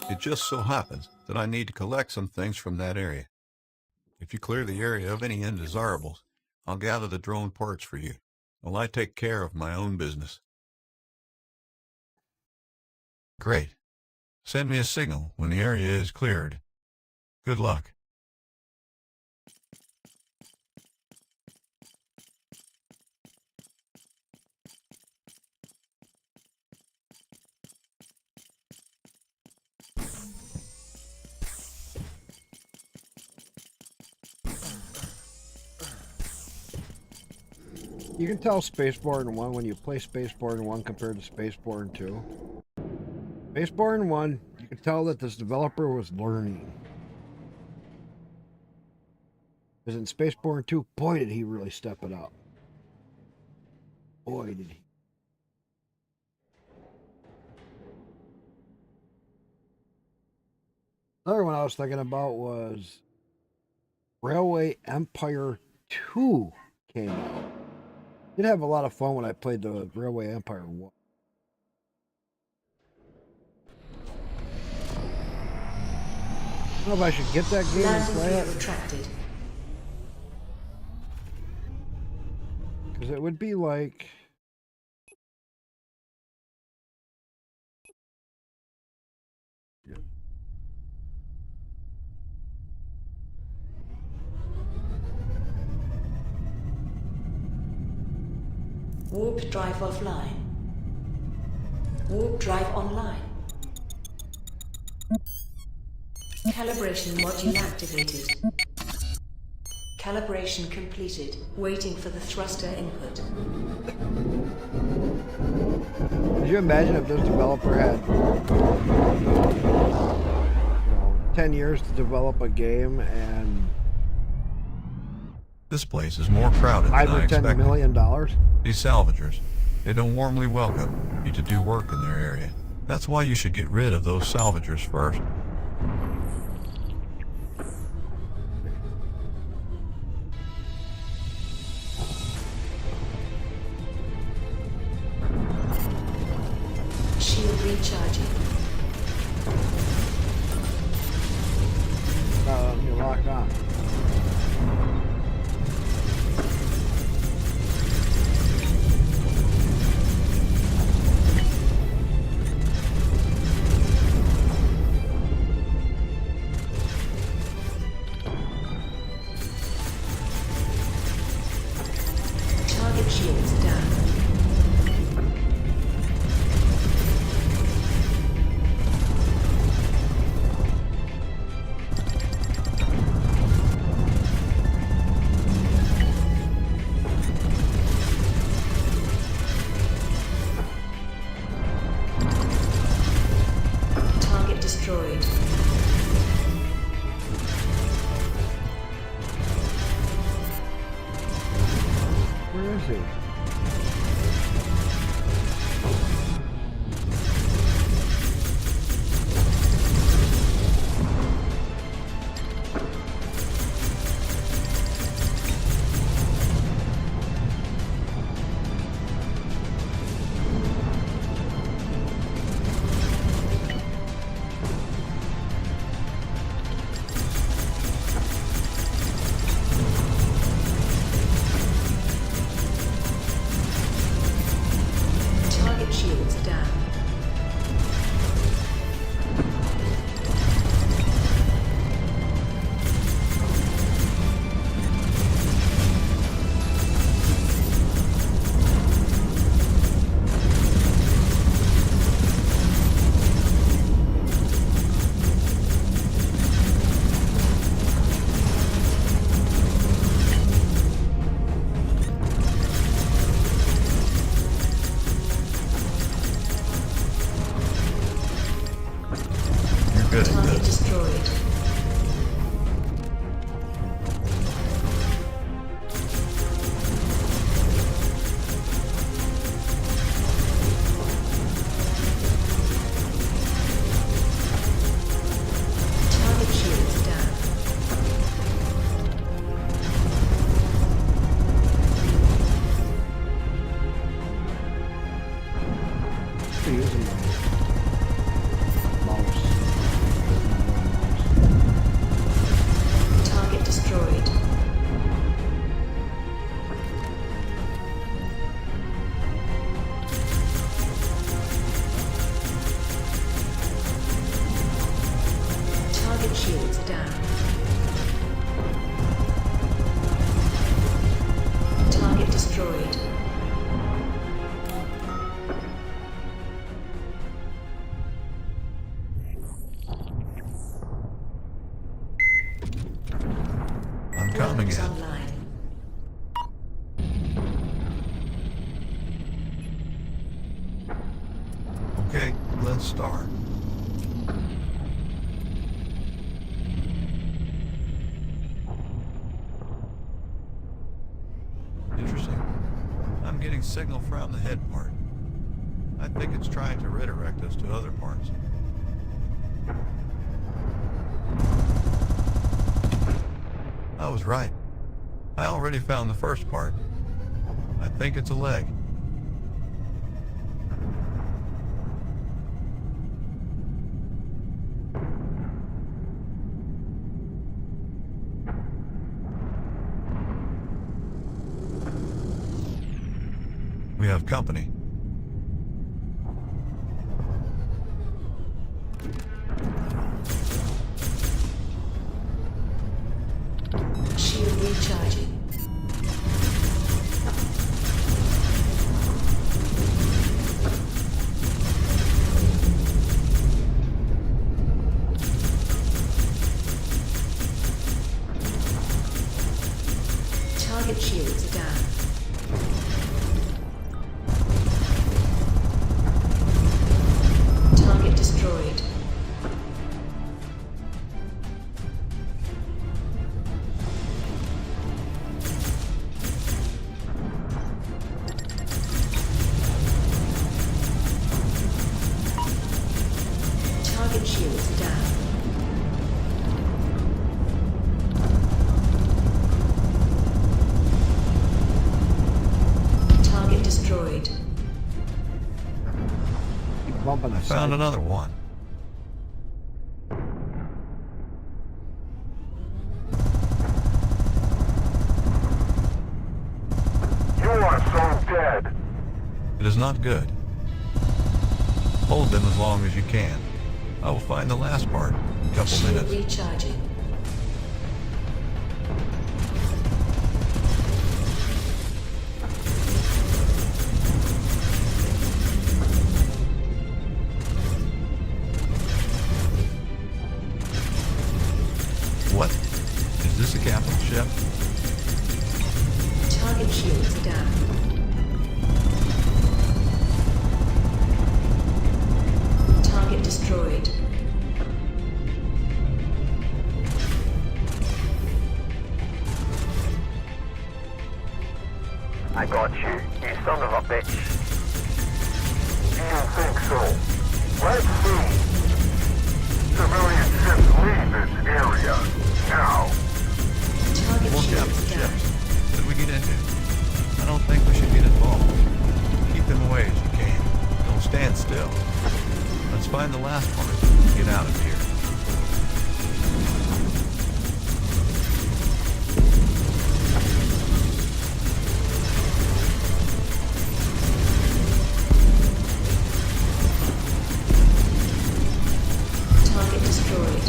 It just so happens that I need to collect some things from that area. If you clear the area of any undesirables, I'll gather the drone parts for you. Well, I take care of my own business. Great. Send me a signal when the area is cleared. Good luck. You can tell Spacebourne 1 when you play Spacebourne 1 compared to Spacebourne 2. Spacebourne 1, you can tell that this developer was learning. Because in Spacebourne 2, boy did he really step it up. Boy did he. Another one I was thinking about was Railway Empire 2 came out. Did have a lot of fun when I played the Railway Empire 1. I don't know if I should get that game and play it. Because it would be like... Warp drive offline. Warp drive online. Calibration module activated. Calibration completed. Waiting for the thruster input. Could you imagine if this developer had 10 years to develop a game and This place is more crowded than $5 I or $10 expected. million? These salvagers, they don't warmly welcome you to do work in their area. That's why you should get rid of those salvagers first. Shield recharging. You're locked on. Target shields down. Target destroyed. Where is he? Target shields down. You're good at Target this. destroyed. Target shields down. Still using my mouse. Target destroyed. Target shields down. Target destroyed. I'm coming Weapons in. online. Northern Star. Interesting. I'm getting signal from the head part. I think it's trying to redirect us to other parts. I was right. I already found the first part. I think it's a leg. We have company. Shield recharging. Target shields are down. Target destroyed. Target shields are down. Target destroyed. I found another one. You are so dead. It is not good. Hold them as long as you can. I will find the last part in a couple Shield minutes. recharging. What? Is this a capital ship? Target shields are down. Target destroyed. I got you, you son of a bitch. You think so? Let's see. Civilian ships leave this area. Now. Target More shields capital are down. ships. What did we get into? I don't think we should get involved. Keep them away as you can. Don't stand still. Let's find the last part and get out of here. Target destroyed.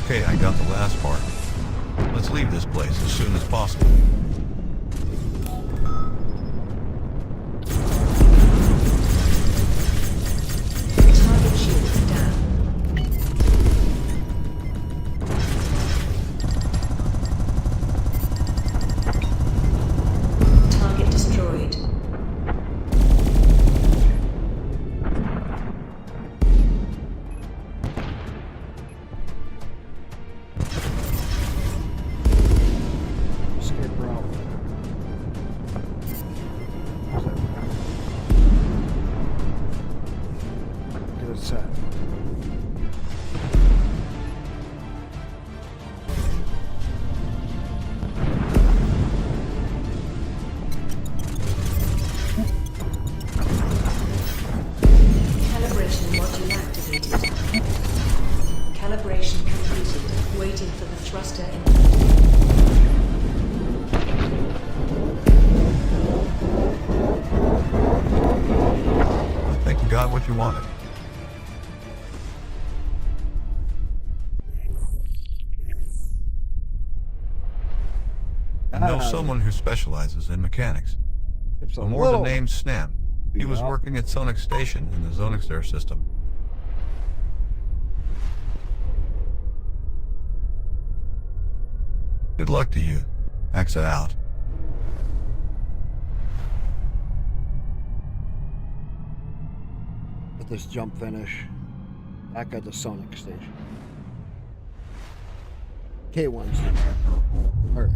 Okay, I got the last part. Let's leave this place as soon as possible. Target shields are down. Target destroyed. Escape route. Get it set. Calibration module activated. Calibration completed. Waiting for the thruster in. I think you got what you wanted. I know someone who specializes in mechanics. It's a More little... the name Snem. He was Yeah. working at Sonic Station in the Zonixair system. Good luck to you. Exit out. Let this jump finish. Back at the Sonic station. K1's. Alright.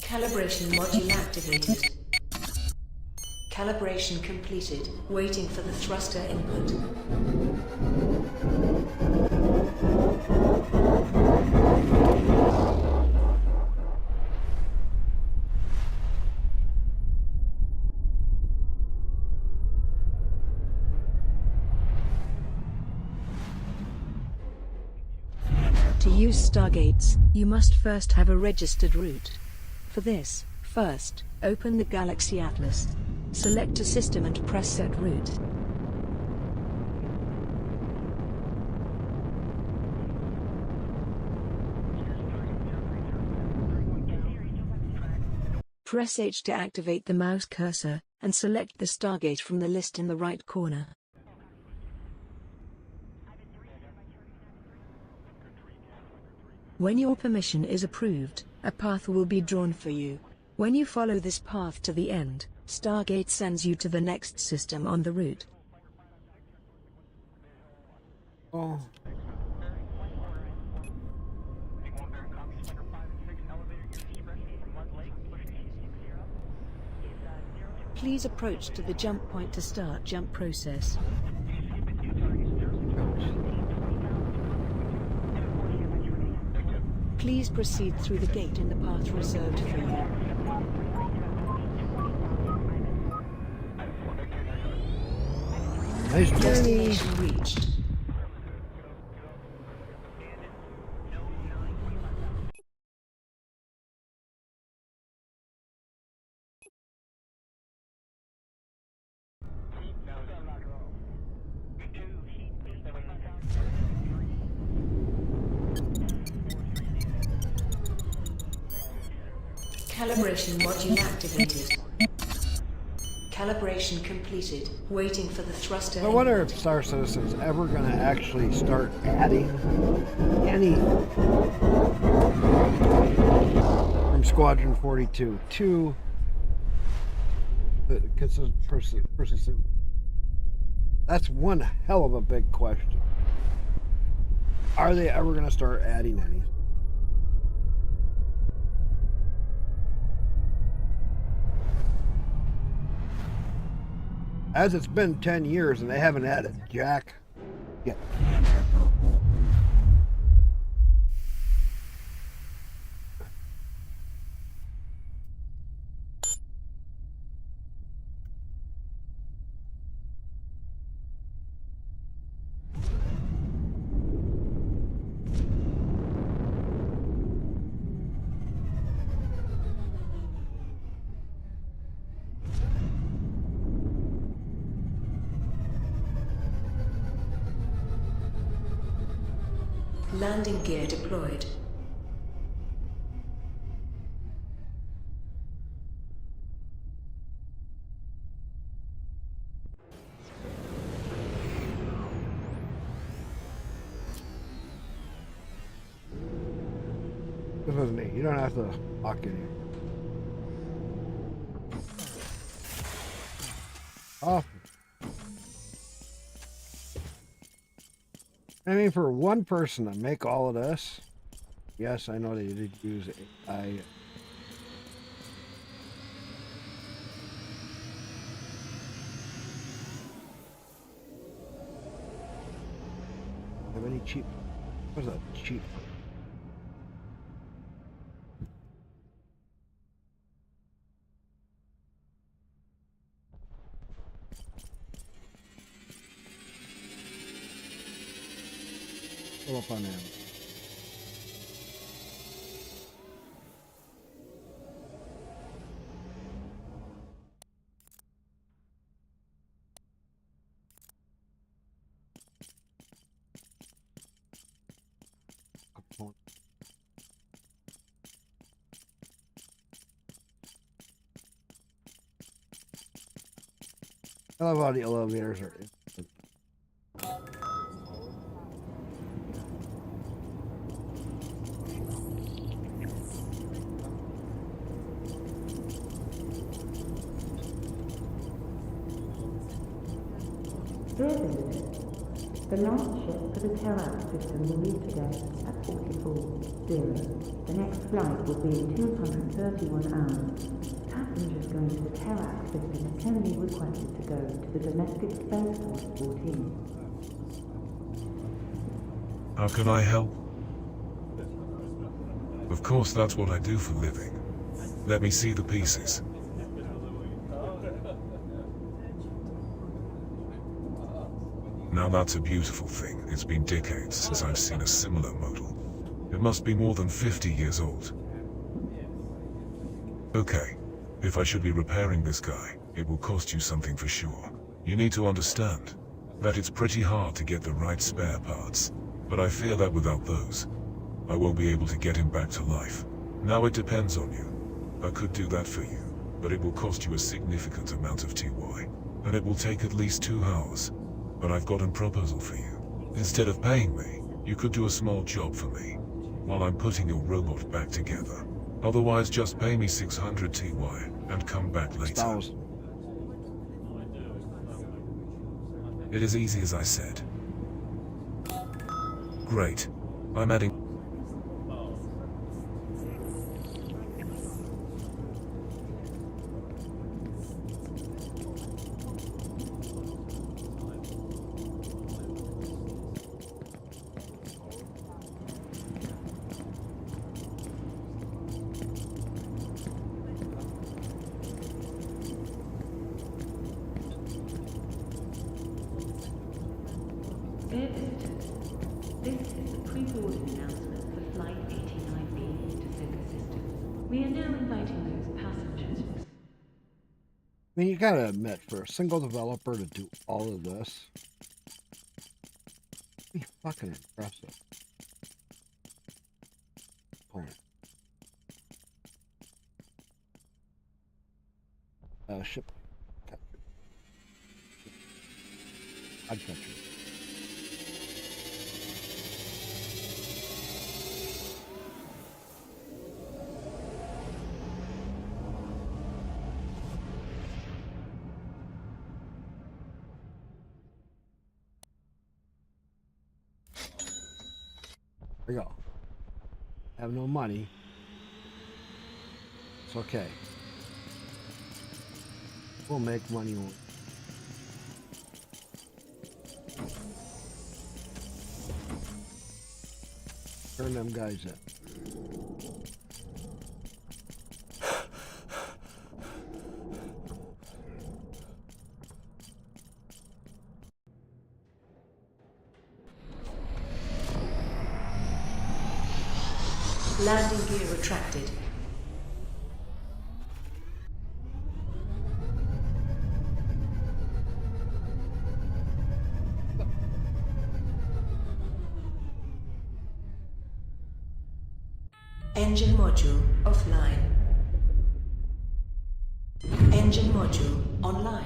Calibration module activated. Calibration completed. Waiting for the thruster input. To use Stargates, you must first have a registered route. For this, first, open the Galaxy Atlas. Select a system and press Set Route. Press H to activate the mouse cursor, and select the Stargate from the list in the right corner. When your permission is approved, a path will be drawn for you. When you follow this path to the end, Stargate sends you to the next system on the route. Oh. Please approach to the jump point to start jump process. Please proceed through the gate in the path reserved for you. Nice journey. Destination reached. Calibration module activated. Calibration completed. Waiting for the thruster. I wonder if Star Citizen's ever going to actually start adding any from Squadron 42 to the person. That's one hell of a big question. Are they ever going to start adding any? As it's been 10 years and they haven't added jack yet. Landing gear deployed. This is neat. You don't have to lock in here. Oh. I mean, for one person to make all of this, yes, I know they did use AI. Have any cheap? What's that cheap? Pull up on them. I love how the elevators are. The launch ship for the Terrax system will leave today at 44:0. The next flight will be in 231 hours. Passengers going to the Terrax system can be requested to go to the domestic Spacebourne 14. How can I help? Of course, that's what I do for a living. Let me see the pieces. Now that's a beautiful thing. It's been decades since I've seen a similar model. It must be more than 50 years old. Okay, if I should be repairing this guy, it will cost you something for sure. You need to understand that it's pretty hard to get the right spare parts, but I fear that without those, I won't be able to get him back to life. Now it depends on you. I could do that for you, but it will cost you a significant amount of TY, and it will take at least 2 hours. But I've got a proposal for you. Instead of paying me, you could do a small job for me, while I'm putting your robot back together. Otherwise, just pay me 600 TY, and come back later. It is easy as I said. Great. I'm adding... Dear visitors, this is the pre-boarding announcement for Flight 89B into Solar System. We are now inviting those passengers. I mean, you gotta admit, for a single developer to do all of this, be fucking impressive. Ship. I'd catch you. There we go. Have no money. It's okay. We'll make money on. Turn them guys in. Landing gear retracted. Engine module offline. Engine module online.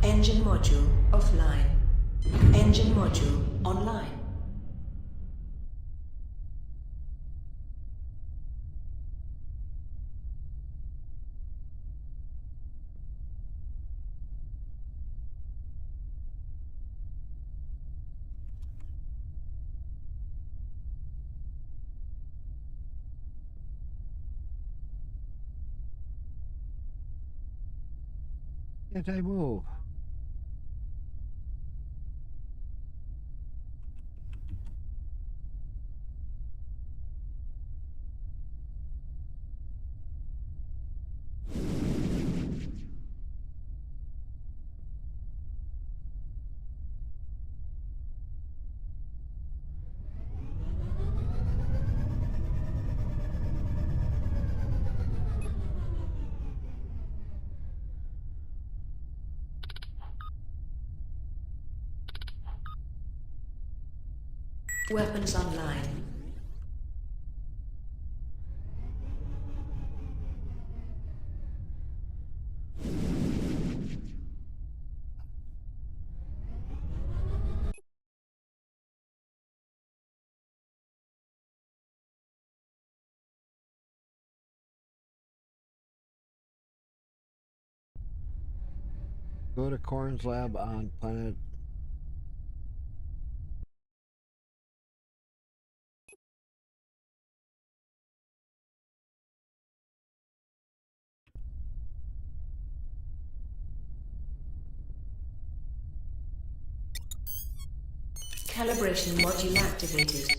Engine module offline. Engine module online. Can't I move? Weapons online. Go to Corn's lab on planet. Calibration module activated.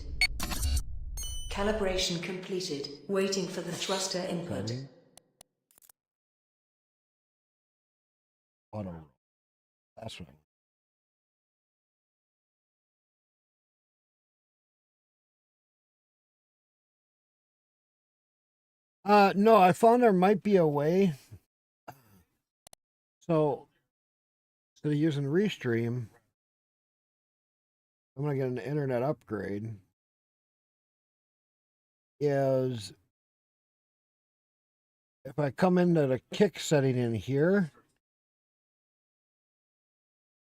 Calibration completed. Waiting for the thruster input. Auto. That's right. No, I found there might be a way. So, instead of using Restream, I'm going to get an internet upgrade. Is if I come into the kick setting in here,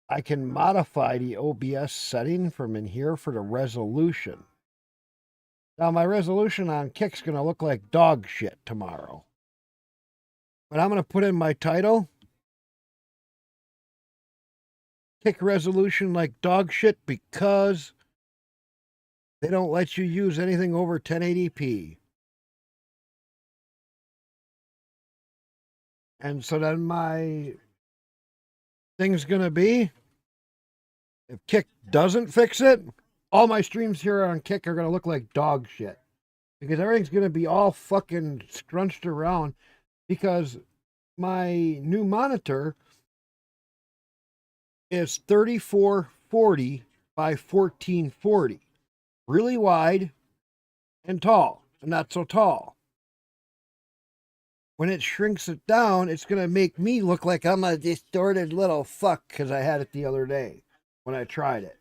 I can modify the OBS setting from in here for the resolution. Now, my resolution on kick's going to look like dog shit tomorrow. But I'm going to put in my title. Kick resolution like dog shit because they don't let you use anything over 1080p. And so then my thing's going to be, if Kick doesn't fix it, all my streams here on Kick are going to look like dog shit. Because everything's going to be all fucking scrunched around because my new monitor is 3440 by 1440. Really wide and tall, and not so tall. When it shrinks it down, it's going to make me look like I'm a distorted little fuck because I had it the other day when I tried it.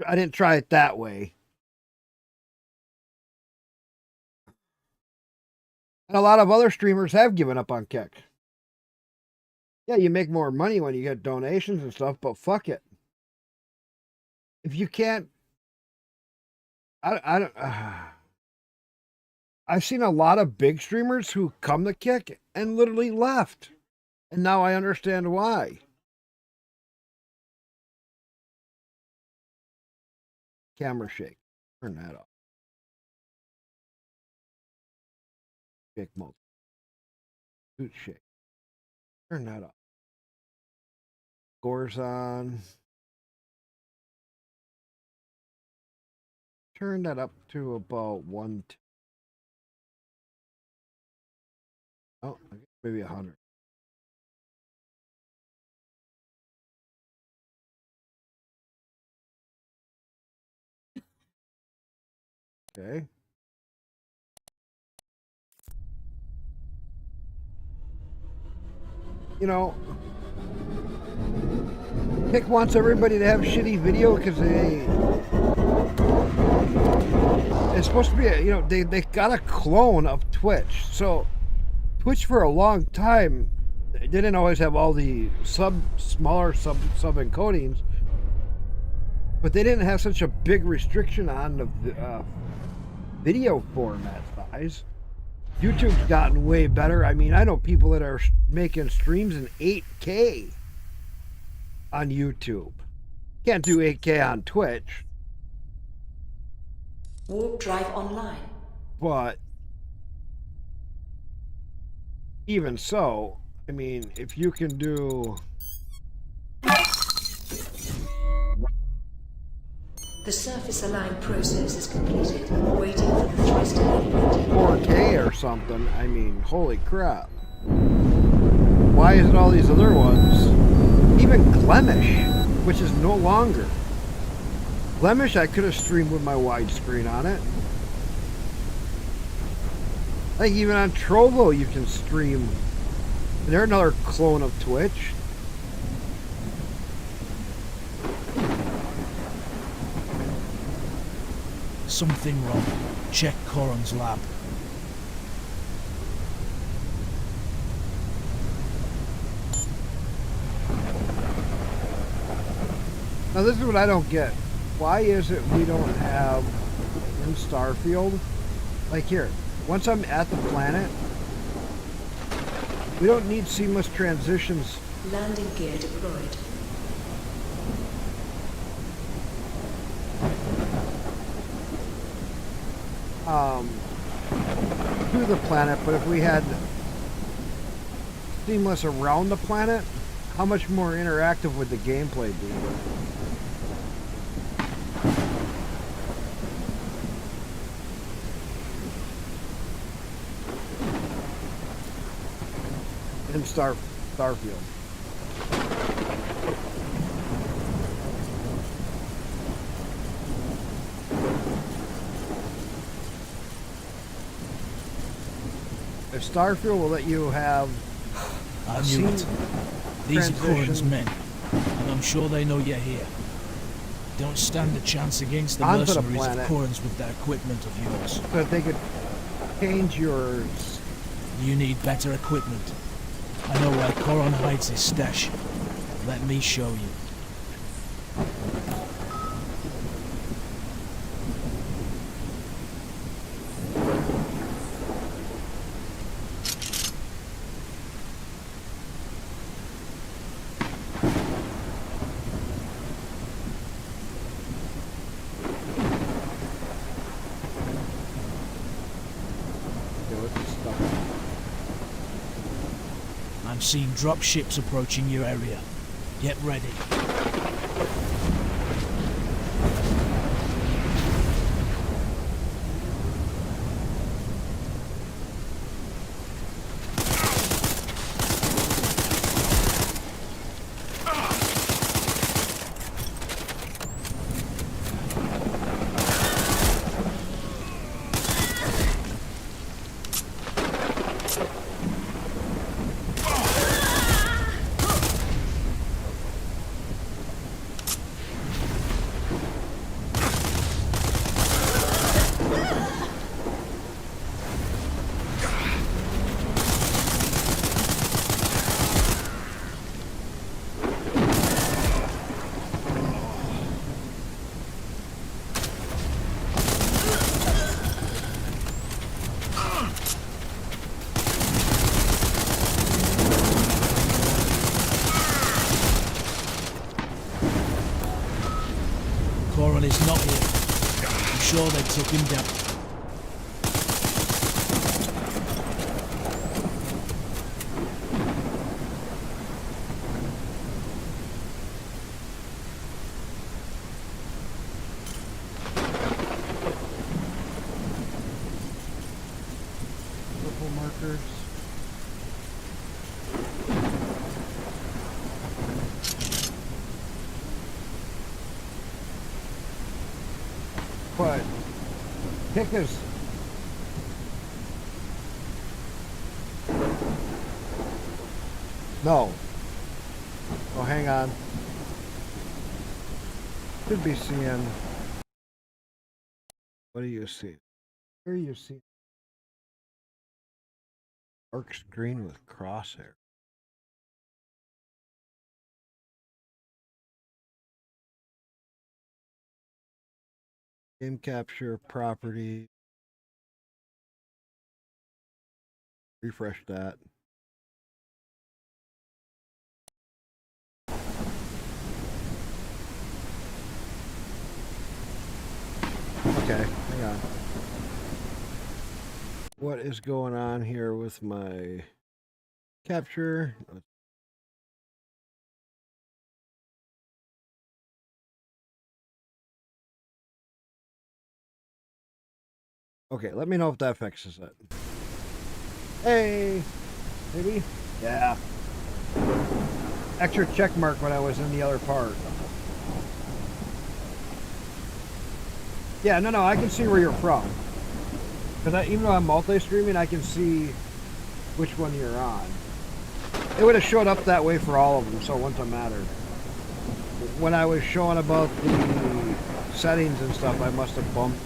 I didn't try it that way. And a lot of other streamers have given up on Kick. Yeah, you make more money when you get donations and stuff, but fuck it. If you can't... I don't... I've seen a lot of big streamers who come to Kick and literally left. And now I understand why. Camera shake. Turn that off. Shake mode. Boot shake. Turn that off. Scores on. Turn that up to about 1. Oh, maybe 100. Okay. You know, Kick wants everybody to have shitty video because it's supposed to be, they got a clone of Twitch. So Twitch for a long time, they didn't always have all the smaller sub encodings, but they didn't have such a big restriction on the video format size. YouTube's gotten way better. I mean, I know people that are making streams in 8K on YouTube. Can't do 8K on Twitch. Warp drive online. But even so, I mean, if you can do... The surface align process is completed. Waiting for the thruster input. 4K or something, I mean, holy crap. Why is it all these other ones? Even Glemish, which is no longer. Glemish, I could have streamed with my widescreen on it. Like even on Trovo you can stream. They're another clone of Twitch. something wrong. Check Coron's lab. Now this is what I don't get. Why is it we don't have in Starfield? Like here, once I'm at the planet, we don't need seamless transitions. Landing gear deployed. To the planet, but if we had seamless around the planet, how much more interactive would the gameplay be? In Starfield. If Starfield will let you have I knew it. These are Coron's men, and I'm sure they know you're here. Don't stand a chance against the mercenaries of Coron's with that equipment of yours. So that they could change yours. You need better equipment. I know where Coron hides his stash. Let me show you. I'm seeing drop ships approaching your area. Get ready. Coron is not here. I'm sure they took him down. Purple markers. But pick us. No. Oh, hang on. Should be seeing. What do you see? Where are you seeing? Dark screen with crosshair. Game capture property. Refresh that. Okay, hang on. What is going on here with my capture? Okay, let me know if that fixes it. Hey! Maybe? Yeah. Extra check mark when I was in the other part. Yeah, no, I can see where you're from. Because even though I'm multi-streaming, I can see which one you're on. It would have showed up that way for all of them, so it wouldn't have mattered. When I was showing about the settings and stuff, I must have bumped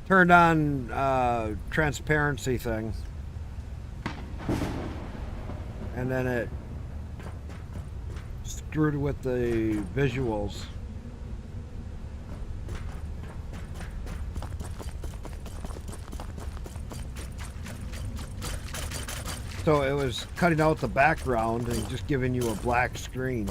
turned on transparency thing. And then it screwed with the visuals. So it was cutting out the background and just giving you a black screen.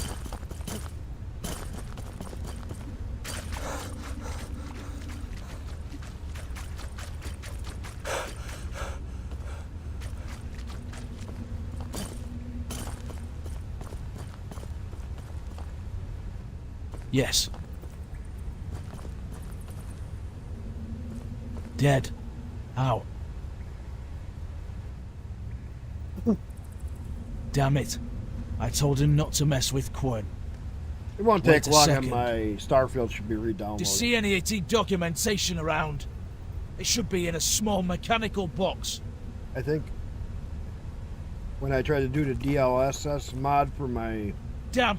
Yes. Dead. How? Damn it. I told him not to mess with Quinn. It won't Wait take a long second. and my Starfield should be re-downloaded. Do you see any AT documentation around? It should be in a small mechanical box. I think when I tried to do the DLSS mod for my Damn.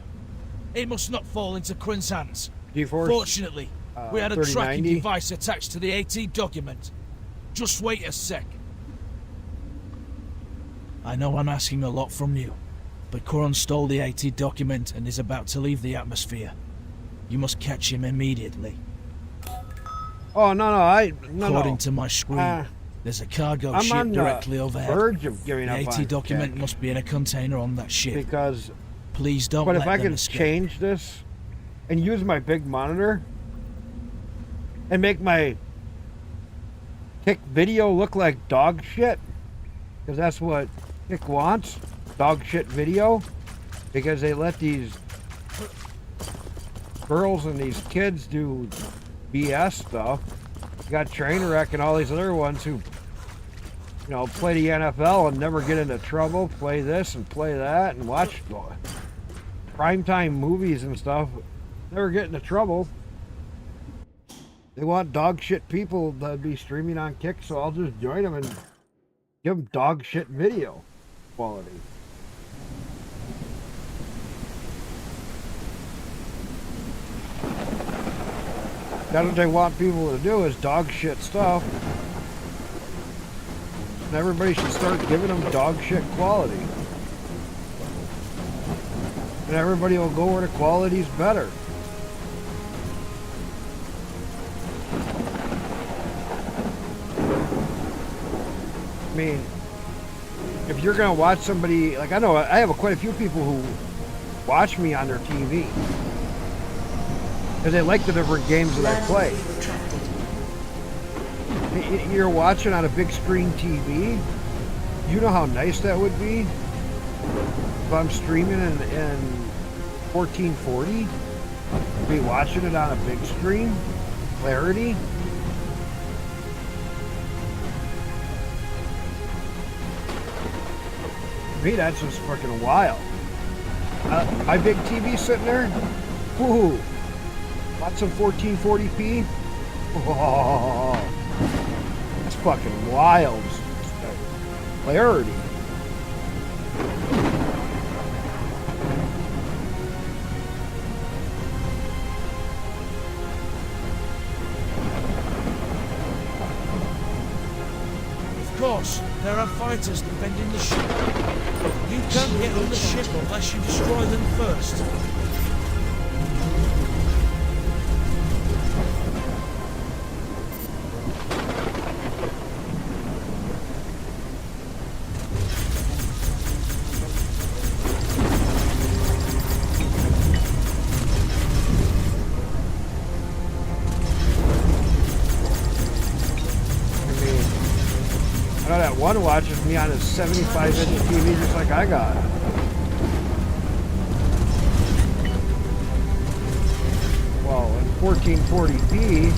It must not fall into Quinn's hands. GeForce, Fortunately, we had a tracking 3090. device attached to the AT document. Just wait a sec. I know I'm asking a lot from you, but Coron stole the AT document and is about to leave the atmosphere. You must catch him immediately. Oh, no, According to my screen, there's a cargo I'm ship on the directly overhead. verge of giving the up AT on document tech. must be in a container on that ship. Because, please don't but let if I them can escape. change this and use my big monitor and make my Kick video look like dog shit, because that's what Kick wants, dog shit video, because they let these girls and these kids do BS stuff. You got Trainwreck and all these other ones who, you know, play the NFL and never get into trouble, play this and play that and watch primetime movies and stuff, never get into trouble. They want dog shit people to be streaming on Kick, so I'll just join them and give them dog shit video quality. That's what they want people to do, is dog shit stuff. And everybody should start giving them dog shit quality. And everybody will go where the quality's better. I mean, if you're gonna watch somebody, like I know I have quite a few people who watch me on their TV. Because they like the different games that I play. You're watching on a big screen TV. You know how nice that would be if I'm streaming in 1440. Be watching it on a big screen, clarity. To me, that's just fucking wild. My big TV sitting there. Woohoo! Watch some 1440p. Oh, that's fucking wild. Clarity. Of course, there are fighters defending the ship. You can't get on the ship unless you destroy them first. I know that one watches me on his 75-inch TV just like I got. Well, in 1440p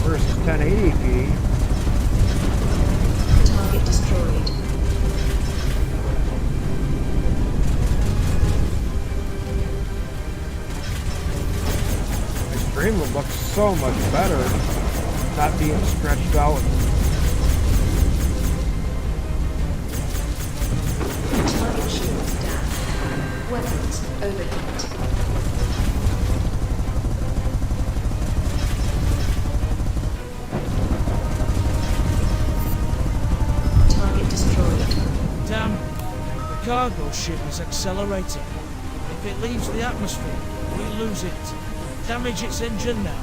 versus 1080p. Target destroyed. My stream would look so much better not being stretched out. Target shields down. Weapons overheat. cargo ship is accelerating. If it leaves the atmosphere, we lose it. Damage its engine now.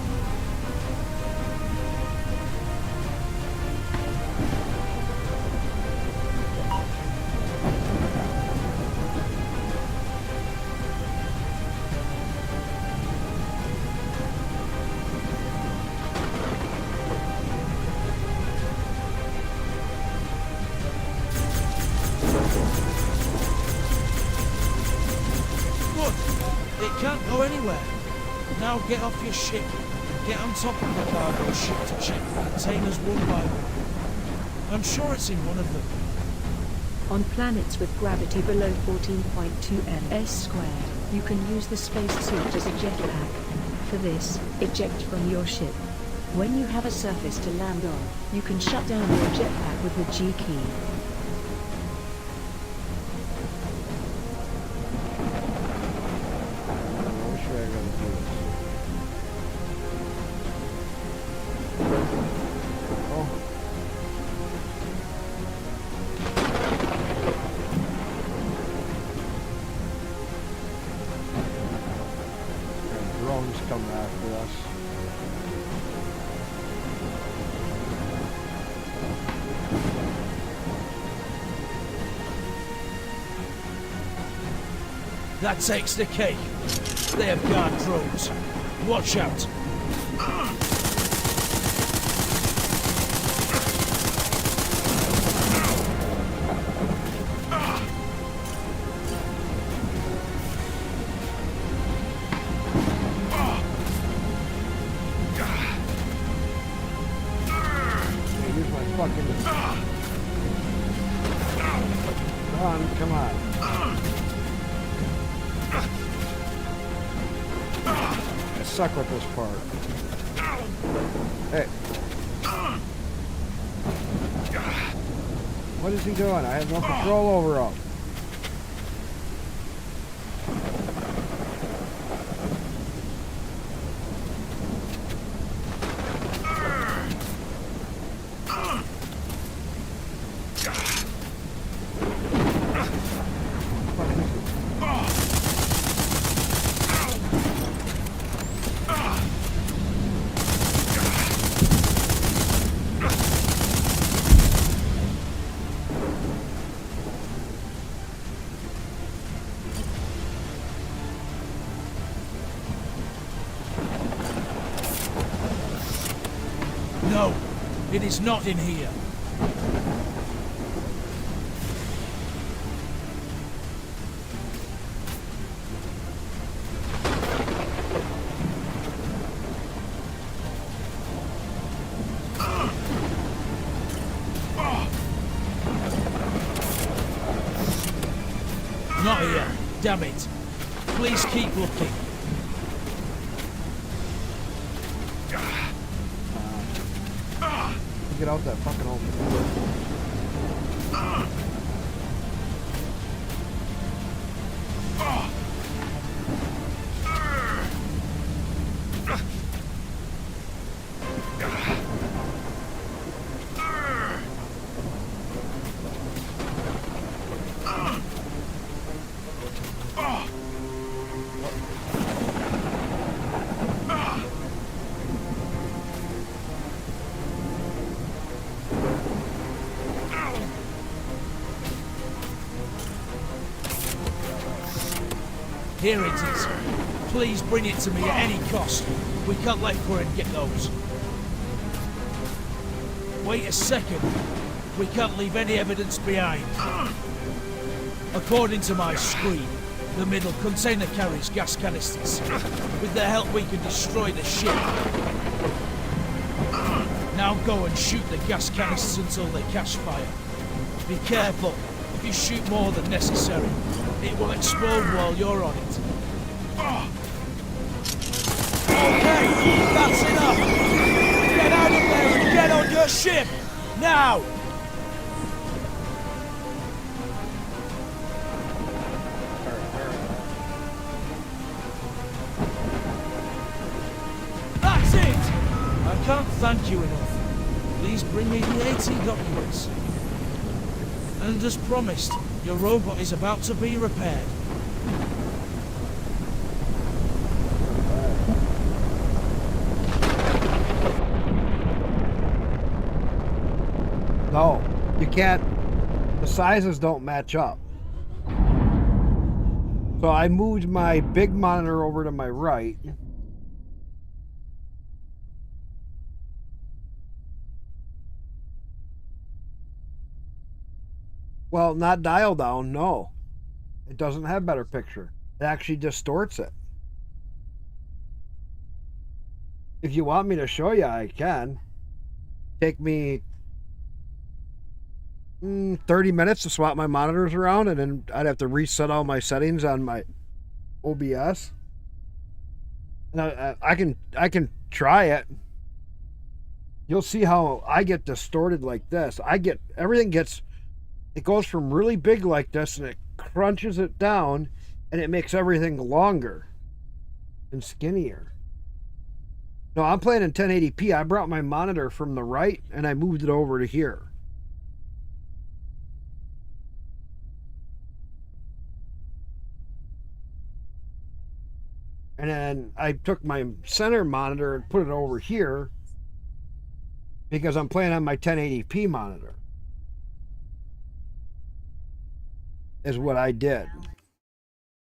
Can't go anywhere. Now get off your ship. Get on top of the cargo ship to check the containers one by one. I'm sure it's in one of them. On planets with gravity below 14.2 ms squared, you can use the spacesuit as a jetpack. For this, eject from your ship. When you have a surface to land on, you can shut down your jetpack with the G key. Come after us. That takes the cake. They have guard drones. Watch out. Come on. I suck with this part. Hey. What is he doing? I have no control over him. No, it is not in here. Not here. Damn it. Please keep looking. Get out that fucking open. Here it is. Please bring it to me at any cost. We can't let Corin get those. Wait a second. We can't leave any evidence behind. According to my screen, the middle container carries gas canisters. With their help we can destroy the ship. Now go and shoot the gas canisters until they catch fire. Be careful. If you shoot more than necessary, it will explode while you're on it. Okay, that's enough! Get out of there and get on your ship! Now! That's it! I can't thank you enough. Please bring me the AT documents. And as promised, your robot is about to be repaired. No, you can't. The sizes don't match up. So I moved my big monitor over to my right. Well, not dial down, no. It doesn't have better picture. It actually distorts it. If you want me to show you, I can. Take me 30 minutes to swap my monitors around, and then I'd have to reset all my settings on my OBS. And I can try it. You'll see how I get distorted like this. It goes from really big like this, and it crunches it down, and it makes everything longer and skinnier. No, I'm playing in 1080p. I brought my monitor from the right, and I moved it over to here. And then I took my center monitor and put it over here because I'm playing on my 1080p monitor. Is what I did.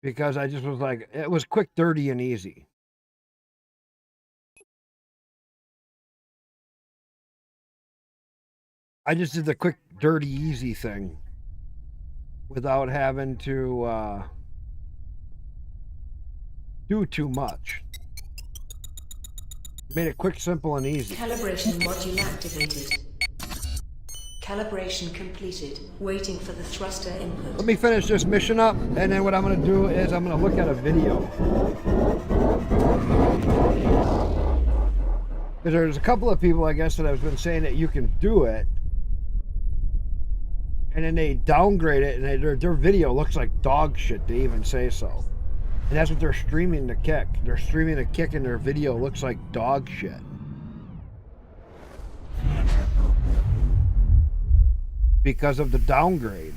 Because I just was like, it was quick, dirty, and easy. I just did the quick, dirty, easy thing without having to do too much. Made it quick, simple, and easy. Calibration module activated. Calibration completed. Waiting for the thruster input. Let me finish this mission up, and then what I'm going to do is I'm going to look at a video. There's a couple of people, I guess, that have been saying that you can do it, and then they downgrade it, and their video looks like dog shit. They even say so. And that's what they're streaming to kick. They're streaming a kick, and their video looks like dog shit. Because of the downgrade.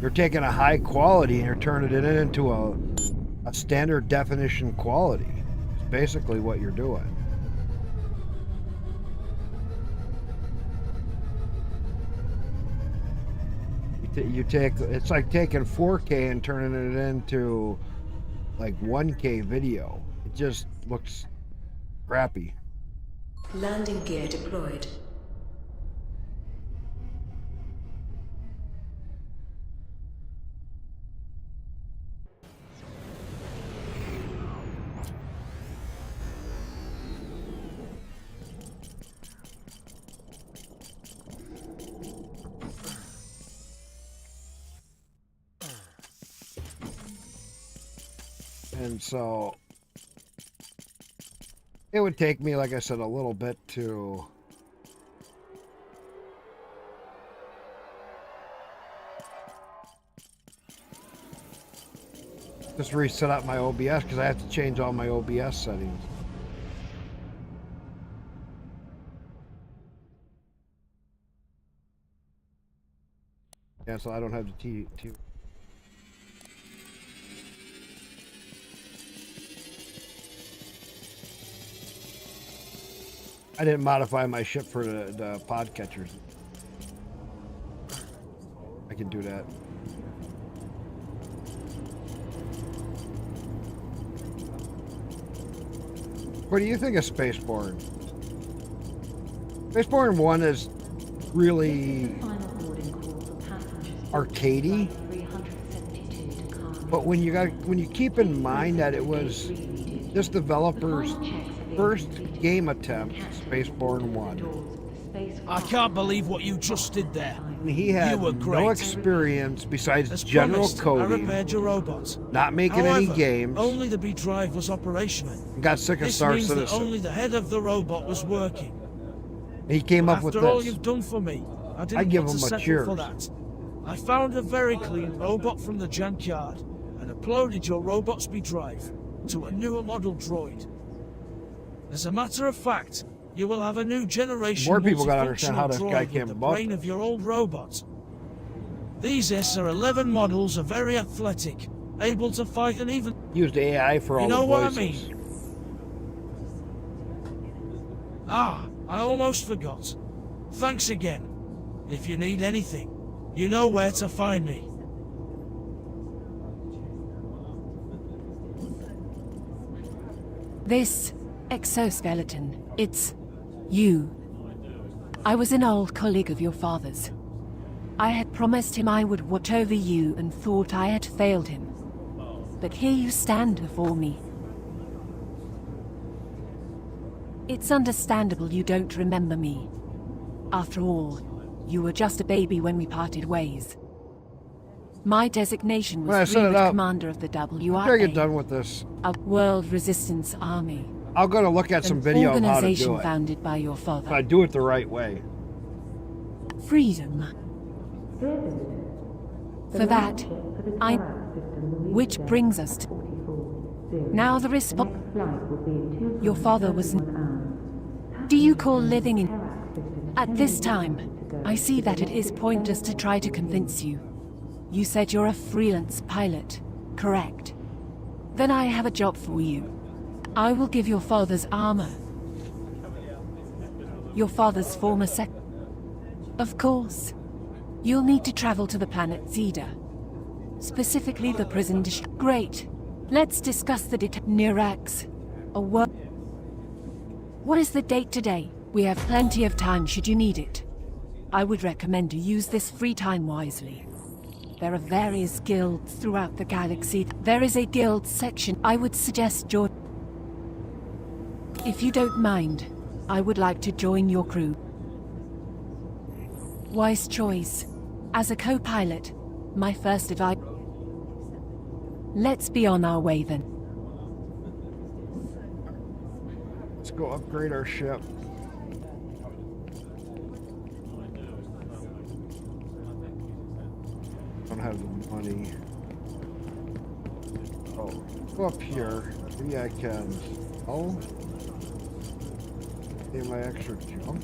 You're taking a high quality and you're turning it into a standard definition quality. It's basically what you're doing. It's like taking 4K and turning it into like 1K video. It just looks crappy. Landing gear deployed. And so it would take me, like I said, a little bit to just reset up my OBS because I have to change all my OBS settings. Yeah, so I don't have the T. I didn't modify my ship for the pod catchers. I can do that. What do you think of Spacebourne? Spacebourne 1 is really arcadey, but when you keep in mind that it was this developer's first game attempt, Spacebourne 1. I can't believe what you just did there. He had no experience besides As general promised, I coding, repaired your robots. not making However, any games, only the B drive was operational. got sick of This Star means that Citizen. only the head of the robot was working. He came up with After all this. you've done for me, I didn't I give want to him a settle cheers. for that. I found a very clean robot from the junkyard and uploaded your robot's B drive to a newer model droid. As a matter of fact, you will have a new generation More people gotta understand how this guy multifunctional droid came with the about brain of your old robot. These SR-11 models are very athletic, able to fight and even... Used AI for all you know the what voices. I mean? Ah, I almost forgot. Thanks again. If you need anything, you know where to find me. This exoskeleton, it's you. I was an old colleague of your father's. I had promised him I would watch over you and thought I had failed him. But here you stand before me. It's understandable you don't remember me. After all, you were just a baby when we parted ways. My designation When I was set it Freedom up, Commander of the WRA. After I get done with this, a World Resistance Army. I'll go to look at some video of how to do it. Founded by your father. If I do it the right way. Freedom. For that, which brings us to... Now the response... Your father was... Do you call living in... At this time, I see that it is pointless to try to convince you. You said you're a freelance pilot, correct? Then I have a job for you. I will give your father's armor. Your father's former sec... Of course. You'll need to travel to the planet Zeta. Specifically the prison district. Great. Let's discuss the Nirax. A work... What is the date today? We have plenty of time should you need it. I would recommend you use this free time wisely. There are various guilds throughout the galaxy. There is a guild section. I would suggest join... If you don't mind, I would like to join your crew. Wise choice. As a co-pilot, my first advice... Let's be on our way then. Let's go upgrade our ship. Don't have the money. Oh, go up here. Maybe I can. Oh, get my extra junk.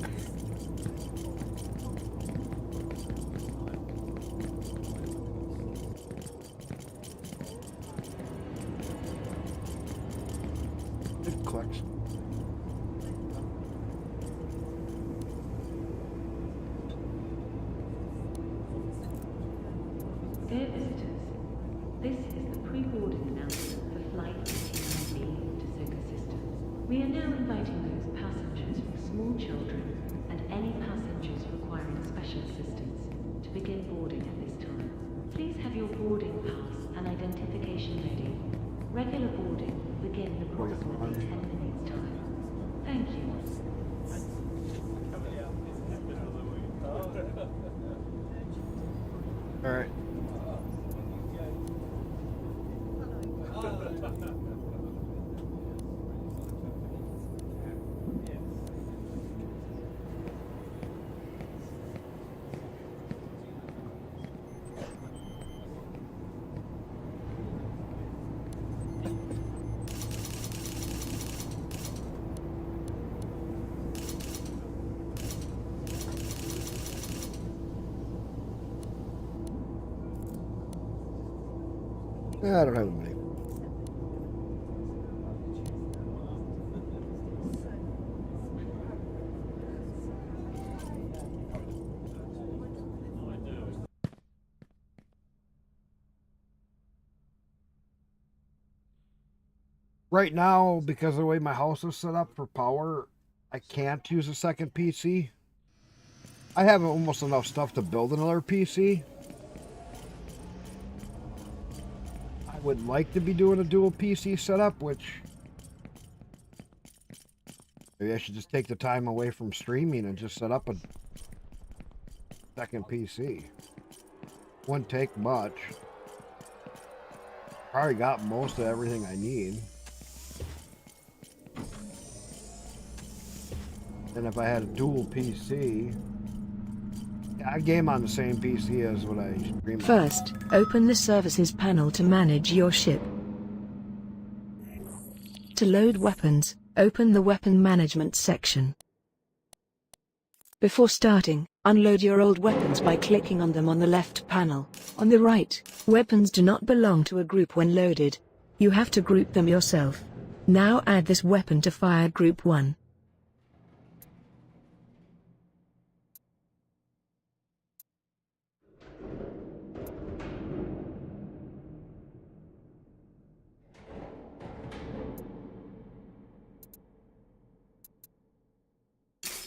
It collects. Dear visitors, this is the pre-boarding announcement for Flight 18B to Soka Systems. We are now inviting those passengers with small children and any passengers requiring special assistance to begin boarding at this time. Please have your boarding pass and identification ready. Regular boarding will begin in approximately 10 minutes' time. Thank you. All right. I don't have the money. Right now, because of the way my house is set up for power, I can't use a second PC. I have almost enough stuff to build another PC. I would like to be doing a dual PC setup, which maybe I should just take the time away from streaming and just set up a second PC. Wouldn't take much. Probably got most of everything I need. And if I had a dual PC, I game on the same PC as what I stream on. First, open the services panel to manage your ship. To load weapons, open the weapon management section. Before starting, Unload your old weapons by clicking on them on the left panel. On the right, weapons do not belong to a group when loaded. You have to group them yourself. Now add this weapon to Fire Group 1.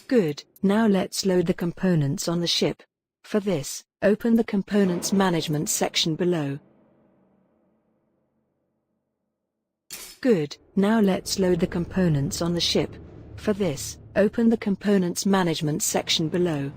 Good, now let's load the components on the ship. For this, open the Components Management section below. Good, now let's load the components on the ship. For this, open the Components Management section below.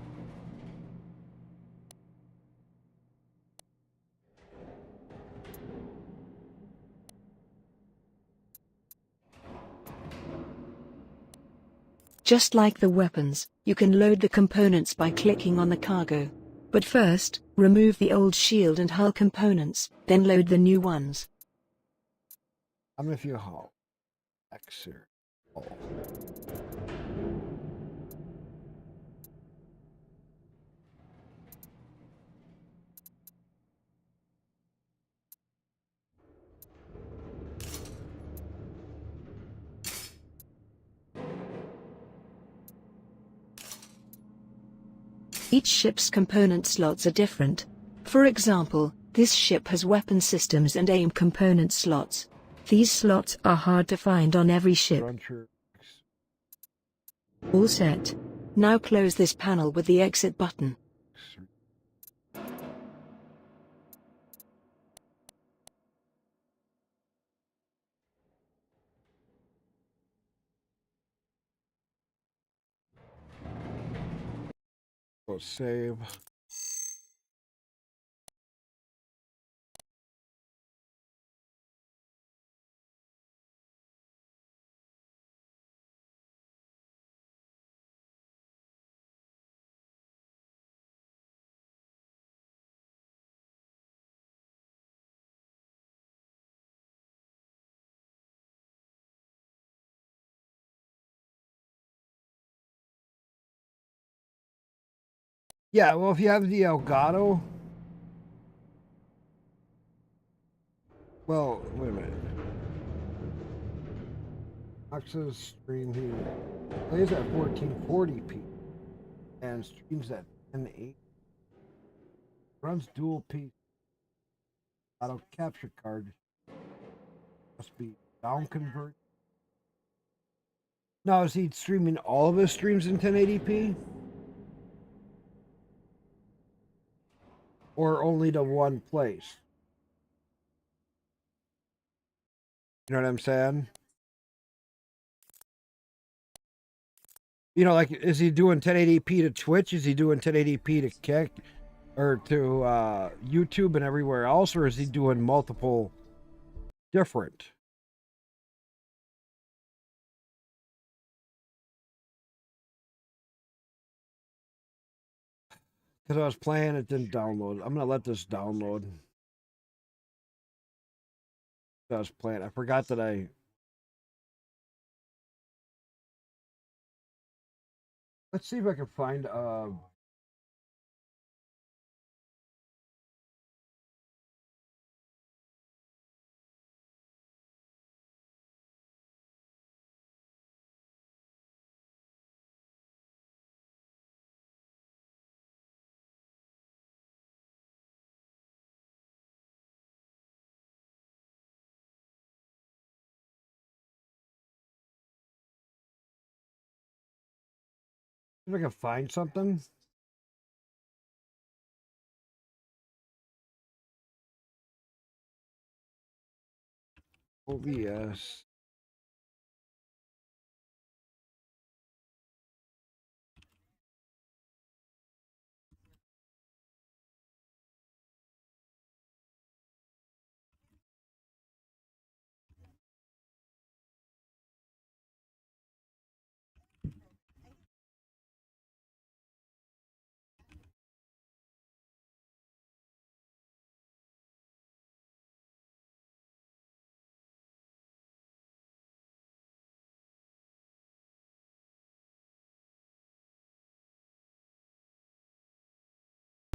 Just like the weapons, you can load the components by clicking on the cargo. But first, remove the old shield and hull components, then load the new ones. I'm if you hull. Exer. Hull. Each ship's component slots are different. For example, this ship has weapon systems and aim component slots. These slots are hard to find on every ship. All set. Now close this panel with the exit button. Go save. Yeah, well, if you have the Elgato, well, wait a minute. Access stream here plays at 1440p and streams at 1080. Runs dual P. Auto capture card must be down convert. Now, is he streaming all of his streams in 1080p? Or only to one place? You know what I'm saying? You know, like, is he doing 1080p to Twitch? Is he doing 1080p to Kick? Or to YouTube and everywhere else? Or is he doing multiple different? Because I was playing, it didn't download. I'm going to let this download. I was playing. I forgot that I... Let's see if I can find... if I can find something. OBS.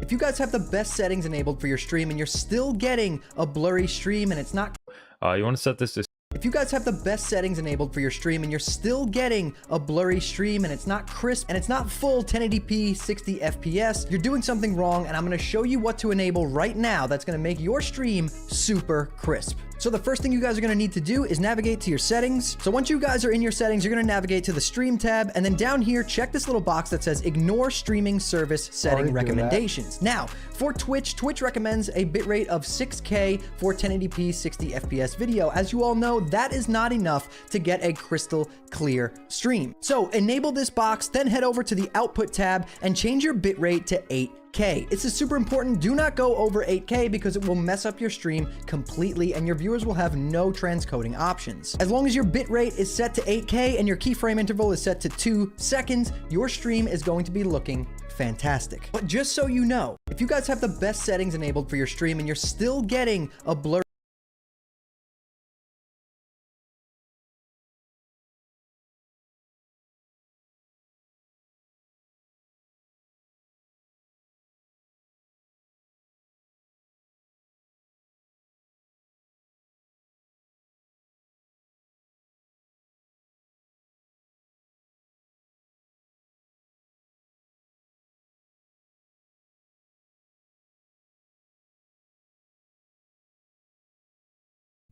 If you guys have the best settings enabled for your stream and you're still getting a blurry stream and it's not... you want to set this to... If you guys have the best settings enabled for your stream and you're still getting a blurry stream and it's not crisp and it's not full 1080p 60 FPS, you're doing something wrong, and I'm going to show you what to enable right now that's going to make your stream super crisp. So the first thing you guys are going to need to do is navigate to your settings. So once you guys are in your settings, you're going to navigate to the stream tab, and then down here, check this little box that says ignore streaming service setting recommendations. Now, for Twitch, Twitch recommends a bitrate of 6K for 1080p 60 FPS video. As you all know, that is not enough to get a crystal clear stream. So enable this box, then head over to the output tab and change your bitrate to 8K. This is super important. Do not go over 8K because it will mess up your stream completely and your viewers will have no transcoding options. As long as your bitrate is set to 8K and your keyframe interval is set to 2 seconds, your stream is going to be looking fantastic. But just so you know, if you guys have the best settings enabled for your stream and you're still getting a blur...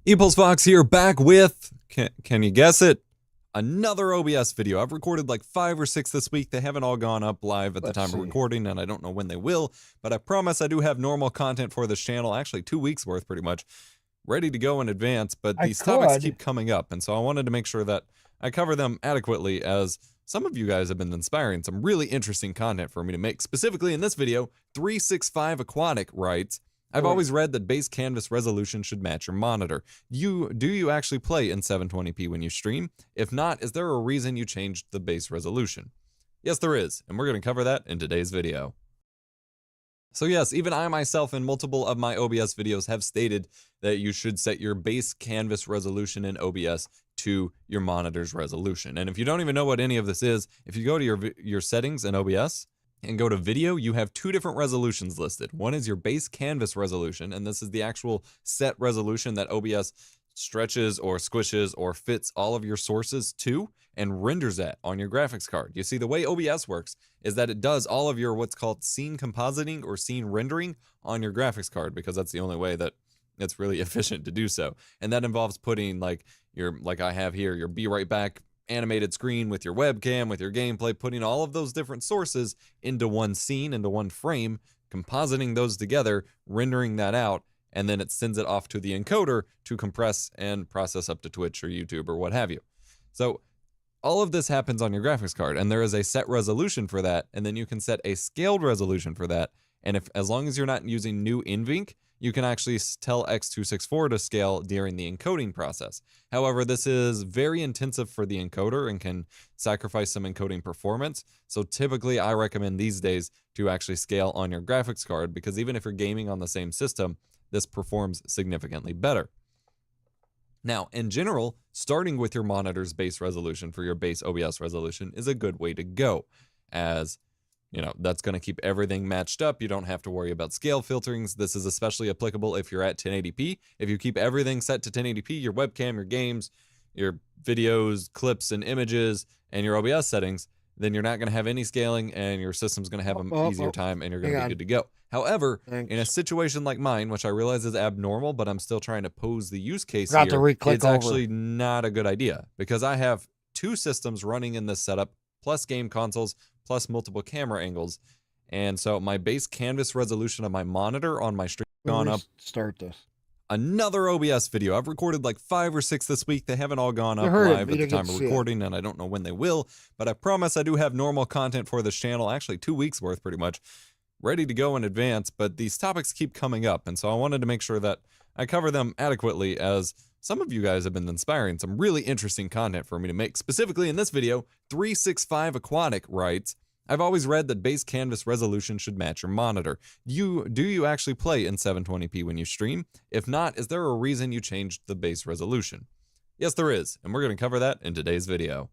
EpulseVox here, back with, can you guess it? Another OBS video. I've recorded like 5 or 6 this week. They haven't all gone up live at the time of recording, and I don't know when they will, but I promise I do have normal content for this channel, actually 2 weeks worth pretty much, ready to go in advance, but these topics keep coming up, and so I wanted to make sure that I cover them adequately, as some of you guys have been inspiring some really interesting content for me to make. Specifically in this video, 365 Aquatic writes, I've always read that base canvas resolution should match your monitor. Do you actually play in 720p when you stream? If not, is there a reason you changed the base resolution? Yes, there is, and we're going to cover that in today's video. So yes, even I myself in multiple of my OBS videos have stated that you should set your base canvas resolution in OBS to your monitor's resolution. And if you don't even know what any of this is, if you go to your settings in OBS, and go to video, you have 2 different resolutions listed. One is your base canvas resolution, and this is the actual set resolution that OBS stretches or squishes or fits all of your sources to and renders that on your graphics card. You see, the way OBS works is that it does all of your what's called scene compositing or scene rendering on your graphics card, because that's the only way that it's really efficient to do so. And that involves putting like I have here, your Be Right Back animated screen with your webcam, with your gameplay, putting all of those different sources into one scene, into one frame, compositing those together, rendering that out, and then it sends it off to the encoder to compress and process up to Twitch or YouTube or what have you. So all of this happens on your graphics card, and there is a set resolution for that, and then you can set a scaled resolution for that, and as long as you're not using new NVENC, you can actually tell X264 to scale during the encoding process. However, this is very intensive for the encoder and can sacrifice some encoding performance. So typically I recommend these days to actually scale on your graphics card, because even if you're gaming on the same system, this performs significantly better. Now, in general, starting with your monitor's base resolution for your base OBS resolution is a good way to go, as you know, that's going to keep everything matched up. You don't have to worry about scale filterings. This is especially applicable if you're at 1080p. If you keep everything set to 1080p, your webcam, your games, your videos, clips, and images, and your OBS settings, then you're not going to have any scaling, and your system's going to have an easier time, and you're going to be good to go. However, in a situation like mine, which I realize is abnormal, but I'm still trying to pose the use case here, it's actually not a good idea, because I have 2 systems running in this setup, plus game consoles, plus multiple camera angles, and so my base canvas resolution of my monitor on my stream gone up. Start this. Another OBS video. I've recorded like 5 or 6 this week. They haven't all gone up live at the time of recording, and I don't know when they will, but I promise I do have normal content for this channel, actually 2 weeks worth pretty much, ready to go in advance, but these topics keep coming up, and so I wanted to make sure that I cover them adequately, as some of you guys have been inspiring some really interesting content for me to make. Specifically in this video, 365 Aquatic writes, I've always read that base canvas resolution should match your monitor. Do you actually play in 720p when you stream? If not, is there a reason you changed the base resolution? Yes, there is, and we're going to cover that in today's video.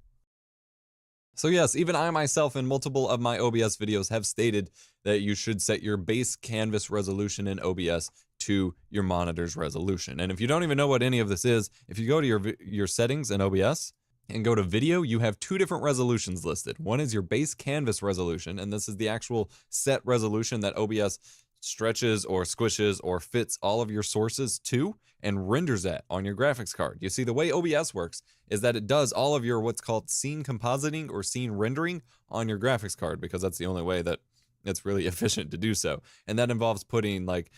So yes, even I myself in multiple of my OBS videos have stated that you should set your base canvas resolution in OBS to your monitor's resolution. And if you don't even know what any of this is, if you go to your settings in OBS and go to video, you have two different resolutions listed. One is your base canvas resolution, and this is the actual set resolution that OBS stretches or squishes or fits all of your sources to and renders that on your graphics card. You see, the way OBS works is that it does all of your what's called scene compositing or scene rendering on your graphics card, because that's the only way that it's really efficient to do so. And that involves putting like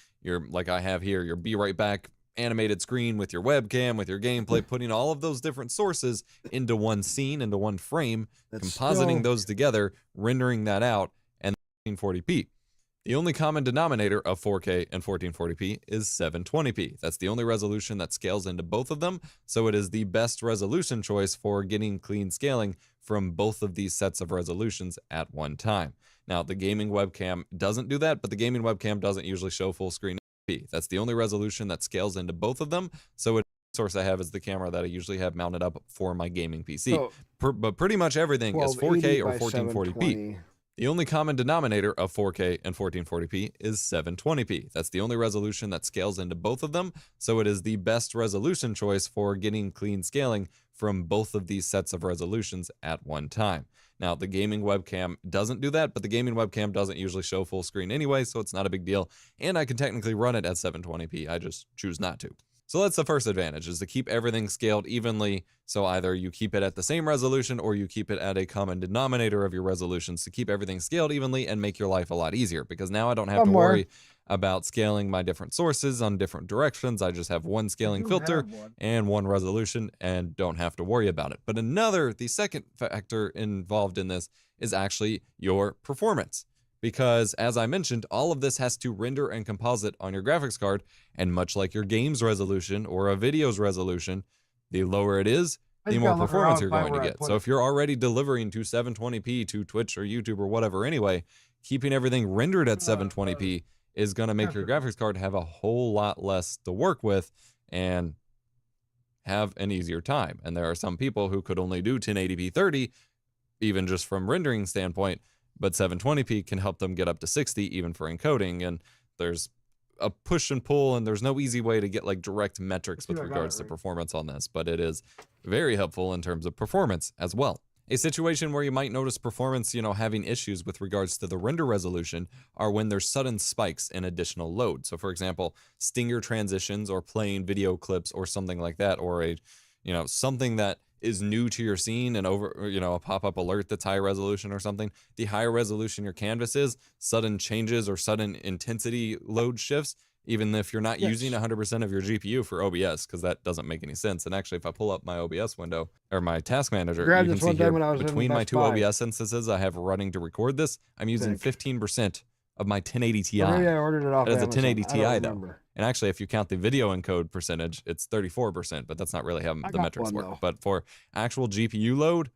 I have here, your be right back animated screen with your webcam, with your gameplay, putting all of those different sources into one scene, into one frame, compositing those together, rendering that out, and 1440p. The only common denominator of 4K and 1440p is 720p. That's the only resolution that scales into both of them, so it is the best resolution choice for getting clean scaling from both of these sets of resolutions at one time. Now, the gaming webcam doesn't do that, but the gaming webcam doesn't usually show full screen. That's the only resolution that scales into both of them, so the source I have is the camera that I usually have mounted up for my gaming PC. But pretty much everything is 4K or 1440p. The only common denominator of 4K and 1440p is 720p. That's the only resolution that scales into both of them, so it is the best resolution choice for getting clean scaling from both of these sets of resolutions at one time. Now, the gaming webcam doesn't do that, but the gaming webcam doesn't usually show full screen anyway, so it's not a big deal, and I can technically run it at 720p, I just choose not to. So that's the first advantage, is to keep everything scaled evenly, so either you keep it at the same resolution or you keep it at a common denominator of your resolutions to keep everything scaled evenly and make your life a lot easier, because now I don't have to worry about scaling my different sources on different directions. I just have one scaling filter and one resolution and don't have to worry about it. But the second factor involved in this is actually your performance. Because, as I mentioned, all of this has to render and composite on your graphics card, and much like your game's resolution or a video's resolution, the lower it is, the more performance you're going to get. So if you're already delivering to 720p to Twitch or YouTube or whatever anyway, keeping everything rendered at 720p is going to make your graphics card have a whole lot less to work with and have an easier time. And there are some people who could only do 1080p 30, even just from rendering standpoint, but 720p can help them get up to 60 even for encoding. And there's a push and pull, and there's no easy way to get like direct metrics with regards to performance on this, but it is very helpful in terms of performance as well. A situation where you might notice performance, having issues with regards to the render resolution are when there's sudden spikes in additional load. So for example, stinger transitions or playing video clips or something like that, or something that is new to your scene and a pop-up alert that's high resolution or something. The higher resolution your canvas is, sudden changes or sudden intensity load shifts, even if you're not using 100% of your GPU for OBS, because that doesn't make any sense. And actually, if I pull up my OBS window or my task manager, you can see here between my two OBS instances I have running to record this, I'm using 15% of my 1080 Ti. Maybe I ordered it off That is a Amazon. 1080 Ti though. Remember. And actually, if you count the video encode percentage, it's 34%, but that's not really how the metrics work. Though. But for actual GPU load,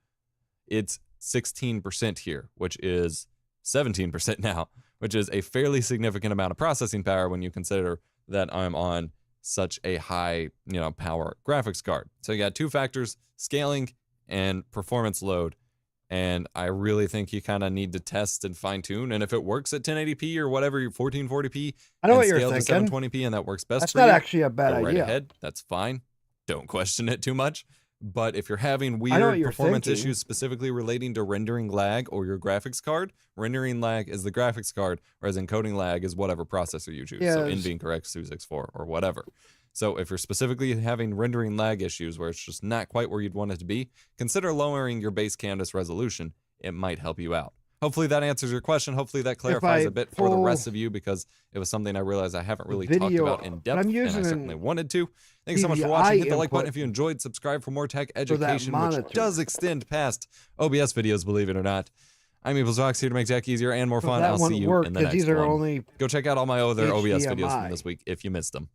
it's 16% here, which is 17% now, which is a fairly significant amount of processing power when you consider that I'm on such a high, power graphics card. So you got two factors, scaling and performance load. And I really think you kind of need to test and fine tune. And if it works at 1080p or whatever, your 1440p, I know and what you're scale to thinking. 720p, and that works best That's for not you, actually a bad go right idea. ahead. That's fine. Don't question it too much. But if you're having know weird what you're performance thinking. issues specifically relating to rendering lag or your graphics card, rendering lag is the graphics card, whereas encoding lag is whatever processor you choose. So Yes. NVIDIA Correct 264 or whatever. So if you're specifically having rendering lag issues where it's just not quite where you'd want it to be, consider lowering your base canvas resolution. It might help you out. Hopefully that answers your question. Hopefully that clarifies a bit for the rest of you, because it was something I realized I haven't really talked about in depth, and I certainly wanted to. Thanks so much for watching. Hit the like button if you enjoyed. Subscribe for more tech education, which does extend past OBS videos, believe it or not. I'm EvilsVox, here to make tech easier and more fun. I'll see you in the next one. Go check out all my other OBS videos from this week if you missed them.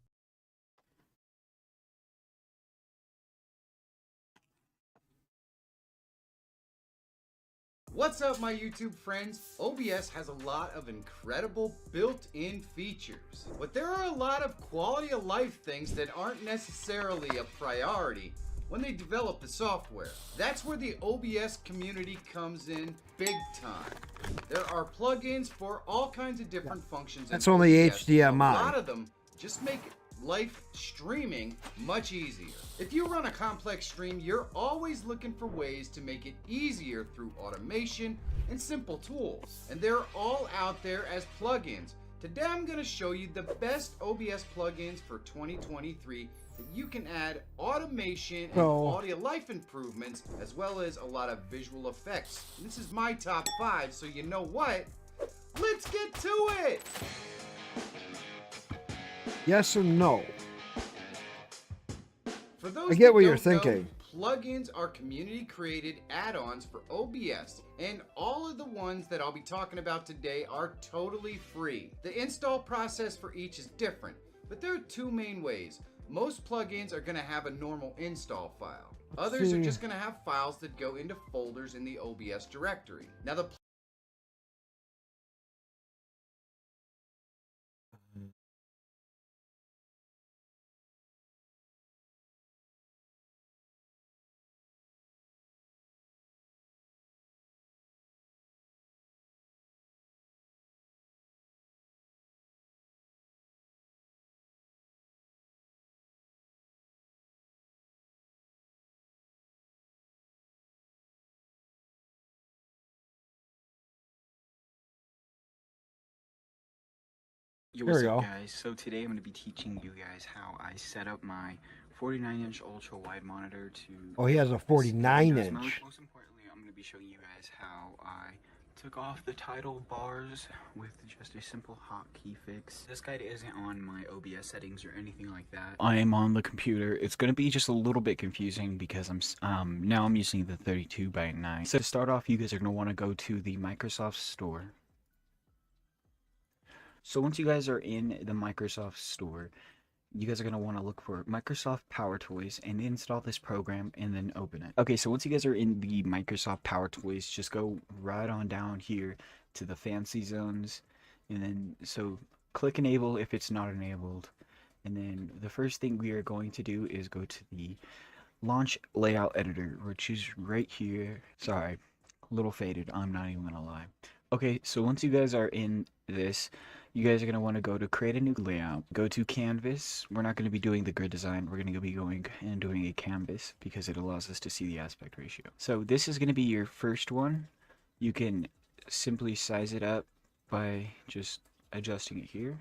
What's up, my YouTube friends? OBS has a lot of incredible built-in features, but there are a lot of quality of life things that aren't necessarily a priority when they developed the software. That's where the OBS community comes in big time. There are plugins for all kinds of different functions. That's only OBS. HDMI. A lot of them just make life streaming much easier. If you run a complex stream, you're always looking for ways to make it easier through automation and simple tools. And they're all out there as plugins. Today I'm going to show you the best OBS plugins for 2023 that you can add automation and quality of life improvements, as well as a lot of visual effects. This is my top 5, so you know what? Let's get to it! Yes and no. For those I get what that you're don't know, thinking. Plugins are community-created add-ons for OBS, and all of the ones that I'll be talking about today are totally free. The install process for each is different, but there are two main ways. Most plugins are going to have a normal install file. Others are just going to have files that go into folders in the OBS directory. Now the Yo, There what's we up go. guys? So today I'm going to be teaching you guys how I set up my 49-inch ultra wide monitor to... Oh, he has a 49-inch. Most importantly, I'm going to be showing you guys how I took off the title bars with just a simple hotkey fix. This guide isn't on my OBS settings or anything like that. I am on the computer. It's going to be just a little bit confusing because now I'm using the 32:9. So to start off, you guys are going to want to go to the Microsoft Store. So once you guys are in the Microsoft Store, you guys are going to want to look for Microsoft Power Toys and install this program and then open it. Okay, so once you guys are in the Microsoft Power Toys, just go right on down here to the fancy zones, and then so click enable if it's not enabled. And then the first thing we are going to do is go to the launch layout editor, which is right here. Sorry, a little faded, I'm not even going to lie. Okay, so once you guys are in this, you guys are going to want to go to create a new layout. Go to canvas. We're not going to be doing the grid design. We're going to be going and doing a canvas because it allows us to see the aspect ratio. So this is going to be your first one. You can simply size it up by just adjusting it here.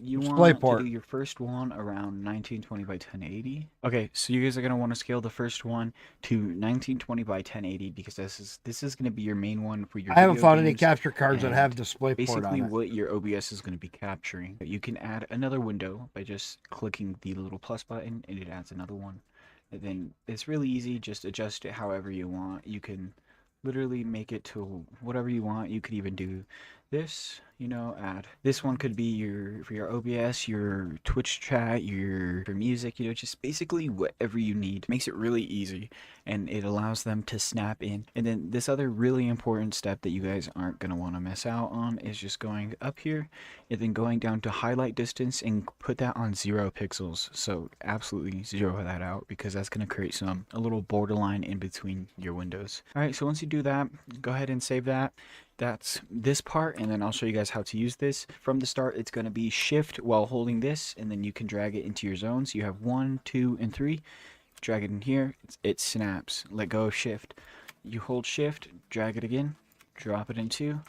You want to do your first one around 1920 by 1080. Okay, so you guys are going to want to scale the first one to 1920 by 1080 because this is going to be your main one for your I haven't found any capture cards that have DisplayPort on it. Basically what your OBS is going to be capturing. You can add another window by just clicking the little plus button and it adds another one. And then it's really easy, just adjust it however you want. You can literally make it to whatever you want. You could even do this, you know, add this one could be for your OBS, your Twitch chat, your music, you know, just basically whatever you need. Makes it really easy and it allows them to snap in. And then this other really important step that you guys aren't going to want to miss out on is just going up here and then going down to highlight distance and put that on 0 pixels. So absolutely zero that out because that's going to create a little borderline in between your windows. All right, so once you do that, go ahead and save that. That's this part, and then I'll show you guys how to use this. From the start, it's going to be shift while holding this, and then you can drag it into your zones. You have 1, 2, and 3. Drag it in here, it snaps. Let go of shift. You hold shift, drag it again, drop it in 2.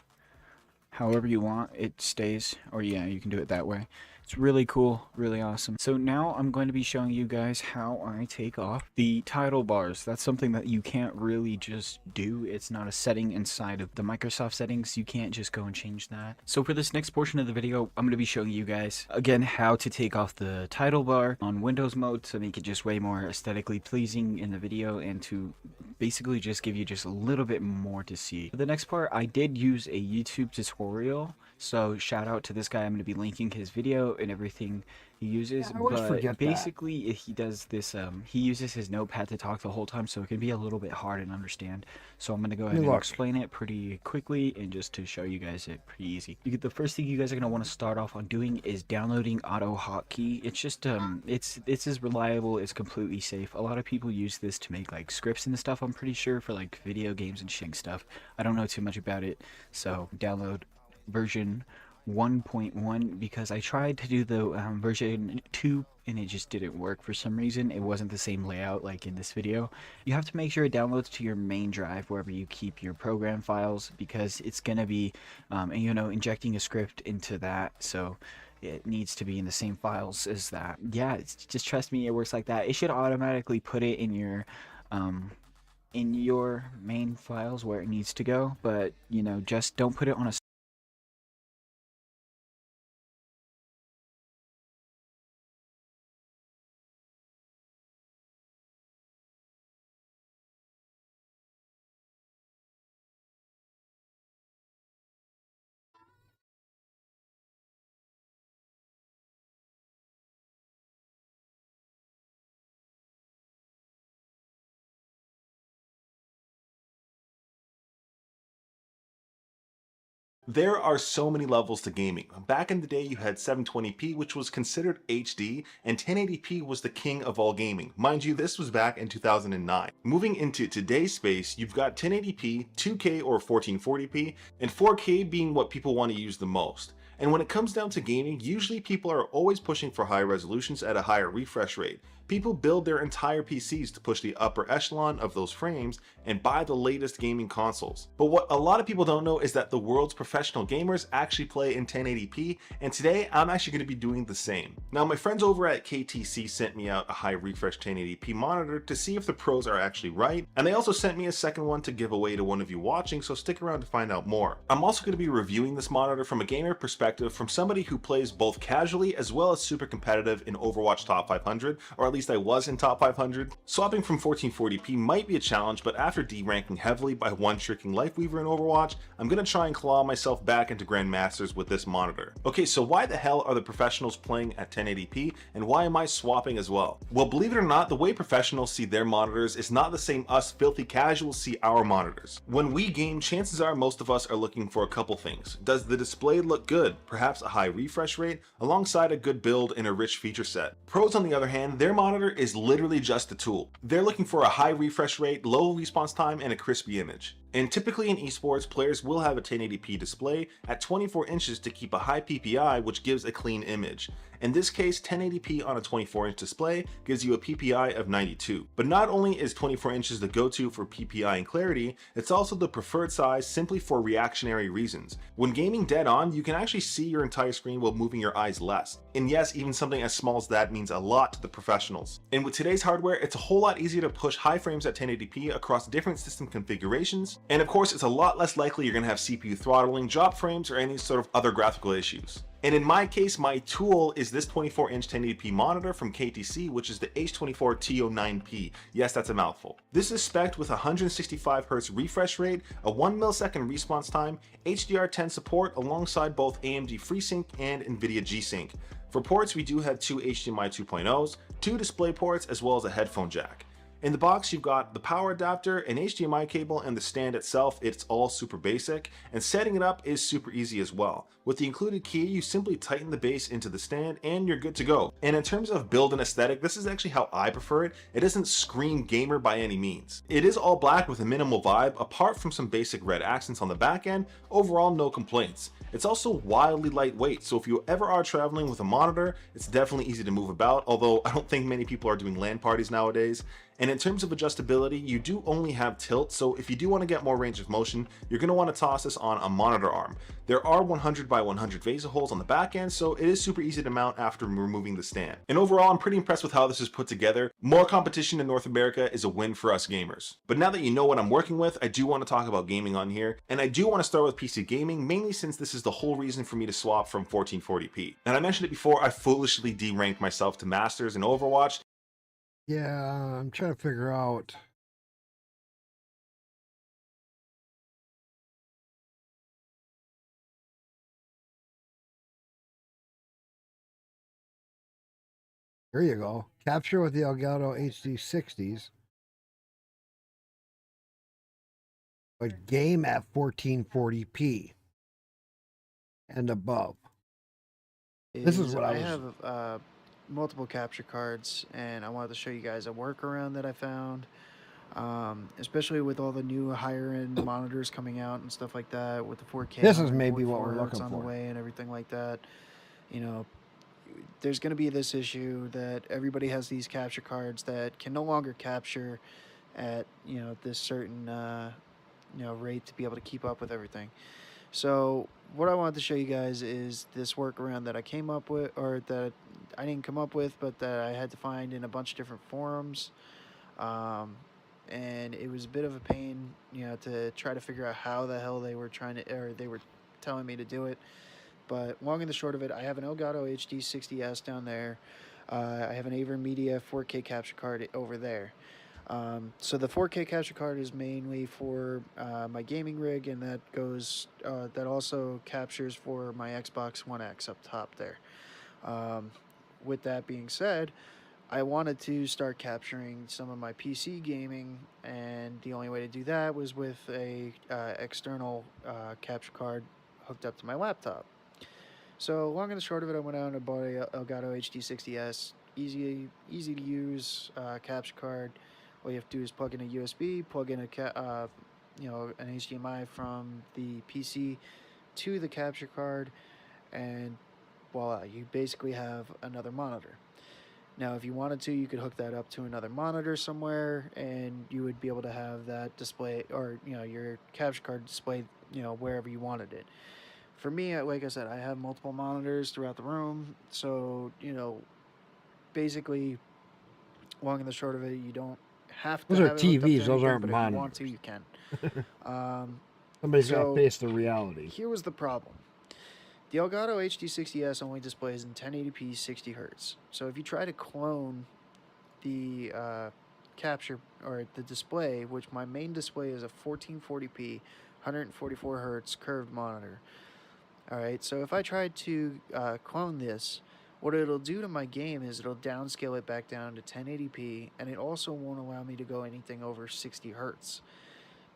However you want, it stays, or yeah, you can do it that way. It's really cool, really awesome. So now I'm going to be showing you guys how I take off the title bars. That's something that you can't really just do. It's not a setting inside of the Microsoft settings. You can't just go and change that. So for this next portion of the video, I'm going to be showing you guys, again, how to take off the title bar on Windows mode to make it just way more aesthetically pleasing in the video and to basically just give you just a little bit more to see. For the next part, I did use a YouTube tutorial So shout out to this guy. I'm going to be linking his video and everything he uses. Yeah, I always forget that. Basically, he does this. He uses his notepad to talk the whole time, so it can be a little bit hard to understand. So I'm going to go ahead and explain it pretty quickly and just to show you guys it pretty easy. The first thing you guys are going to want to start off on doing is downloading Auto Hotkey. It's just it's as reliable, it's completely safe. A lot of people use this to make like scripts and stuff, I'm pretty sure, for like video games and shitting stuff. I don't know too much about it, so download version 1.1 because I tried to do the version 2 and it just didn't work for some reason. It wasn't the same layout like in this video. You have to make sure it downloads to your main drive wherever you keep your program files, because it's gonna be you know, injecting a script into that, so it needs to be in the same files as that. Yeah, just trust me, it works like that. It should automatically put it in your main files where it needs to go, but you know, just don't put it on a There are so many levels to gaming. Back in the day, you had 720p, which was considered HD, and 1080p was the king of all gaming. Mind you, this was back in 2009. Moving into today's space, you've got 1080p, 2K or 1440p, and 4K being what people want to use the most. And when it comes down to gaming, usually people are always pushing for high resolutions at a higher refresh rate. People build their entire PCs to push the upper echelon of those frames and buy the latest gaming consoles. But what a lot of people don't know is that the world's professional gamers actually play in 1080p, and today I'm actually going to be doing the same. Now, my friends over at KTC sent me out a high refresh 1080p monitor to see if the pros are actually right, and they also sent me a second one to give away to one of you watching, so stick around to find out more. I'm also going to be reviewing this monitor from a gamer perspective, from somebody who plays both casually as well as super competitive in Overwatch Top 500, or at least I was in Top 500. Swapping from 1440p might be a challenge, but after deranking heavily by one tricking Lifeweaver in Overwatch, I'm gonna try and claw myself back into Grandmasters with this monitor. Okay, so why the hell are the professionals playing at 1080p, and why am I swapping as well? Well, believe it or not, the way professionals see their monitors is not the same us filthy casuals see our monitors. When we game, chances are most of us are looking for a couple things. Does the display look good? Perhaps a high refresh rate, alongside a good build and a rich feature set. Pros, on the other hand, their monitor is literally just a tool. They're looking for a high refresh rate, low response time, and a crispy image. And typically in esports, players will have a 1080p display at 24 inches to keep a high PPI, which gives a clean image. In this case, 1080p on a 24-inch display gives you a PPI of 92. But not only is 24 inches the go-to for PPI and clarity, it's also the preferred size simply for reactionary reasons. When gaming dead on, you can actually see your entire screen while moving your eyes less. And yes, even something as small as that means a lot to the professionals. And with today's hardware, it's a whole lot easier to push high frames at 1080p across different system configurations. And of course, it's a lot less likely you're going to have CPU throttling, drop frames, or any sort of other graphical issues. And in my case, my tool is this 24-inch 1080p monitor from KTC, which is the H24T09P. Yes, that's a mouthful. This is spec'd with 165Hz refresh rate, a 1 millisecond response time, HDR10 support alongside both AMD FreeSync and NVIDIA G-Sync. For ports, we do have two HDMI 2.0s, two display ports, as well as a headphone jack. In the box, you've got the power adapter, an HDMI cable, and the stand itself. It's all super basic, and setting it up is super easy as well. With the included key, you simply tighten the base into the stand and you're good to go. And in terms of build and aesthetic, this is actually how I prefer it. It doesn't scream gamer by any means. It is all black with a minimal vibe, apart from some basic red accents on the back end. Overall, no complaints. It's also wildly lightweight, so if you ever are traveling with a monitor, it's definitely easy to move about, although I don't think many people are doing LAN parties nowadays. And in terms of adjustability, you do only have tilt, so if you do want to get more range of motion, you're going to want to toss this on a monitor arm. There are 100 by 100 VESA holes on the back end, so it is super easy to mount after removing the stand. And overall, I'm pretty impressed with how this is put together. More competition in North America is a win for us gamers. But now that you know what I'm working with, I do want to talk about gaming on here, and I do want to start with PC gaming, mainly since this is the whole reason for me to swap from 1440p. And I mentioned it before, I foolishly deranked myself to Masters in Overwatch. Yeah, I'm trying to figure out. There you go. Capture with the Elgato HD 60s. But game at 1440p and above. This is what I have multiple capture cards, and I wanted to show you guys a workaround that I found. Especially with all the new higher end monitors coming out and stuff like that, with the 4K. This is maybe what we're looking on for. the way and everything like that. You know, there's going to be this issue that everybody has these capture cards that can no longer capture at, you know, this certain rate to be able to keep up with everything. So what I wanted to show you guys is this workaround that I came up with, or that I didn't come up with, but that I had to find in a bunch of different forums. And it was a bit of a pain, you know, to try to figure out how the hell they were telling me to do it. But long and the short of it, I have an Elgato HD 60S down there. I have an AverMedia 4K capture card over there. So the 4K capture card is mainly for my gaming rig, and that also captures for my Xbox One X up top there. With that being said, I wanted to start capturing some of my PC gaming, and the only way to do that was with a external capture card hooked up to my laptop. So long and the short of it, I went out and bought a Elgato HD 60S, easy to use capture card. All you have to do is plug in a USB, plug in an HDMI from the PC to the capture card, and voila, you basically have another monitor. Now, if you wanted to, you could hook that up to another monitor somewhere, and you would be able to have that display, or, you know, your capture card displayed, you know, wherever you wanted it. For me, like I said, I have multiple monitors throughout the room, so, you know, basically, long and the short of it, you don't have to Those have are it hooked up to TVs, those anything, aren't but monitors. if you want to, you can. Somebody's got to face the reality. Here was the problem. The Elgato HD 60S only displays in 1080p 60 Hz. So if you try to clone the capture or the display, which my main display is a 1440p 144 Hz curved monitor. Alright, so if I tried to clone this, what it'll do to my game is it'll downscale it back down to 1080p, and it also won't allow me to go anything over 60 Hz.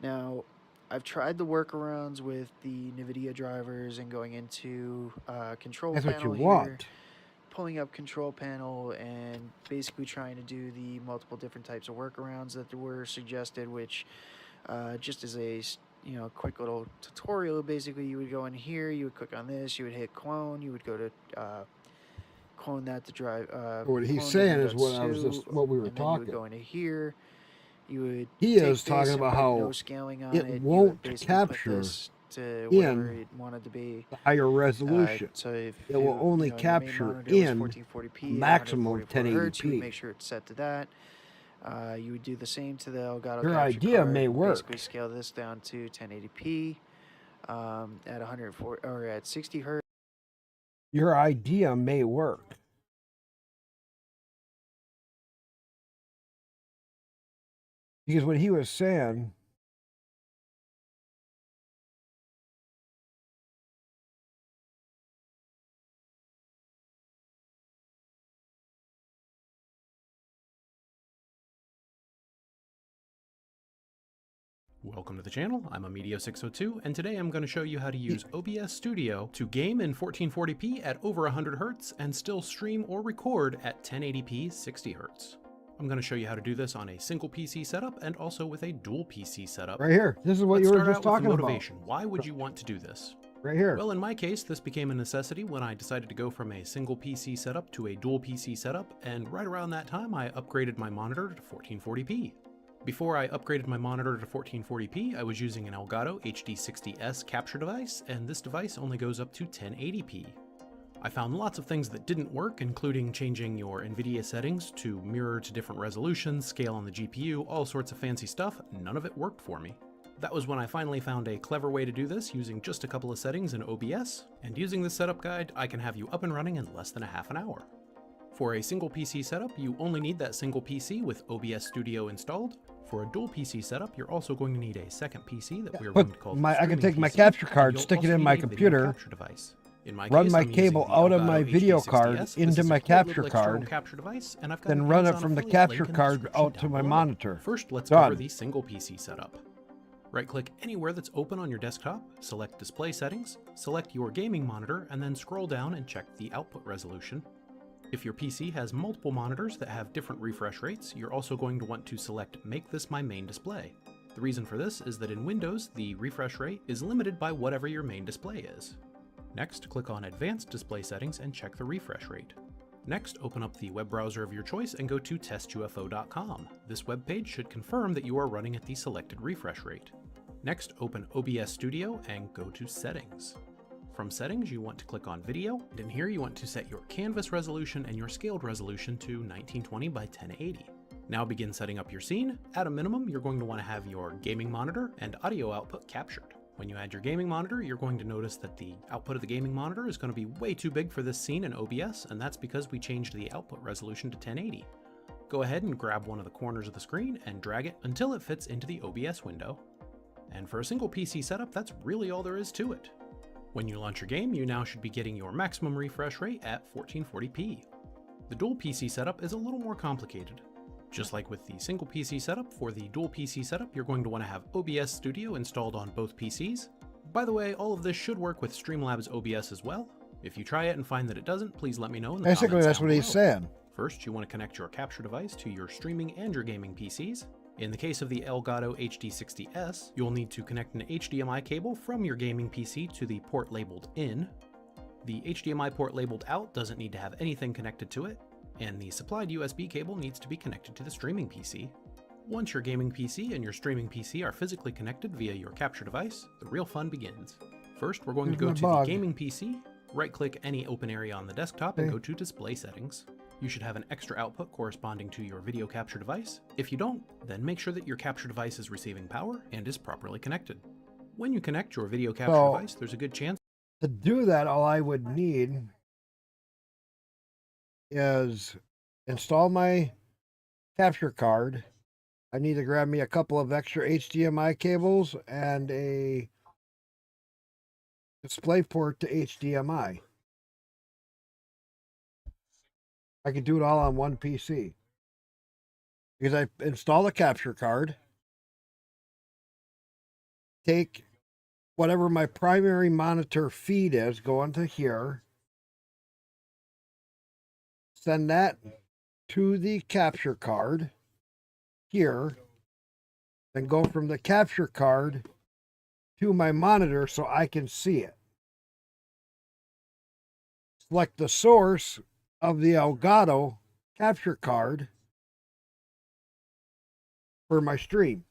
Now, I've tried the workarounds with the NVIDIA drivers and going into control That's panel what you here, want. pulling up control panel, and basically trying to do the multiple different types of workarounds that were suggested, which just as a quick little tutorial, basically you would go in here, you would click on this, you would hit clone, you would go to clone that to drive. What he's saying is what we were and then talking. you would go into here. You would He take is talking this and about put how no scaling on it You would won't basically put capture this to whatever in it wanted to be. the higher resolution. So if It will only your main capture monitor was in 1440p, maximum 144 Hertz, you would 1080p. make sure it's set to that. You would do the same to the Elgato Your capture idea card, may work. Basically scale this down to 1080p at 104 or at 60 Hertz. Your idea may work. Because what he was saying, Welcome to the channel, I'm Amedio602, and today I'm going to show you how to use OBS Studio to game in 1440p at over 100 Hz and still stream or record at 1080p 60 Hz. I'm going to show you how to do this on a single PC setup and also with a dual PC setup. right here. This is what Let's you were start just out with the talking about. motivation. Why would you want to do this? Right here. Well, in my case, this became a necessity when I decided to go from a single PC setup to a dual PC setup, and right around that time I upgraded my monitor to 1440p. Before I upgraded my monitor to 1440p, I was using an Elgato HD60S capture device, and this device only goes up to 1080p. I found lots of things that didn't work, including changing your NVIDIA settings to mirror to different resolutions, scale on the GPU, all sorts of fancy stuff. None of it worked for me. That was when I finally found a clever way to do this using just a couple of settings in OBS, and using this setup guide, I can have you up and running in less than a half an hour. For a single PC setup, you only need that single PC with OBS Studio installed. For a dual PC setup, you're also going to need a second PC that we're going to call I can take my capture card, stick it in my computer, In my run case, my I'm using cable the out of Elgato my video card HD60S. This into is a my cool capture little external card, capture device, and I've got then an run it Amazon from the affiliate capture link in the card description out to down my below. monitor. First, let's Done. cover the single PC setup. Right-click anywhere that's open on your desktop, select Display Settings, select your gaming monitor, and then scroll down and check the output resolution. If your PC has multiple monitors that have different refresh rates, you're also going to want to select Make this my main display. The reason for this is that in Windows, the refresh rate is limited by whatever your main display is. Next, click on Advanced Display Settings and check the refresh rate. Next, open up the web browser of your choice and go to testufo.com. This web page should confirm that you are running at the selected refresh rate. Next, open OBS Studio and go to Settings. From Settings, you want to click on Video, and in here you want to set your canvas resolution and your scaled resolution to 1920 by 1080. Now begin setting up your scene. At a minimum, you're going to want to have your gaming monitor and audio output captured. When you add your gaming monitor, you're going to notice that the output of the gaming monitor is going to be way too big for this scene in OBS, and that's because we changed the output resolution to 1080. Go ahead and grab one of the corners of the screen and drag it until it fits into the OBS window. And for a single PC setup, that's really all there is to it. When you launch your game, you now should be getting your maximum refresh rate at 1440p. The dual PC setup is a little more complicated. Just like with the single PC setup, for the dual PC setup, you're going to want to have OBS Studio installed on both PCs. By the way, all of this should work with Streamlabs OBS as well. If you try it and find that it doesn't, please let me know in the Basically, comments that's down what he's below. saying. First, you want to connect your capture device to your streaming and your gaming PCs. In the case of the Elgato HD60S, you'll need to connect an HDMI cable from your gaming PC to the port labeled in. The HDMI port labeled out doesn't need to have anything connected to it, and the supplied USB cable needs to be connected to the streaming PC. Once your gaming PC and your streaming PC are physically connected via your capture device, the real fun begins. First, we're going to go to the gaming PC, right-click any open area on the desktop, and go to Display Settings. You should have an extra output corresponding to your video capture device. If you don't, then make sure that your capture device is receiving power and is properly connected. When you connect your video capture device, there's a good chance to do that, all I would need is install my capture card. I need to grab me a couple of extra HDMI cables and a display port to HDMI. I could do it all on one PC. Because I install the capture card, take whatever my primary monitor feed is, go into here, send that to the capture card here, then go from the capture card to my monitor so I can see it. Select the source of the Elgato capture card for my stream.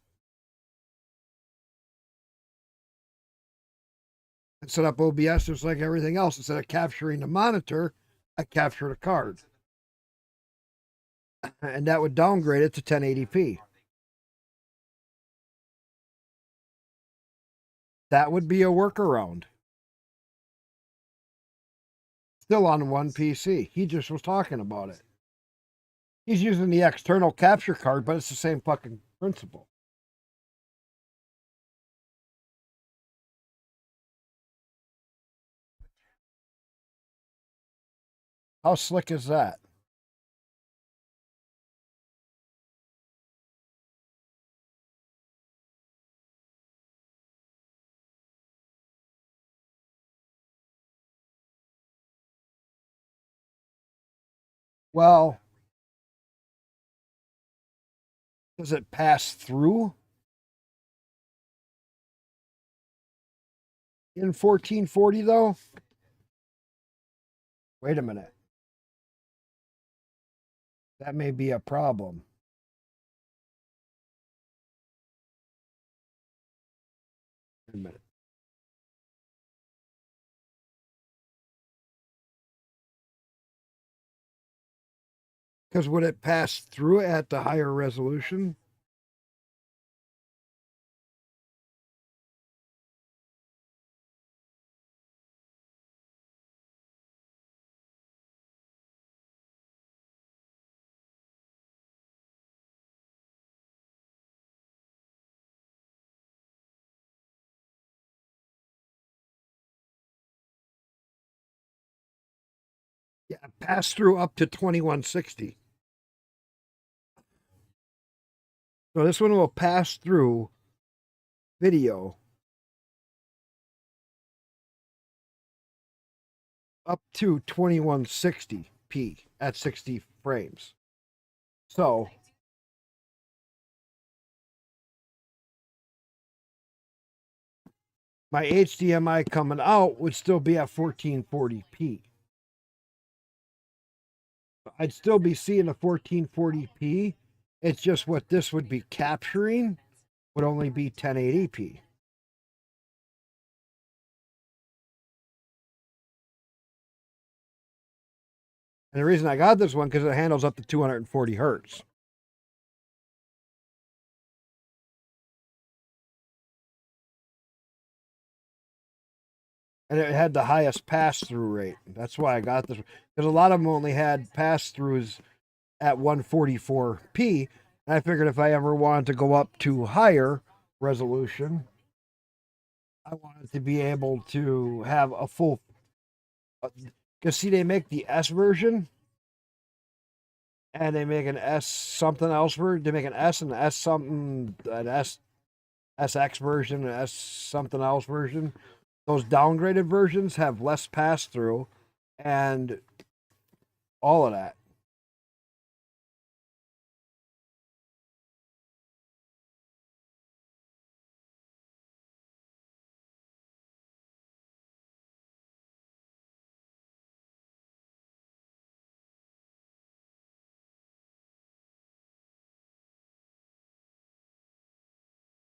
And set up OBS just like everything else. Instead of capturing the monitor, I capture the card. And that would downgrade it to 1080p. That would be a workaround. Still on one PC. He just was talking about it. He's using the external capture card, but it's the same fucking principle. How slick is that? Well, does it pass through in 1440 though? Wait a minute. That may be a problem. Wait a minute. Because would it pass through at the higher resolution? Pass through up to 2160. So this one will pass through video up to 2160p at 60 frames. So my HDMI coming out would still be at 1440p. I'd still be seeing a 1440p. It's just what this would be capturing would only be 1080p. And the reason I got this one because it handles up to 240 hertz. And it had the highest pass-through rate. That's why I got this. Because a lot of them only had pass-throughs at 144p. And I figured if I ever wanted to go up to higher resolution, I wanted to be able to have a full... Because see, they make the S version. And they make an S something else version. They make an S and an S something, an S SX version, an S something else version. Those downgraded versions have less pass-through and all of that.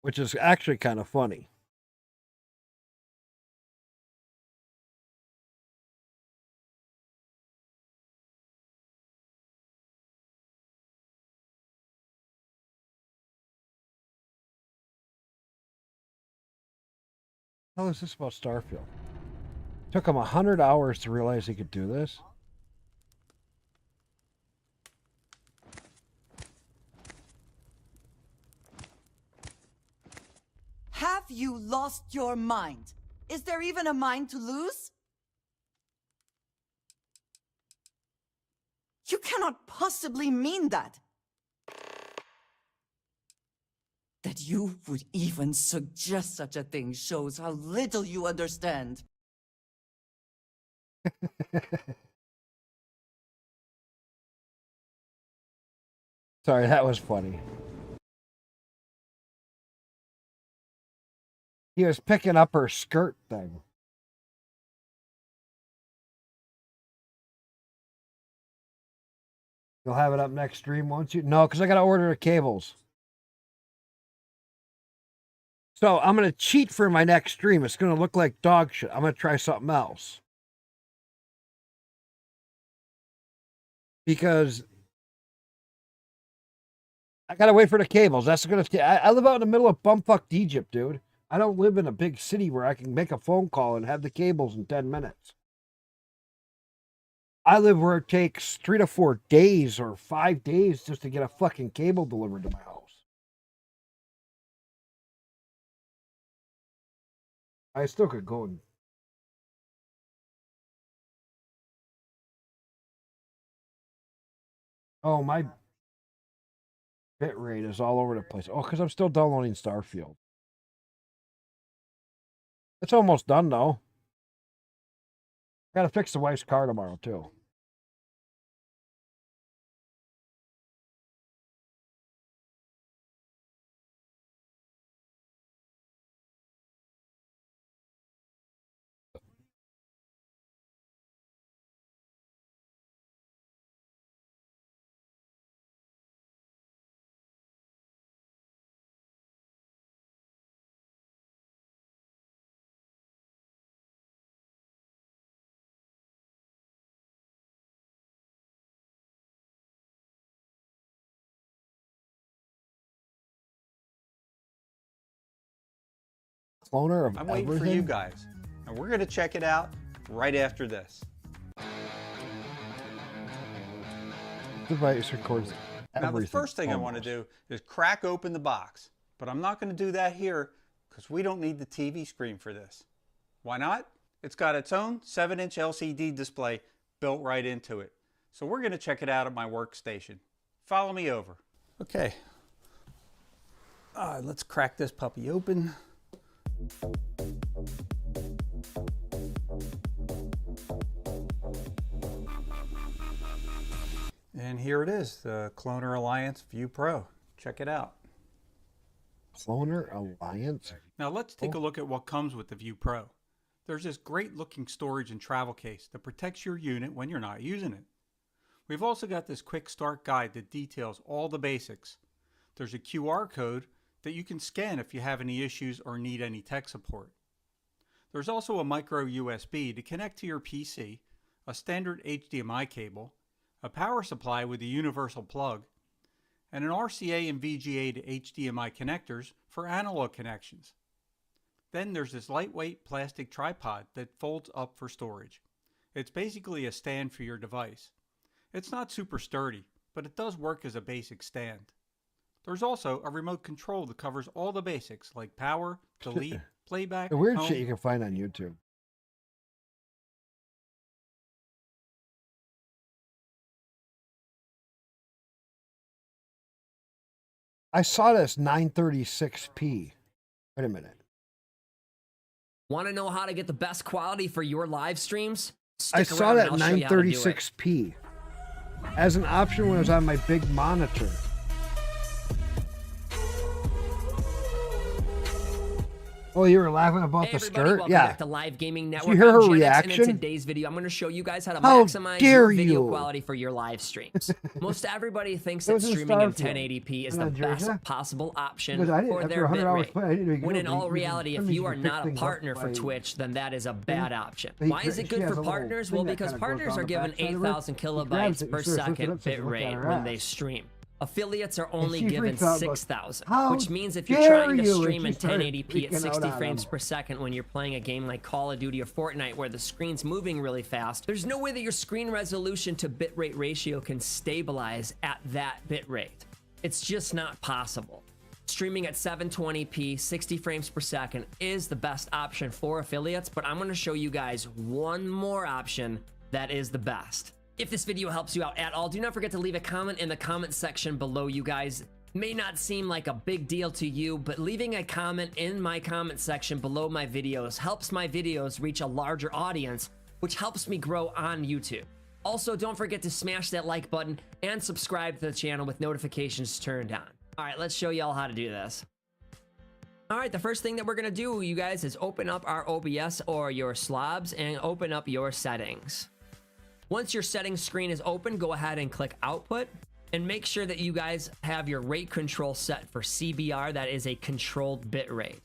Which is actually kind of funny. How is this about Starfield? Took him 100 hours to realize he could do this. Have you lost your mind? Is there even a mind to lose? You cannot possibly mean that. That you would even suggest such a thing shows how little you understand. Sorry, that was funny. He was picking up her skirt thing. You'll have it up next stream, won't you? No, because I got to order the cables. So I'm going to cheat for my next stream. It's going to look like dog shit. I'm going to try something else. Because I got to wait for the cables. That's going to... I live out in the middle of bumfucked Egypt, dude. I don't live in a big city where I can make a phone call and have the cables in 10 minutes. I live where it takes 3 to 4 days or 5 days just to get a fucking cable delivered to my house. I still could go and... Oh, my bit rate is all over the place. Oh, because I'm still downloading Starfield. It's almost done, though. Gotta fix the wife's car tomorrow, too. Cloner of I'm waiting everything? for you guys, and we're going to check it out right after this. Device records everything. Now, the first thing I want to do is crack open the box, but I'm not going to do that here because we don't need the TV screen for this. Why not? It's got its own 7-inch LCD display built right into it. So we're going to check it out at my workstation. Follow me over. Okay. Let's crack this puppy open. And here it is, the Cloner Alliance View Pro. Check it out. Cloner Alliance? Now let's take a look at what comes with the View Pro. There's this great looking storage and travel case that protects your unit when you're not using it. We've also got this quick start guide that details all the basics. There's a QR code that you can scan if you have any issues or need any tech support. There's also a micro USB to connect to your PC, a standard HDMI cable, a power supply with a universal plug, and an RCA and VGA to HDMI connectors for analog connections. Then there's this lightweight plastic tripod that folds up for storage. It's basically a stand for your device. It's not super sturdy, but it does work as a basic stand. There's also a remote control that covers all the basics like power, delete, playback, The weird home. shit you can find on YouTube. I saw this 936p. Wait a minute. Want to know how to get the best quality for your live streams? I Stick saw around that and I'll show you how to do it. 936p as an option when I was on my big monitor. Oh, you were laughing about the Everybody, skirt? welcome Yeah. back to Live Gaming Did Network. you hear her I'm Gen X, and reaction? in today's video, I'm going to show you guys how to How maximize dare your video you? quality for your live streams. Most everybody thinks It that was in streaming in Starfield. 1080p is In the Nigeria. best possible option Because I didn't- for after their 100 hours bitrate. play, I didn't even When know in you all can- reality, if sometimes you you are can pick not a things up partner for by- Twitch, then that is a bad option. He Why is it she good has for a little partners? thing Well, that because kinda goes partners down are the given backside of her. 8,000 He grabs kilobytes it, per she starts looking second up, so she looks at bitrate her when they ass. stream. Affiliates are And only she given freaks out, goes, 6,000, "How which means if you're dare trying to you?" And stream she in started 1080p at freaking out 60 on frames him. per second when you're playing a game like Call of Duty or Fortnite where the screen's moving really fast, there's no way that your screen resolution to bitrate ratio can stabilize at that bitrate. It's just not possible. Streaming at 720p, 60 frames per second is the best option for affiliates, but I'm going to show you guys one more option that is the best. If this video helps you out at all, do not forget to leave a comment in the comment section below, you guys. May not seem like a big deal to you, but leaving a comment in my comment section below my videos helps my videos reach a larger audience, which helps me grow on YouTube. Also, don't forget to smash that like button and subscribe to the channel with notifications turned on. All right, let's show y'all how to do this. All right, the first thing that we're gonna do, you guys, is open up our OBS or your slobs and open up your settings. Once your settings screen is open, go ahead and click output and make sure that you guys have your rate control set for CBR. That is a controlled bit rate.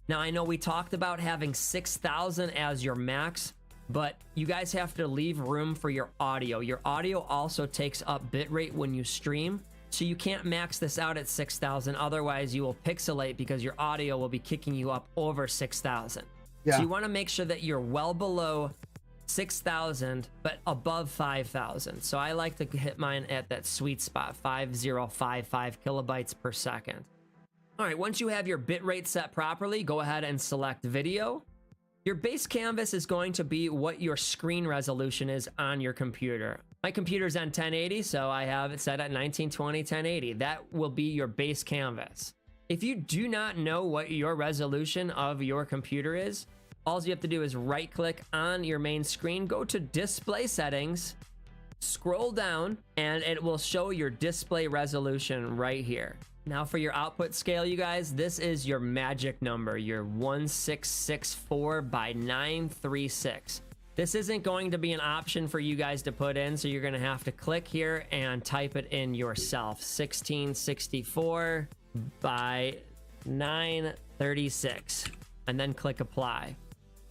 Now, I know we talked about having 6,000 as your max, but you guys have to leave room for your audio. Your audio also takes up bitrate when you stream, so you can't max this out at 6,000. Otherwise, you will pixelate because your audio will be kicking you up over 6,000. Yeah. So you want to make sure that you're well below 6,000, but above 5,000. So I like to hit mine at that sweet spot, 5055 kilobytes per second. All right, once you have your bitrate set properly, go ahead and select video. Your base canvas is going to be what your screen resolution is on your computer. My computer's on 1080, so I have it set at 1920 1080. That will be your base canvas. If you do not know what your resolution of your computer is, all you have to do is right click on your main screen, go to display settings, scroll down, and it will show your display resolution right here. Now for your output scale, you guys, this is your magic number, your 1664 by 936. This isn't going to be an option for you guys to put in, so you're gonna have to click here and type it in yourself. 1664 by 936, and then click apply.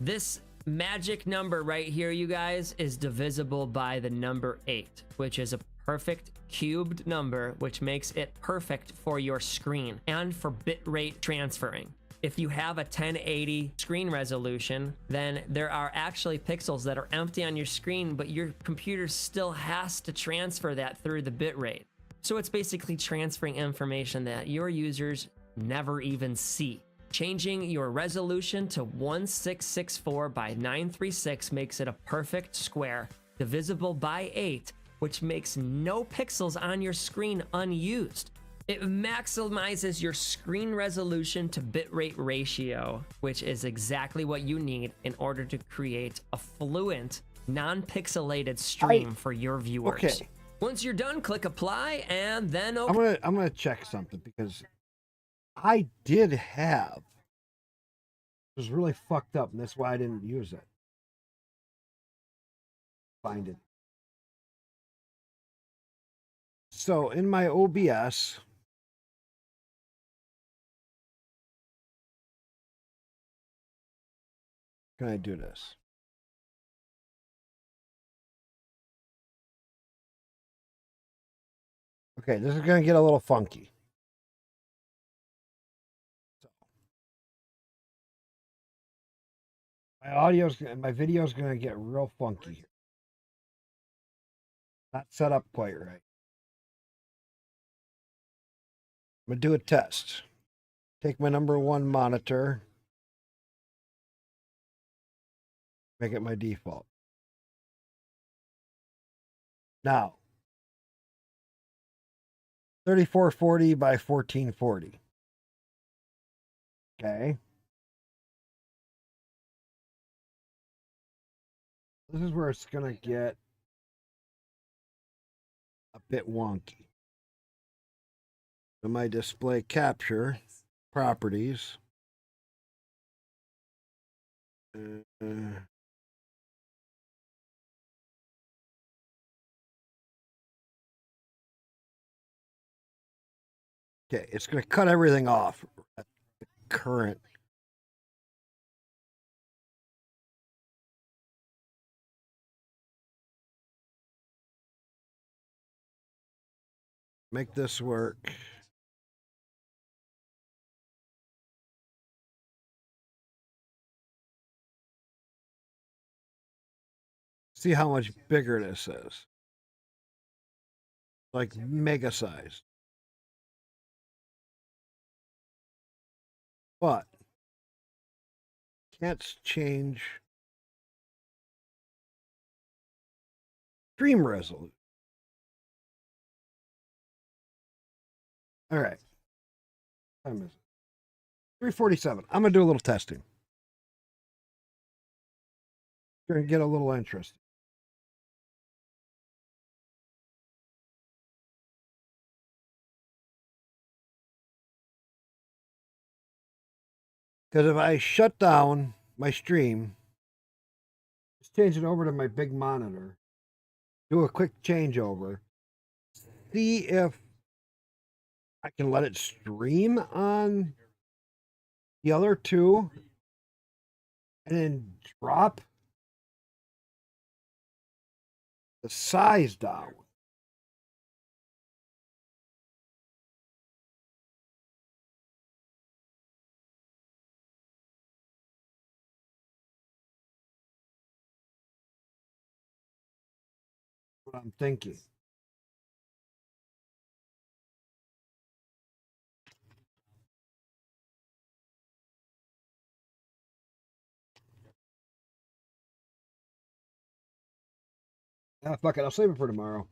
This magic number right here, you guys, is divisible by the number 8, which is a perfect cubed number, which makes it perfect for your screen and for bitrate transferring. If you have a 1080 screen resolution, then there are actually pixels that are empty on your screen, but your computer still has to transfer that through the bitrate. So it's basically transferring information that your users never even see. Changing your resolution to 1664 by 936 makes it a perfect square divisible by 8, which makes no pixels on your screen unused. It maximizes your screen resolution to bitrate ratio, which is exactly what you need in order to create a fluent, non-pixelated stream for your viewers. Okay. Once you're done, click apply and then okay. I'm gonna check something because I did have. It was really fucked up, and that's why I didn't use it. Find it. So in my OBS, can I do this? Okay, this is going to get a little funky. My video's going to get real funky here. Not set up quite right. I'm going to do a test. Take my #1 monitor. Make it my default. Now, 3440 by 1440. Okay. This is where it's going to get a bit wonky. So my display capture properties. Okay, it's going to cut everything off at the current. Make this work. See how much bigger this is. Like mega size. But can't change stream resolution. All right. What time is it? 3:47. I'm gonna do a little testing. Gonna get a little interesting. Because if I shut down my stream, just change it over to my big monitor, do a quick changeover, see if I can let it stream on the other two, and then drop the size down. What I'm thinking. Fuck it. I'll save it for tomorrow.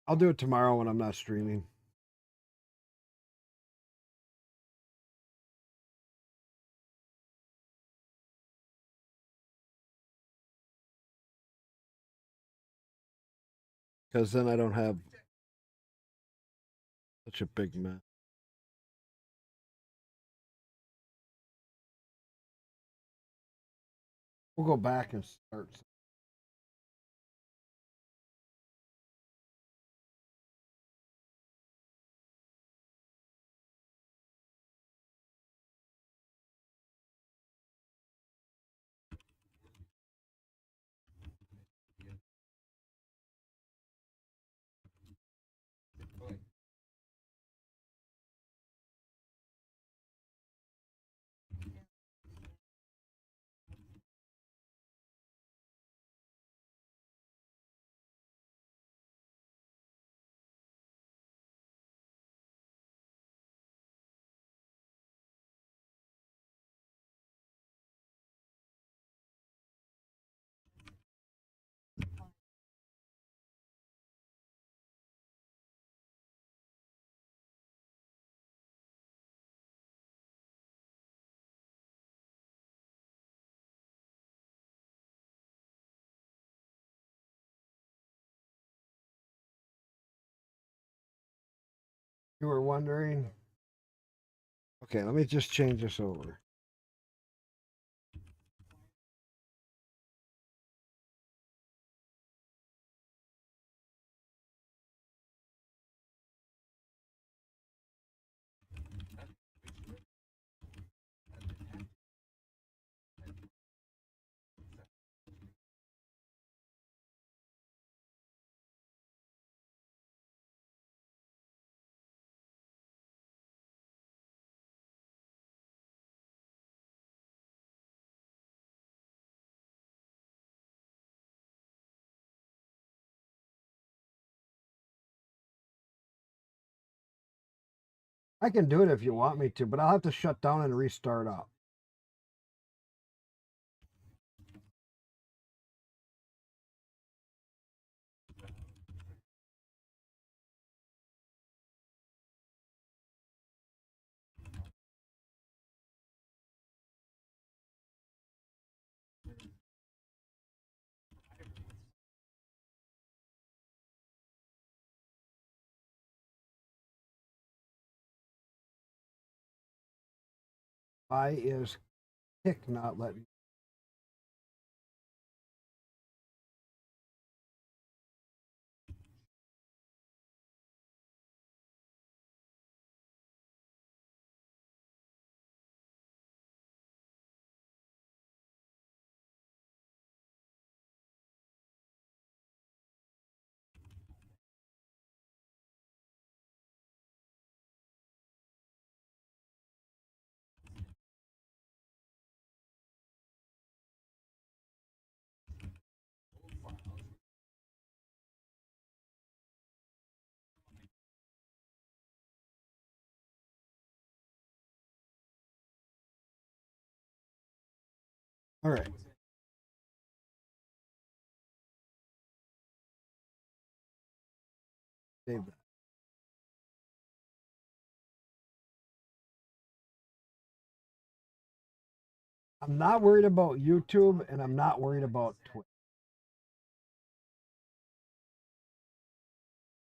I'll do it tomorrow when I'm not streaming. Because then I don't have such a big mess. We'll go back and start. You were wondering? Okay, let me just change this over. I can do it if you want me to, but I'll have to shut down and restart up. Why is Kick not letting? All right. Save that. I'm not worried about YouTube and I'm not worried about Twitch.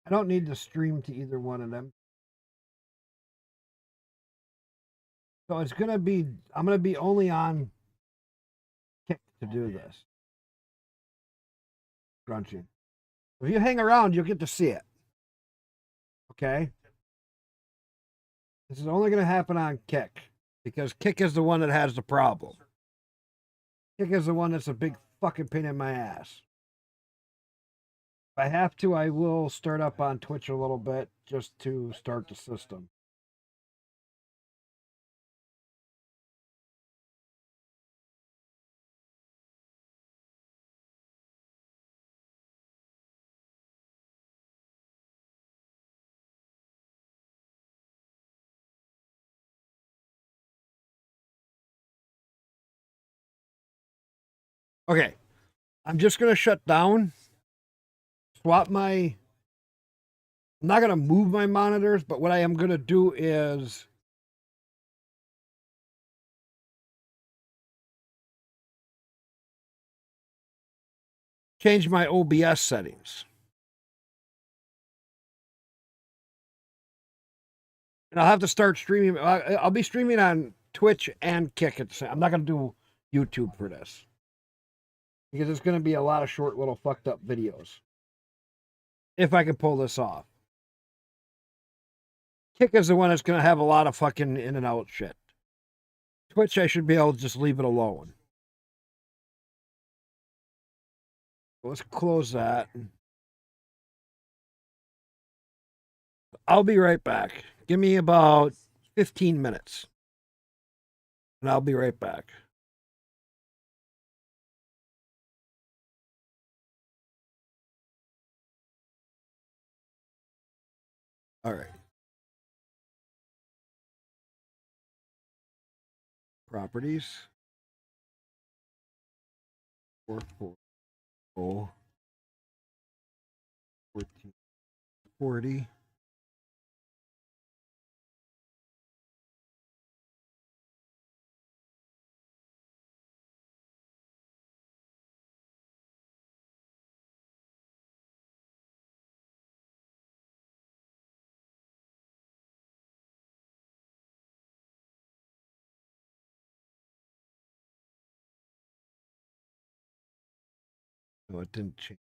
I don't need to stream to either one of them. So it's going to be, I'm going to be only on Kick to do this. Crunching. If you hang around, you'll get to see it. Okay? This is only going to happen on Kick because Kick is the one that has the problem. Kick is the one that's a big fucking pain in my ass. If I have to, I will start up on Twitch a little bit just to start the system. Okay, I'm just going to shut down, swap my, I'm not going to move my monitors, but what I am going to do is change my OBS settings. And I'll have to start streaming. I'll be streaming on Twitch and Kick at the same. I'm not going to do YouTube for this because it's going to be a lot of short little fucked up videos. If I can pull this off. Kick is the one that's going to have a lot of fucking in and out shit. Twitch, I should be able to just leave it alone. Let's close that. I'll be right back. Give me about 15 minutes. And I'll be right back. All right. Properties. 440. 1440. No, it didn't change.